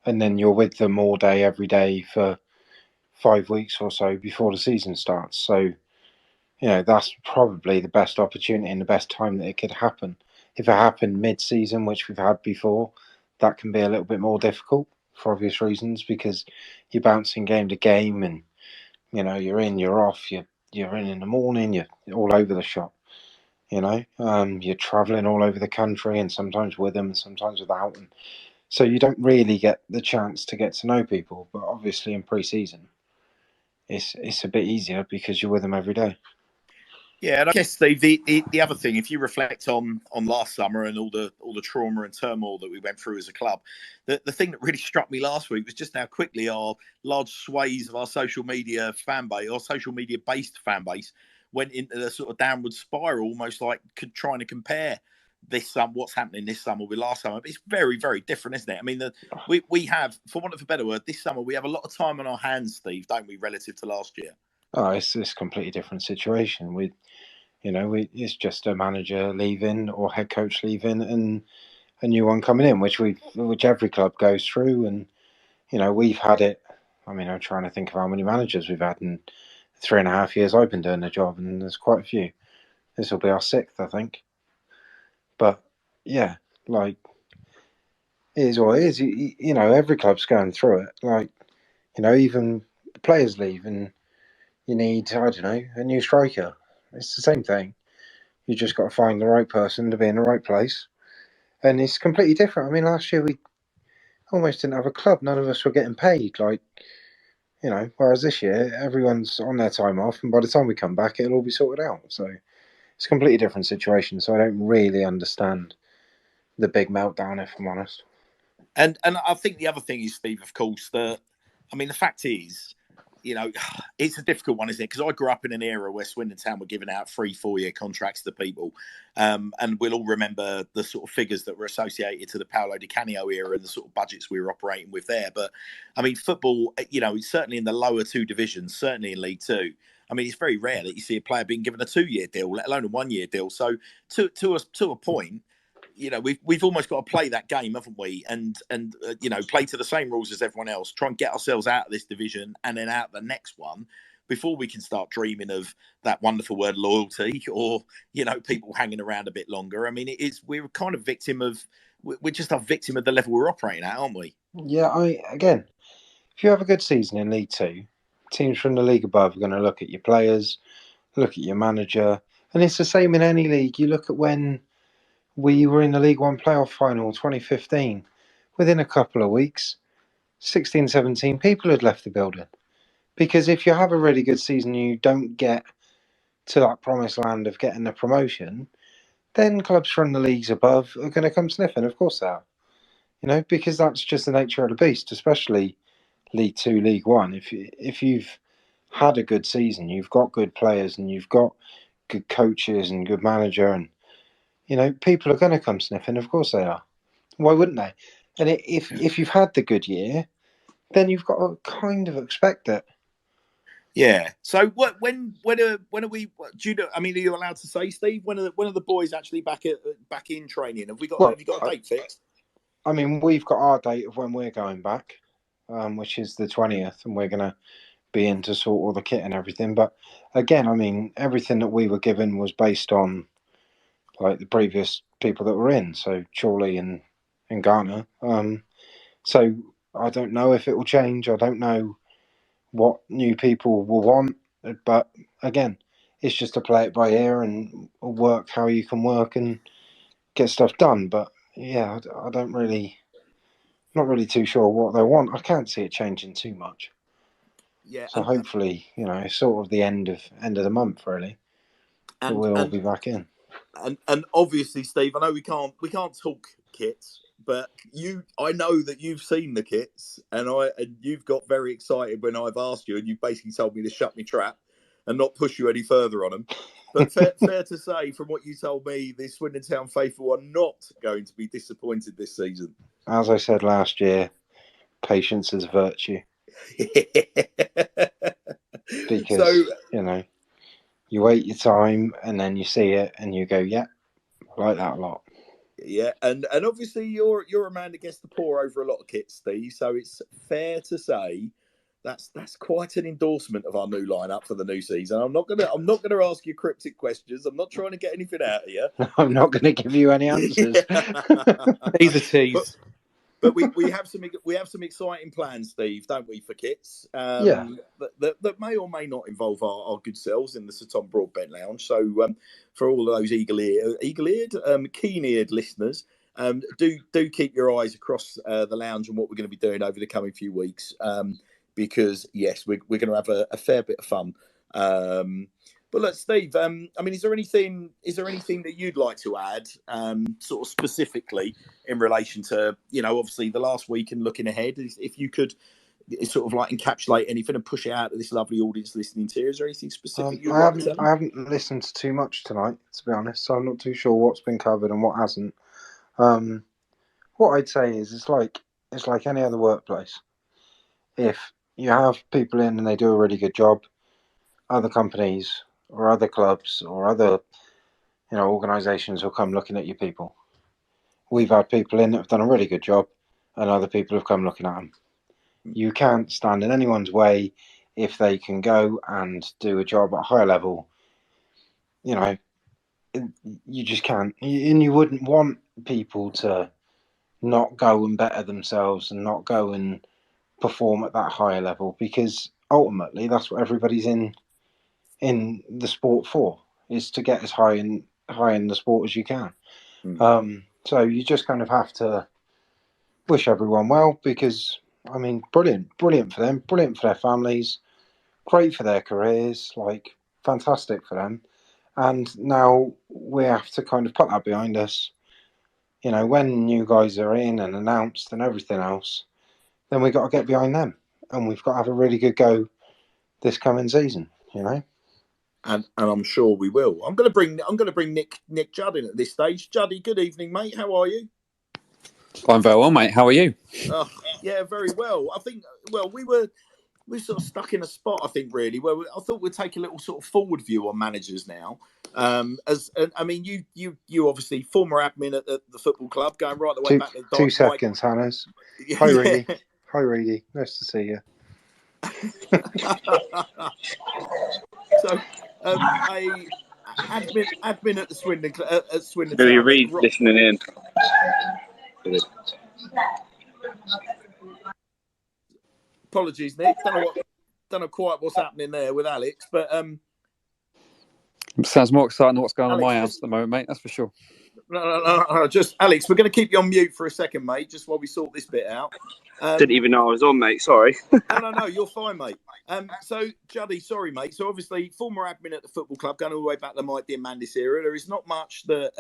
then you're with them all day every day for 5 weeks or so before the season starts. So that's probably the best opportunity and the best time that it could happen. If it happened mid-season, which we've had before, that can be a little bit more difficult for obvious reasons, because you're bouncing game to game, and you're in, you're off, you're in the morning, you're all over the shop. You're travelling all over the country, and sometimes with them and sometimes without, and so you don't really get the chance to get to know people. But obviously in pre-season, it's a bit easier because you're with them every day. Yeah, and I guess, Steve, the other thing, if you reflect on last summer and all the trauma and turmoil that we went through as a club, the thing that really struck me last week was just how quickly our large swathes of our social media fan base, or social media based fan base, went into the sort of downward spiral, almost like trying to compare this summer, what's happening this summer with last summer. But it's very, very different, isn't it? I mean, we have, for want of a better word, this summer we have a lot of time on our hands, Steve, don't we, relative to last year? Oh, it's a completely different situation. It's just a manager leaving or head coach leaving and a new one coming in, which every club goes through. And we've had it. I mean, I'm trying to think of how many managers we've had in 3.5 years I've been doing the job, and there's quite a few. This will be our 6th, I think. But yeah, like, it is what it is. Every club's going through it. Like, even the players leave, and you need, I don't know, a new striker. It's the same thing. You just got to find the right person to be in the right place. And it's completely different. I mean, last year we almost didn't have a club. None of us were getting paid. Whereas this year, everyone's on their time off. And by the time we come back, it'll all be sorted out. So it's a completely different situation. So I don't really understand the big meltdown, if I'm honest. And I think the other thing is, Steve, of course, the fact is, it's a difficult one, isn't it? Because I grew up in an era where Swindon Town were giving out 3-4 year contracts to people. And we'll all remember the sort of figures that were associated to the Paolo Di Canio era and the sort of budgets we were operating with there. But, I mean, football, certainly in the lower 2 divisions, certainly in League Two, I mean, it's very rare that you see a player being given a 2-year deal, let alone a 1-year deal. So to a point, we've almost got to play that game, haven't we? And play to the same rules as everyone else. Try and get ourselves out of this division and then out the next one before we can start dreaming of that wonderful word loyalty, or people hanging around a bit longer. I mean, we're kind of we're just a victim of the level we're operating at, aren't we? Yeah, again, if you have a good season in League Two, teams from the league above are going to look at your players, look at your manager, and it's the same in any league. You look at when we were in the League One playoff final 2015. Within a couple of weeks, 16, 17 people had left the building. Because if you have a really good season, you don't get to that promised land of getting the promotion, then clubs from the leagues above are going to come sniffing. Of course they are. Because that's just the nature of the beast, especially League Two, League One. If you've had a good season, you've got good players and you've got good coaches and good manager, and people are going to come sniffing. Of course they are. Why wouldn't they? And if you've had the good year, then you've got to kind of expect it. Yeah. So when are we? Do you know? I mean, are you allowed to say, Steve? When are the boys actually back in training? Have you got a date fixed? I mean, we've got our date of when we're going back, which is the 20th, and we're going to be in to sort all the kit and everything. But again, I mean, everything that we were given was based on like the previous people that were in, so Chorley and Ghana. So I don't know if it will change. I don't know what new people will want, but again, it's just to play it by ear and work how you can work and get stuff done. But yeah, I don't really, not really too sure what they want. I can't see it changing too much. Yeah. So hopefully, it's sort of the end of the month really, that we'll all be back in. And obviously, Steve, I know we can't talk kits, but I know that you've seen the kits, and you've got very excited when I've asked you, and you basically told me to shut me trap and not push you any further on them. But fair to say, from what you told me, the Swindon Town faithful are not going to be disappointed this season. As I said last year, patience is virtue. Because you wait your time and then you see it and you go, yeah, I like that a lot. Yeah, and obviously you're a man that gets to pour over a lot of kits, Steve. So it's fair to say that's quite an endorsement of our new lineup for the new season. I'm not gonna ask you cryptic questions. I'm not trying to get anything out of you. I'm not going to give you any answers. He's a tease. But we have some exciting plans, Steve, don't we, for kits? That may or may not involve our good selves in the Sir Tom Broadbent Lounge. So for all of those eagle-eared, keen-eared listeners, do keep your eyes across the lounge and what we're going to be doing over the coming few weeks. Because yes, we're going to have a fair bit of fun. But look, Steve, I mean, is there anything that you'd like to add, sort of specifically in relation to, obviously the last week and looking ahead? If you could sort of like encapsulate anything and push it out to this lovely audience listening to you, is there anything specific you'd like to say? I haven't listened to too much tonight, to be honest, so I'm not too sure what's been covered and what hasn't. What I'd say is it's like any other workplace. If you have people in and they do a really good job, other companies or other clubs or other organisations will come looking at your people. We've had people in that have done a really good job and other people have come looking at them. You can't stand in anyone's way if they can go and do a job at a higher level. You just can't. And you wouldn't want people to not go and better themselves and not go and perform at that higher level, because ultimately that's what everybody's in the sport for, is to get as high in the sport as you can. So you just kind of have to wish everyone well, because I mean, brilliant for them, brilliant for their families, great for their careers, like fantastic for them. And now we have to kind of put that behind us. When new guys are in and announced and everything else, then we've got to get behind them, and we've got to have a really good go this coming season. And I'm sure we will. I'm going to bring Nick Judd in at this stage. Juddy, good evening, mate. How are you? I'm very well, mate. How are you? Oh, yeah, very well. I think we're sort of stuck in a spot, I think, really, where I thought we'd take a little sort of forward view on managers now. I mean, you obviously former admin at the football club, going right the way back to 2 seconds, Hannes. Hi, Reedy. Hi, Reedy. Nice to see you. So, admin at the Swindon Town. Billy Reed listening in. Apologies, Nick. Don't know quite what's happening there with Alex, but sounds more exciting than what's going on in Alex, my house at the moment, mate. That's for sure. No. Just Alex, we're going to keep you on mute for a second, mate, just while we sort this bit out. Didn't even know I was on, mate. Sorry. No, you're fine, mate. So, Juddy, sorry, mate. So, obviously, former admin at the football club, going all the way back to my dear Mandis era, there is not much that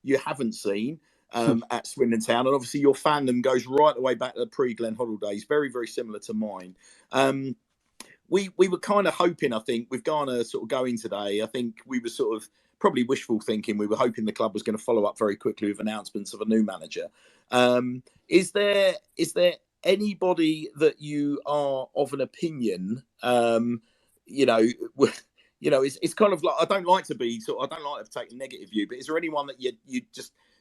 you haven't seen at Swindon Town. And obviously, your fandom goes right the way back to the pre-Glenn Hoddle days, very, very similar to mine. We were kind of hoping, I think, with Garner sort of going today, I think we were sort of probably wishful thinking. We were hoping the club was going to follow up very quickly with announcements of a new manager. Is there anybody that you are of an opinion? It's kind of like, I don't like to take a negative view, but is there anyone that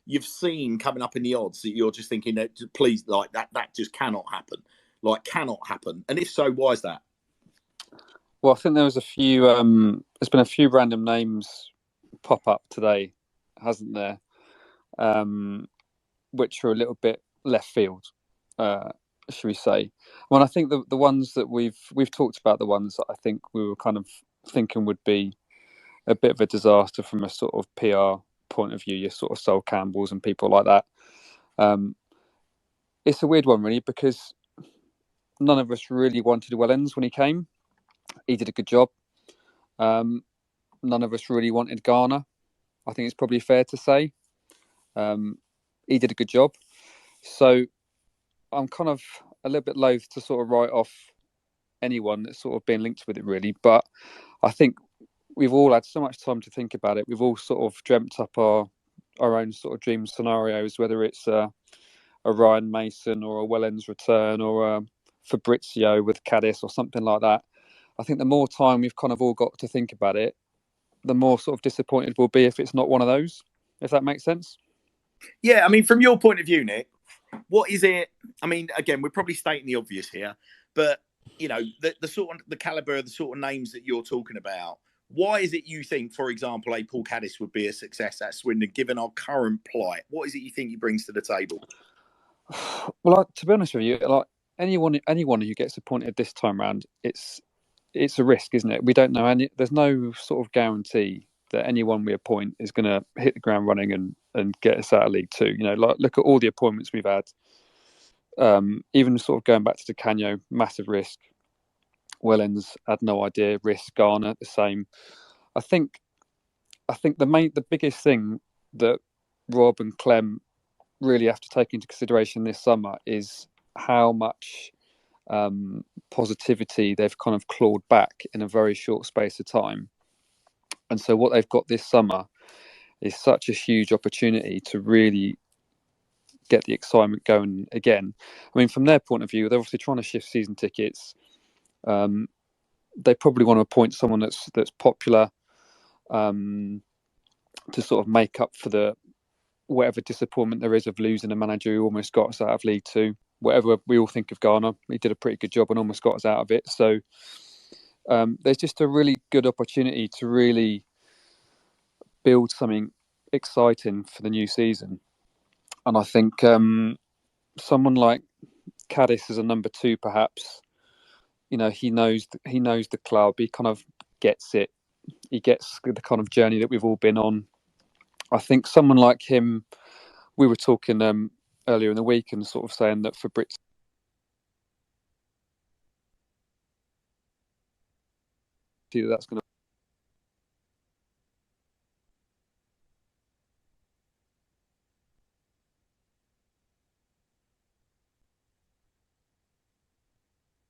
you've seen coming up in the odds that you're just thinking that please, like that just cannot happen, and if so, why is that? Well, I think there was a few. There's been a few random names pop up today, hasn't there? Which are a little bit left field, should we say? Well, I think the ones that we've talked about, the ones that I think we were kind of thinking would be a bit of a disaster from a sort of PR point of view, your sort of Sol Campbells and people like that. It's a weird one, really, because none of us really wanted Wellens when he came. He did a good job. None of us really wanted Garner. I think it's probably fair to say. He did a good job. So I'm kind of a little bit loath to sort of write off anyone that's sort of been linked with it, really. But I think we've all had so much time to think about it. We've all sort of dreamt up our own sort of dream scenarios, whether it's a Ryan Mason or a Wellens return or a Fabrizio with Cadiz or something like that. I think the more time we've kind of all got to think about it, the more sort of disappointed we'll be if it's not one of those, if that makes sense. Yeah, I mean, from your point of view, Nick, what is it? I mean, again, we're probably stating the obvious here, but, you know, the sort of the calibre, the sort of names that you're talking about, why is it you think, for example, a Paul Cadiz would be a success at Swindon, given our current plight? What is it you think he brings to the table? Well, to be honest with you, like anyone who gets appointed this time round, it's a risk, isn't it? We don't know there's no sort of guarantee that anyone we appoint is going to hit the ground running and get us out of League Two. You know, like look at all the appointments we've had. Even sort of going back to Canio, massive risk. Wellens had no idea, risk. Garner the same. I think the biggest thing that Rob and Clem really have to take into consideration this summer is how much positivity they've kind of clawed back in a very short space of time. And so what they've got this summer is such a huge opportunity to really get the excitement going again. I mean, from their point of view, they're obviously trying to shift season tickets. They probably want to appoint someone that's popular to sort of make up for the whatever disappointment there is of losing a manager who almost got us out of League Two. Whatever we all think of Garner, he did a pretty good job and almost got us out of it. So there's just a really good opportunity to really build something exciting for the new season. And I think someone like Cadiz as a number two, perhaps, you know, he knows the club. He kind of gets it. He gets the kind of journey that we've all been on. I think someone like him, we were talking earlier in the week and sort of saying that Fabrizio, that's going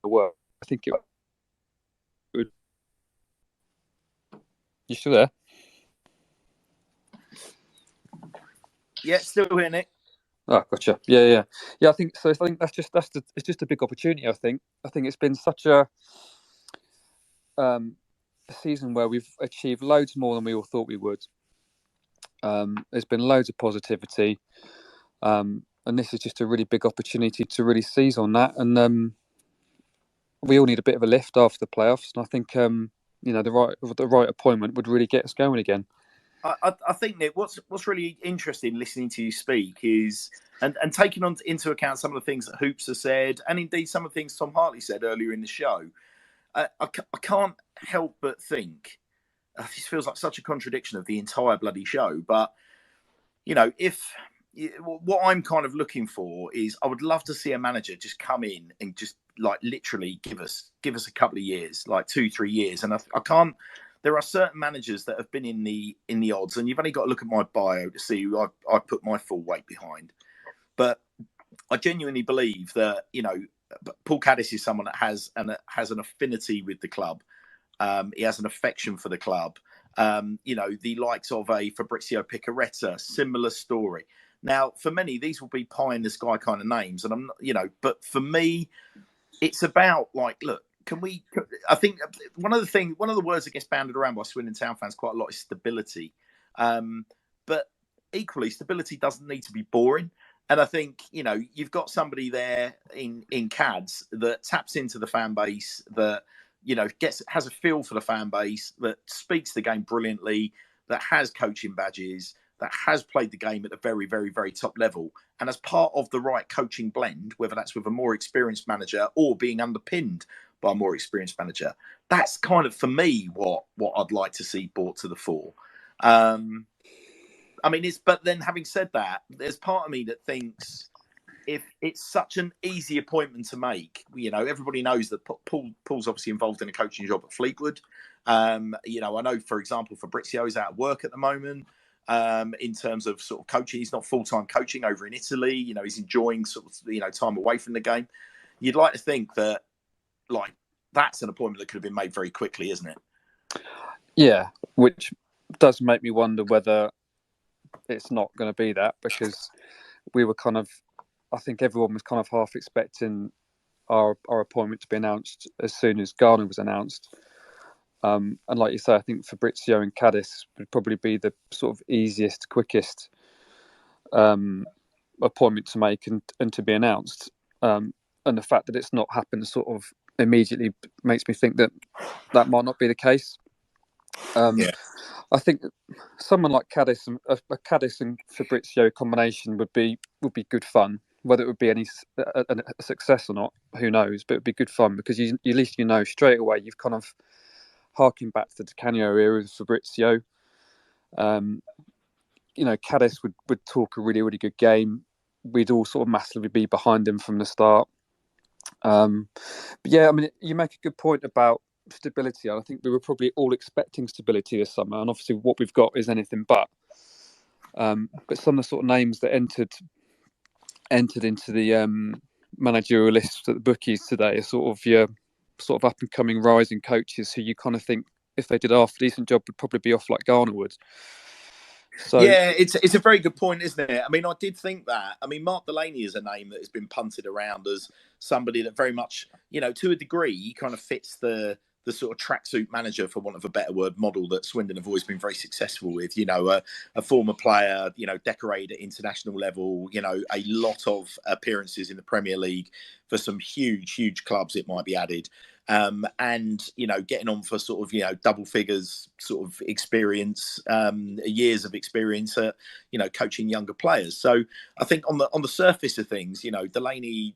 to work. I think it would. You still there? Yeah, still here, Nick. Oh, gotcha. Yeah. I think so. I think it's just a big opportunity. I think it's been such a season where we've achieved loads more than we all thought we would. There's been loads of positivity, and this is just a really big opportunity to really seize on that. And we all need a bit of a lift after the playoffs, and I think the right appointment would really get us going again. I think, Nick, what's really interesting listening to you speak is, and taking into account some of the things that Hoops has said, and indeed some of the things Tom Hartley said earlier in the show, I can't help but think, this feels like such a contradiction of the entire bloody show, but if what I'm kind of looking for is, I would love to see a manager just come in and just like literally give us a couple of years, like 2-3 years. And I can't. There are certain managers that have been in the odds, and you've only got to look at my bio to see who I put my full weight behind. But I genuinely believe that Paul Caddis is someone that has an affinity with the club. He has an affection for the club. The likes of a Fabrizio Picaretta, similar story. Now, for many, these will be pie in the sky kind of names, and I'm not, but for me, it's about like, look, I think one of the words that gets banded around by Swindon Town fans quite a lot is stability. But equally, stability doesn't need to be boring. And I think, you've got somebody there in Cads that taps into the fan base, that, has a feel for the fan base, that speaks the game brilliantly, that has coaching badges, that has played the game at a very, very, very top level. And as part of the right coaching blend, whether that's with a more experienced manager or being underpinned by a more experienced manager, that's kind of, for me, what I'd like to see brought to the fore. But then having said that, there's part of me that thinks, if it's such an easy appointment to make, everybody knows that Paul's obviously involved in a coaching job at Fleetwood. I know, for example, Fabrizio is out of work at the moment. In terms of sort of coaching, he's not full-time coaching over in Italy. He's enjoying sort of, time away from the game. You'd like to think that, like, that's an appointment that could have been made very quickly, isn't it? Yeah, which does make me wonder whether it's not going to be that, because we were I think everyone was kind of half expecting our appointment to be announced as soon as Garner was announced. And like you say, I think Fabrizio and Caddis would probably be the sort of easiest, quickest appointment to make and to be announced. And the fact that it's not happened sort of immediately makes me think that might not be the case. I think someone like Caddis and a Caddis and Fabrizio combination would be good fun. Whether it would be a success or not, who knows? But it would be good fun, because at least straight away you've kind of harking back to the Di Canio era with Fabrizio. Caddis would talk a really, really good game. We'd all sort of massively be behind him from the start. But yeah, you make a good point about stability. I think we were probably all expecting stability this summer, and obviously what we've got is anything but. But some of the sort of names that entered into the managerial list at the bookies today are sort of up and coming rising coaches who you kind of think, if they did a half decent job, would probably be off like Garner would. So yeah, it's a very good point, isn't it? I did think that. Mark Delaney is a name that has been punted around as somebody that very much, to a degree, kind of fits the sort of tracksuit manager, for want of a better word, model that Swindon have always been very successful with. A former player, decorated at international level, a lot of appearances in the Premier League for some huge clubs, it might be added. And getting on for sort of double figures sort of experience, years of experience at coaching younger players. So I think on the surface of things, Delaney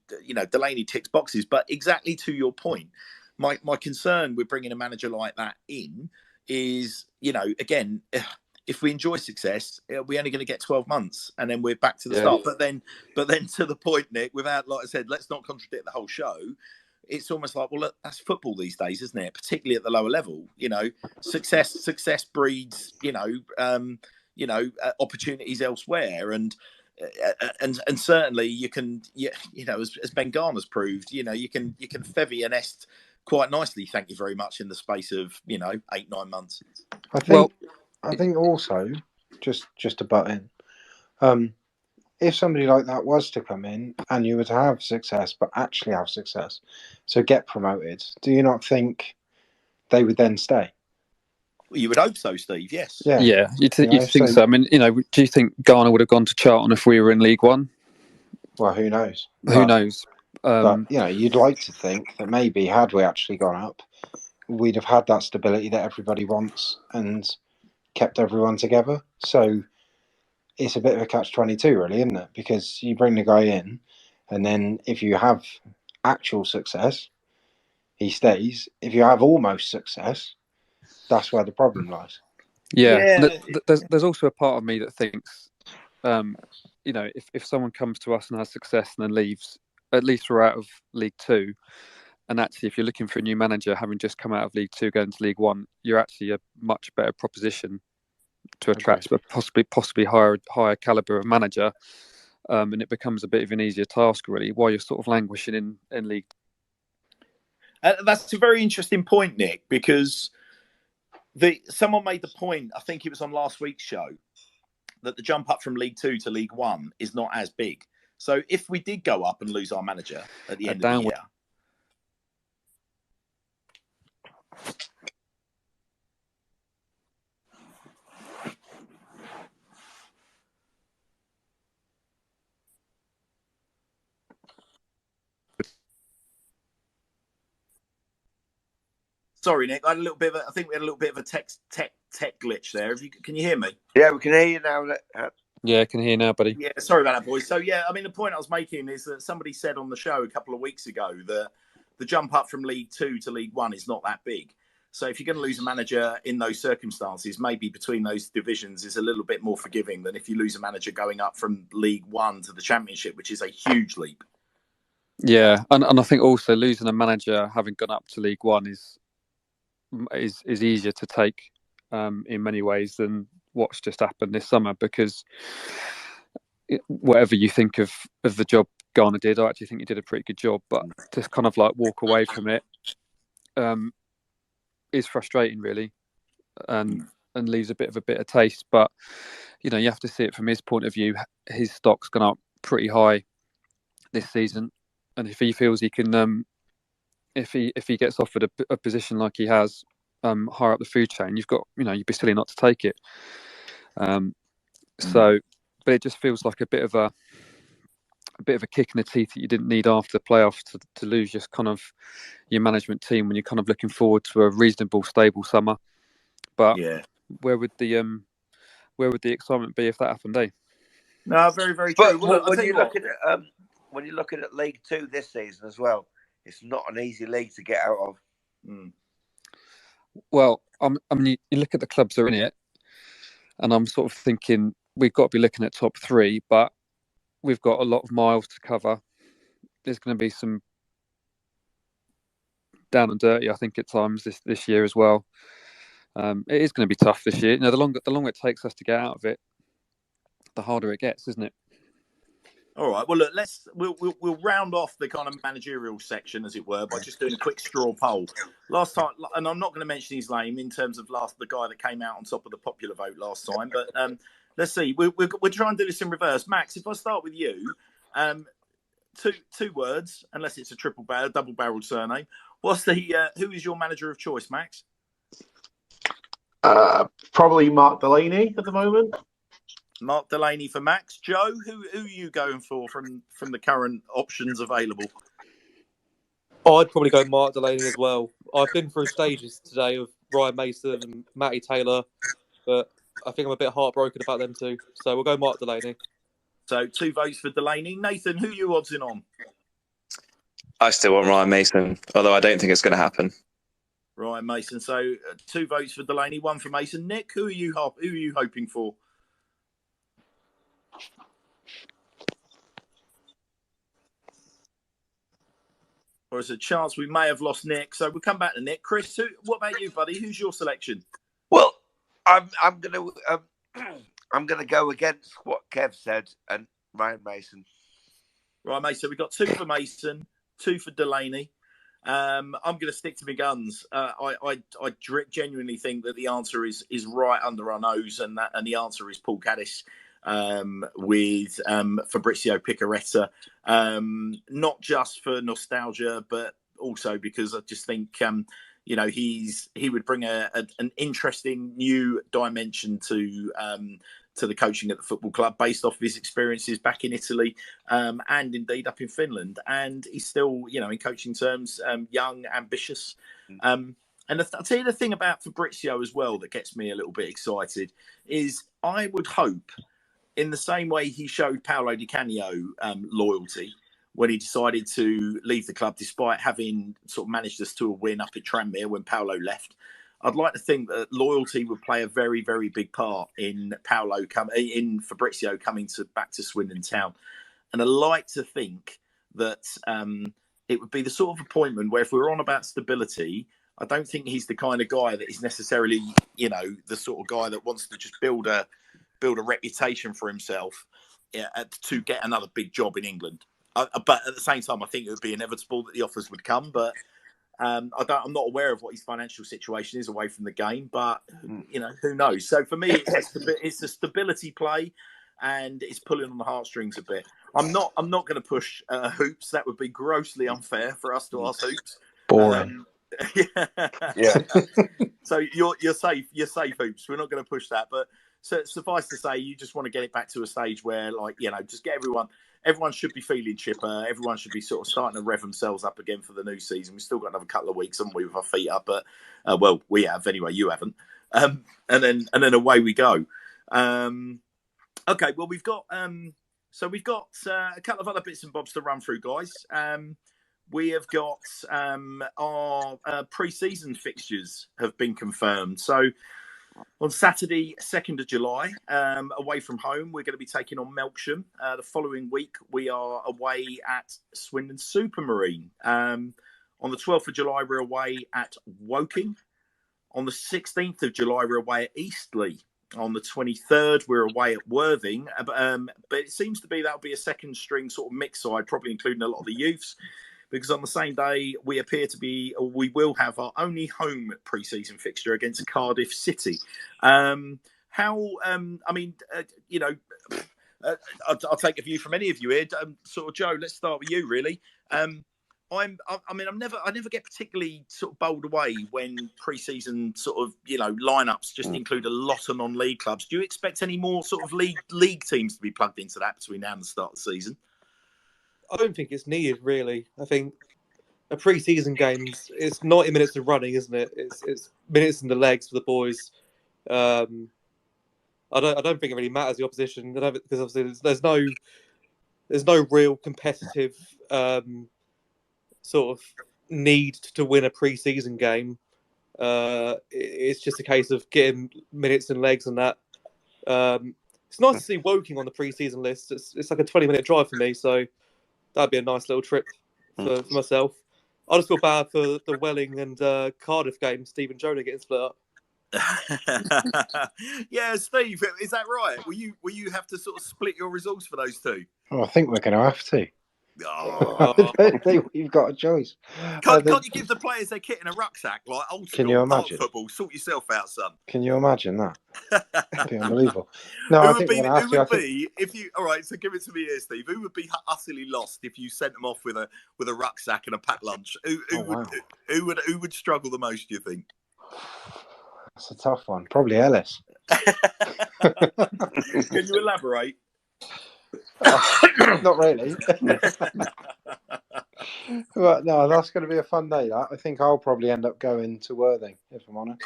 ticks boxes. But exactly to your point, my concern with bringing a manager like that in is, again, if we enjoy success, we're only going to get 12 months and then we're back to the start. But then to the point, Nick, without, like I said, let's not contradict the whole show. It's almost like, well, look, that's football these days, isn't it? Particularly at the lower level, success breeds, opportunities elsewhere. And certainly you can, as Ben Garner's proved, you can feather your nest quite nicely. Thank you very much. In the space of 8-9 months. I think also just to butt in, if somebody like that was to come in and you were to have success, but actually have success, so get promoted, do you not think they would then stay? You would hope so, Steve. Yes. Yeah. You'd think so. Do you think Garner would have gone to Charlton if we were in League One? Well, who knows? Who knows? But you'd like to think that maybe had we actually gone up, we'd have had that stability that everybody wants and kept everyone together. So it's a bit of a catch-22, really, isn't it? Because you bring the guy in, and then if you have actual success, he stays. If you have almost success, that's where the problem lies. Yeah. There's also a part of me that thinks you know, if someone comes to us and has success and then leaves, at least we're out of League Two. And actually, if you're looking for a new manager, having just come out of League Two, going to League One, you're actually a much better proposition to attract a possibly higher caliber of manager. And it becomes a bit of an easier task, really, while you're sort of languishing in League. That's a very interesting point, Nick, because someone made the point, I think it was on last week's show, that the jump up from League Two to League One is not as big. So if we did go up and lose our manager at the end of the year... Sorry, Nick. I think we had a little bit of a tech glitch there. Can you hear me? Yeah, we can hear you now. Yeah, I can hear you now, buddy. Yeah, sorry about that, boys. So yeah, I mean, the point I was making is that somebody said on the show a couple of weeks ago that the jump up from League Two to League One is not that big. So if you're going to lose a manager in those circumstances, maybe between those divisions is a little bit more forgiving than if you lose a manager going up from League One to the Championship, which is a huge leap. Yeah, and I think also losing a manager having gone up to League One is easier to take in many ways than what's just happened this summer, because whatever you think of the job Garner did, I actually think he did a pretty good job, but to kind of like walk away from it is frustrating, really, and leaves a bit of a bitter taste. But you know, you have to see it from his point of view. His stock's gone up pretty high this season, and if he feels he can if he gets offered a position like he has higher up the food chain, you'd be silly not to take it. So, but it just feels like a bit of a kick in the teeth that you didn't need after the playoffs to lose just kind of your management team when you're kind of looking forward to a reasonable, stable summer. But yeah, where would the excitement be if that happened, eh? No, very, very true. But when you're looking at League Two this season as well, it's not an easy league to get out of. Well, I mean, you look at the clubs that are in it, and I'm sort of thinking we've got to be looking at top three, but we've got a lot of miles to cover. There's going to be some down and dirty, I think, at times this year as well. It is going to be tough this year. You know, the longer it takes us to get out of it, the harder it gets, isn't it? All right. Well, look, we'll round off the kind of managerial section, as it were, by just doing a quick straw poll. Last time, and I'm not going to mention his name in terms of the guy that came out on top of the popular vote last time, but let's see. We'll try and do this in reverse. Max, if I start with you, two words, unless it's a double-barreled surname. What's who is your manager of choice, Max? Probably Mark Delaney at the moment. Mark Delaney for Max. Joe, who are you going for from the current options available? I'd probably go Mark Delaney as well. I've been through stages today of Ryan Mason and Matty Taylor, but I think I'm a bit heartbroken about them too. So we'll go Mark Delaney. So 2 votes for Delaney. Nathan, who are you oddsing on? I still want Ryan Mason, although I don't think it's going to happen. Ryan Mason. So 2 votes for Delaney, 1 for Mason. Nick, who are you hoping for? Or there's a chance we may have lost Nick. So we'll come back to Nick. Chris, what about you, buddy? Who's your selection? Well, I'm gonna go against what Kev said and Ryan Mason. Right, Mason. We've got 2 for Mason, 2 for Delaney. I'm going to stick to my guns. I genuinely think that the answer is right under our nose, and the answer is Paul Caddis. With Fabrizio Picaretta, not just for nostalgia, but also because I just think he would bring an interesting new dimension to the coaching at the football club based off of his experiences back in Italy and indeed up in Finland. And he's still, in coaching terms, young, ambitious. And I'll tell you the thing about Fabrizio as well that gets me a little bit excited is I would hope, in the same way he showed Paolo Di Canio loyalty when he decided to leave the club despite having sort of managed us to a win up at Tranmere when Paolo left, I'd like to think that loyalty would play a very, very big part in Fabrizio coming back to Swindon Town. And I like to think that it would be the sort of appointment where if we're on about stability, I don't think he's the kind of guy that is necessarily, the sort of guy that wants to just build a reputation for himself to get another big job in England. But at the same time, I think it would be inevitable that the offers would come. But I'm not aware of what his financial situation is away from the game. But who knows? So for me, it's a stability play, and it's pulling on the heartstrings a bit. I'm not going to push hoops. That would be grossly unfair for us to ask hoops. Boring. Yeah. So you're safe. You're safe, hoops. We're not going to push that. But suffice to say, you just want to get it back to a stage where, just get everyone. Everyone should be feeling chipper. Everyone should be sort of starting to rev themselves up again for the new season. We've still got another couple of weeks, haven't we, with our feet up? But we have anyway. You haven't. And then away we go. Okay. Well, we've got a couple of other bits and bobs to run through, guys. We have got our pre-season fixtures have been confirmed. So on Saturday, 2nd of July, away from home, we're going to be taking on Melksham. The following week, we are away at Swindon Supermarine. On the 12th of July, we're away at Woking. On the 16th of July, we're away at Eastleigh. On the 23rd, we're away at Worthing. But it seems to be that'll be a second string sort of mix side, probably including a lot of the youths. Because on the same day, we will have our only home pre-season fixture against Cardiff City. I'll take a view from any of you here. Sort of Joe, let's start with you, really. I never get particularly sort of bowled away when pre-season sort of lineups just include a lot of non-league clubs. Do you expect any more sort of league teams to be plugged into that between now and the start of the season? I don't think it's needed, really. I think a pre-season game, it's 90 minutes of running, isn't it? It's minutes in the legs for the boys. I don't think it really matters the opposition, because obviously there's no real competitive sort of need to win a pre-season game. It's just a case of getting minutes and legs and that. It's nice to see Woking on the pre-season list. It's like a 20-minute drive for me, so that'd be a nice little trip for myself. I just feel bad for the Welling and Cardiff game. Steve and Jonah getting split up. Yeah, Steve, is that right? Will you have to sort of split your resource for those two? Oh, I think we're going to have to. Oh. I don't think we've got a choice. Can't you give the players their kit in a rucksack like old school? Can you imagine? Football, sort yourself out, son. Can you imagine that? That'd be unbelievable. No, I think if you? All right, so give it to me here, Steve. Who would be utterly lost if you sent them off with a rucksack and a packed lunch? Who would struggle the most? Do you think? That's a tough one. Probably Ellis. Can you elaborate? Not really. But no, that's going to be a fun day. That I think I'll probably end up going to Worthing, if I'm honest.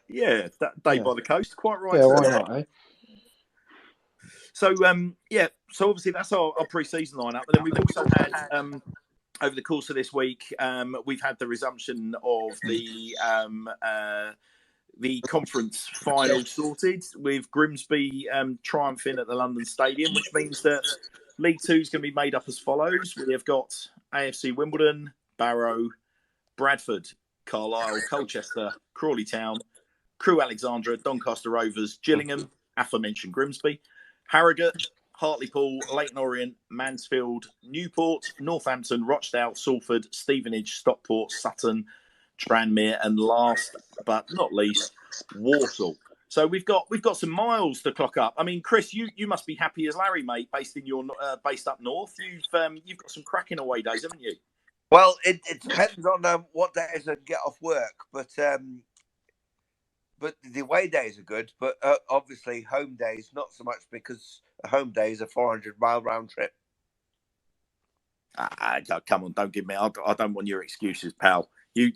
Yeah, that day by the coast, quite right. Yeah, why not? Eh? So so obviously that's our pre-season lineup, but then we've also had over the course of this week, we've had the resumption of the conference final sorted, with Grimsby triumphing at the London Stadium, which means that League Two is going to be made up as follows. We have got AFC Wimbledon, Barrow, Bradford, Carlisle, Colchester, Crawley Town, Crewe Alexandra, Doncaster Rovers, Gillingham, aforementioned Grimsby, Harrogate, Hartlepool, Leyton Orient, Mansfield, Newport, Northampton, Rochdale, Salford, Stevenage, Stockport, Sutton, Tranmere, and last but not least, Walsall. So we've got some miles to clock up. I mean, Chris, you must be happy as Larry, mate, based up north. You've got some cracking away days, haven't you? Well, it depends on what days I get off work, but the away days are good. But obviously, home days not so much, because a home day is a 400-mile round trip. Come on, don't give me. I don't want your excuses, pal. You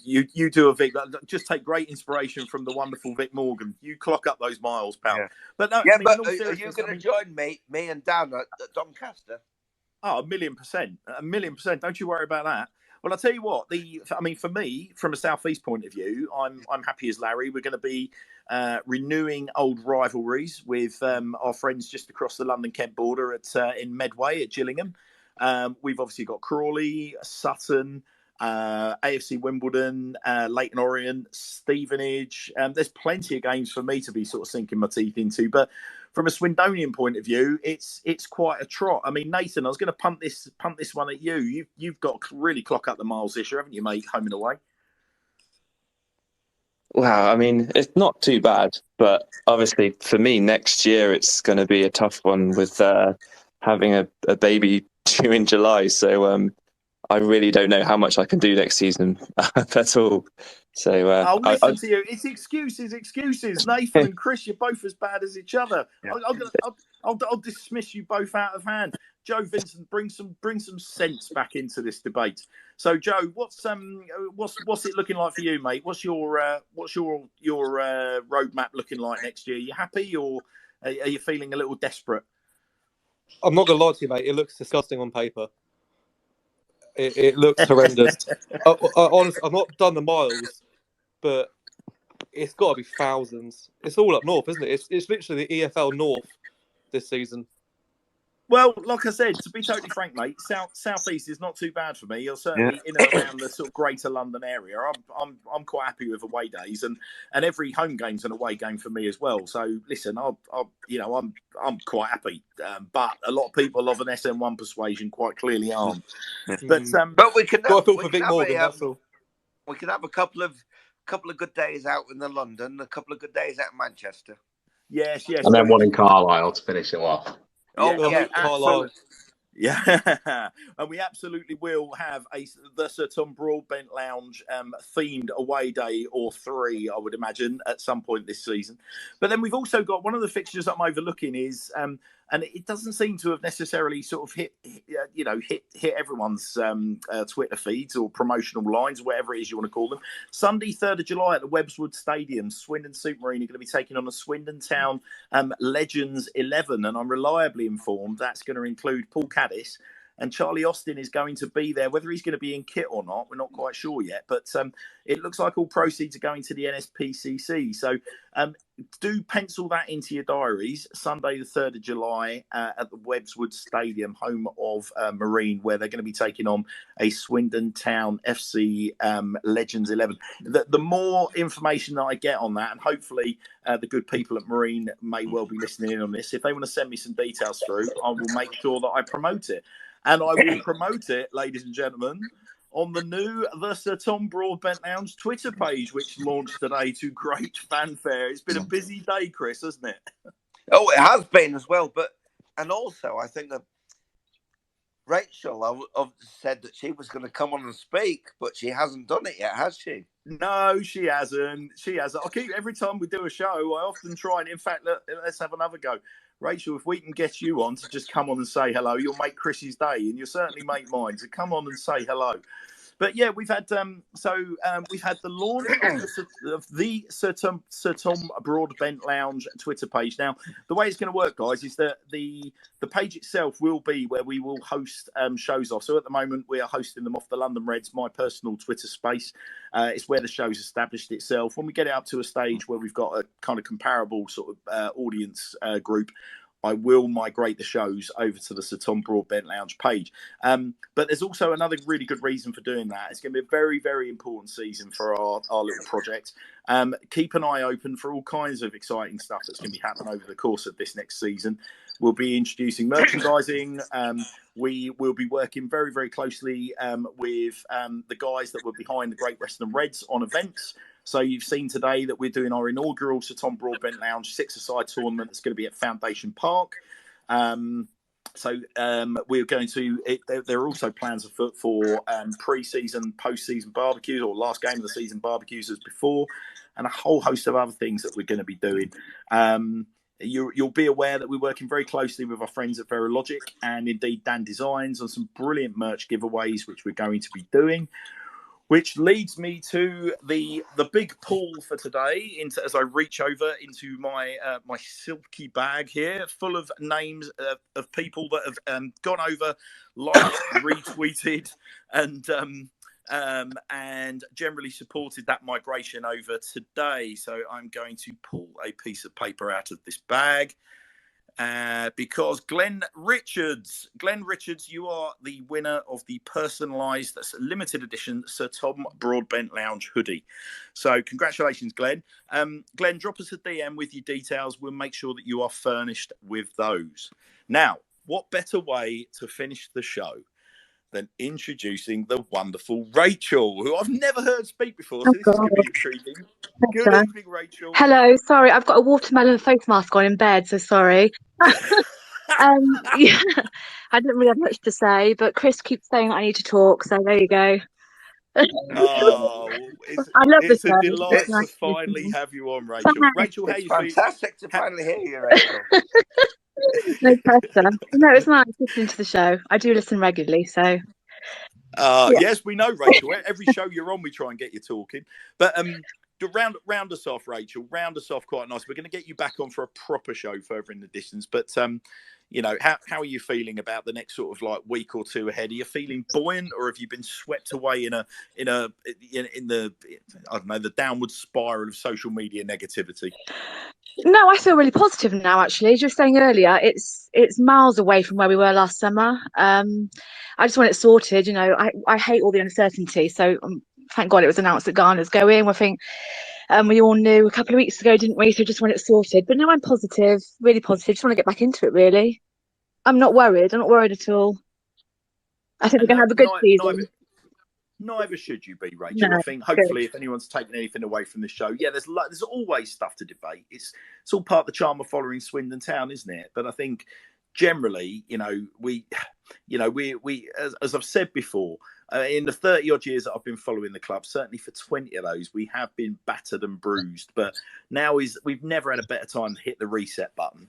do a Vic. Just take great inspiration from the wonderful Vic Morgan. You clock up those miles, pal. Yeah. But no, yeah, I mean, but are you going to join me and Dan at Doncaster? Oh, 1,000,000%. 1,000,000%. Don't you worry about that. Well, I'll tell you what. For me, from a Southeast point of view, I'm happy as Larry. We're going to be renewing old rivalries with our friends just across the London-Kent border in Medway at Gillingham. We've obviously got Crawley, Sutton, AFC Wimbledon, Leyton Orient, Stevenage. There's plenty of games for me to be sort of sinking my teeth into, but from a Swindonian point of view, it's quite a trot. I mean, Nathan, I was going to punt this one at you. You've got to really clock up the miles this year, haven't you, mate? Home and away. Wow, I mean, it's not too bad, but obviously for me next year it's going to be a tough one with having a baby due in July. So I really don't know how much I can do next season at all. So I'll listen to you. It's excuses. Nathan and Chris, you're both as bad as each other. Yeah. I'll dismiss you both out of hand. Joe Vincent, bring some sense back into this debate. So, Joe, what's it looking like for you, mate? What's your roadmap looking like next year? Are you happy, or are you feeling a little desperate? I'm not gonna lie to you, mate. It looks disgusting on paper. It looks horrendous. Honestly, I've not done the miles, but it's got to be thousands. It's all up north, isn't it? It's literally the EFL North this season. Well, like I said, to be totally frank, mate, southeast is not too bad for me. You're certainly in and around the sort of Greater London area. I'm quite happy with away days, and every home game's an away game for me as well. So listen, I'm quite happy. But a lot of people of an SN1 persuasion quite clearly aren't. But we can have we can have a couple of good days out in the London, a couple of good days out in Manchester. Yes. And then one in Carlisle to finish it off. Carlisle. Yeah, and we absolutely will have the Sir Tom Broadbent Lounge themed away day or three, I would imagine, at some point this season. But then we've also got one of the fixtures that I'm overlooking is, and it doesn't seem to have necessarily sort of hit everyone's Twitter feeds or promotional lines, whatever it is you want to call them. Sunday, 3rd of July at the Webswood Stadium, Swindon Supermarine are going to be taking on the Swindon Town Legends 11, and I'm reliably informed that's going to include Paul Caddis, and Charlie Austin is going to be there. Whether he's going to be in kit or not, we're not quite sure yet. But it looks like all proceeds are going to the NSPCC. So do pencil that into your diaries. Sunday, the 3rd of July at the Webswood Stadium, home of Marine, where they're going to be taking on a Swindon Town FC Legends 11. The more information that I get on that, and hopefully the good people at Marine may well be listening in on this, if they want to send me some details through, I will make sure that I promote it. And I will promote it, ladies and gentlemen, on the new The Sir Tom Broadbent Lounge Twitter page, which launched today to great fanfare. It's been a busy day, Chris, hasn't it? Oh, it has been as well. And also, I think that Rachel said that she was going to come on and speak, but she hasn't done it yet, has she? No, she hasn't. Every time we do a show, I often try and, in fact, let's have another go. Rachel, if we can get you on to just come on and say hello, you'll make Chris's day, and you'll certainly make mine. So come on and say hello. But yeah, we've had we've had the launch of the Sir Tom Broadbent Lounge Twitter page. Now, the way it's going to work, guys, is that the page itself will be where we will host shows off. So at the moment, we are hosting them off the London Reds, my personal Twitter space. It's where the show's established itself. When we get it up to a stage where we've got a kind of comparable sort of audience group, I will migrate the shows over to the Sir Tom Broadbent Lounge page. But there's also another really good reason for doing that. It's going to be a very, very important season for our little project. Keep an eye open for all kinds of exciting stuff that's going to be happening over the course of this next season. We'll be introducing merchandising. We will be working very, very closely with the guys that were behind the Great Western Reds on events. So you've seen today that we're doing our inaugural Sir Tom Broadbent Lounge six-a-side tournament that's going to be at Foundation Park. We're going to. There are also plans afoot for pre-season, post-season barbecues, or last game of the season barbecues as before, and a whole host of other things that we're going to be doing. You'll be aware that we're working very closely with our friends at Verologic and indeed Dan Designs on some brilliant merch giveaways, which we're going to be doing. Which leads me to the big pull for today. As I reach over into my my silky bag here, full of names of people that have gone over, liked, retweeted, and and generally supported that migration over today. So I'm going to pull a piece of paper out of this bag. Because Glenn Richards, you are the winner of the personalised limited edition Sir Tom Broadbent Lounge hoodie. So congratulations, Glenn. Glenn, drop us a DM with your details. We'll make sure that you are furnished with those. Now, what better way to finish the show than introducing the wonderful Rachel, who I've never heard speak before. So this is going to be intriguing. Good evening, Rachel. Hello, sorry, I've got a watermelon face mask on in bed, so sorry. Yeah, I didn't really have much to say, but Chris keeps saying I need to talk, so there you go. Oh, I love it's this a show. delight It's nice to to finally listen. have you on, Rachel. Thanks. Rachel, how It's you feeling? fantastic to finally hear you, Rachel. No pressure. No, it's nice listening to the show. I do listen regularly, so yeah. Yes, we know, Rachel. Every show you're on, we try and get you talking. But to round us off, Rachel. Round us off quite nice. We're going to get you back on for a proper show further in the distance. But you know, how are you feeling about the next sort of like week or two ahead? Are you feeling buoyant, or have you been swept away in the I don't know, the downward spiral of social media negativity? No, I feel really positive now, actually. As you were saying earlier, it's miles away from where we were last summer. I just want it sorted. You know, I hate all the uncertainty. So thank God it was announced that Ghana's going. I think we all knew a couple of weeks ago, didn't we? So just want it sorted. But no, I'm positive, really positive. Just want to get back into it, really. I'm not worried. I'm not worried at all. I think we're going to have a good season. Neither should you be, Rachel. No, I think hopefully if anyone's taken anything away from the show, yeah, there's always stuff to debate. It's all part of the charm of following Swindon Town, isn't it? But I think generally, we as I've said before, in the 30 odd years that I've been following the club, certainly for 20 of those, we have been battered and bruised. But now we've never had a better time to hit the reset button.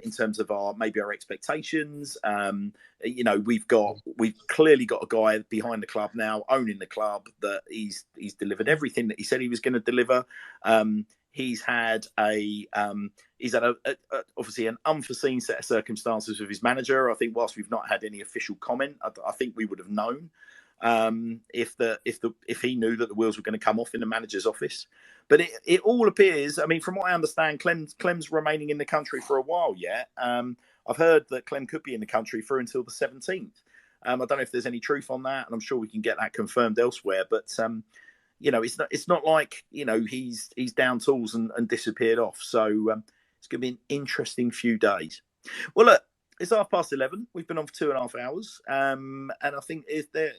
In terms of our expectations, we've clearly got a guy behind the club now, owning the club, that he's delivered everything that he said he was going to deliver. He's had obviously an unforeseen set of circumstances with his manager. I think whilst we've not had any official comment, I think we would have known if he knew that the wheels were going to come off in the manager's office. But it all appears, I mean, from what I understand, Clem's remaining in the country for a while yet. I've heard that Clem could be in the country for until the 17th. I don't know if there's any truth on that, and I'm sure we can get that confirmed elsewhere. But it's not like he's down tools and disappeared off. So it's going to be an interesting few days. Well, look, it's 11:30. We've been on for 2.5 hours, and I think if there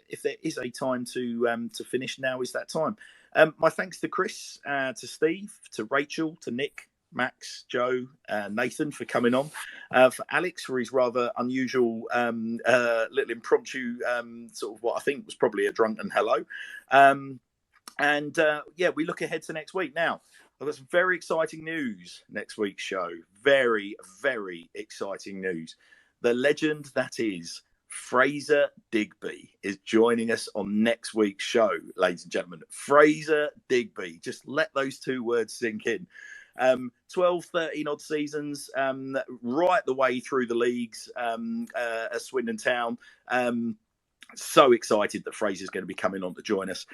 is a time to finish, now is that time. My thanks to Chris, to Steve, to Rachel, to Nick, Max, Joe, Nathan for coming on, for Alex for his rather unusual little impromptu sort of what I think was probably a drunken hello, we look ahead to next week. Now, I've got some very exciting news next week's show. Very, very exciting news. The legend that is Fraser Digby is joining us on next week's show, ladies and gentlemen. Fraser Digby. Just let those two words sink in. 12, 13 odd seasons, right the way through the leagues at Swindon Town. So excited that Fraser's going to be coming on to join us.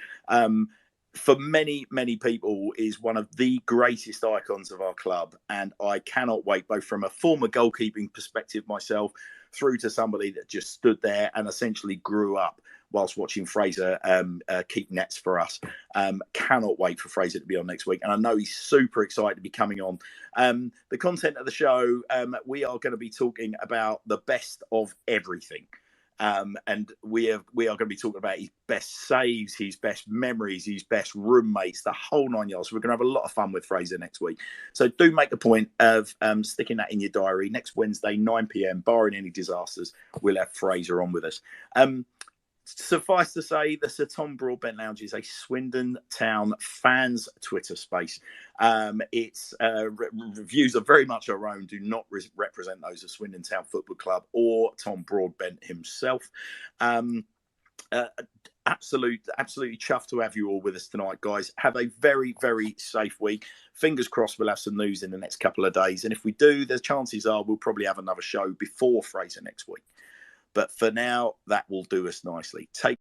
For many, many people, is one of the greatest icons of our club. And I cannot wait, both from a former goalkeeping perspective myself, through to somebody that just stood there and essentially grew up whilst watching Fraser keep nets for us. Cannot wait for Fraser to be on next week. And I know he's super excited to be coming on. The content of the show, we are going to be talking about the best of everything. And we are going to be talking about his best saves, his best memories, his best roommates, the whole 9 yards. So we're going to have a lot of fun with Fraser next week. So do make a point of sticking that in your diary. Next Wednesday, 9 p.m, barring any disasters, we'll have Fraser on with us. Suffice to say, the Sir Tom Broadbent Lounge is a Swindon Town fans Twitter space. Its reviews are very much our own, do not represent those of Swindon Town Football Club or Tom Broadbent himself. Absolutely chuffed to have you all with us tonight, guys. Have a very, very safe week. Fingers crossed we'll have some news in the next couple of days. And if we do, the chances are we'll probably have another show before Fraser next week. But for now, that will do us nicely. Take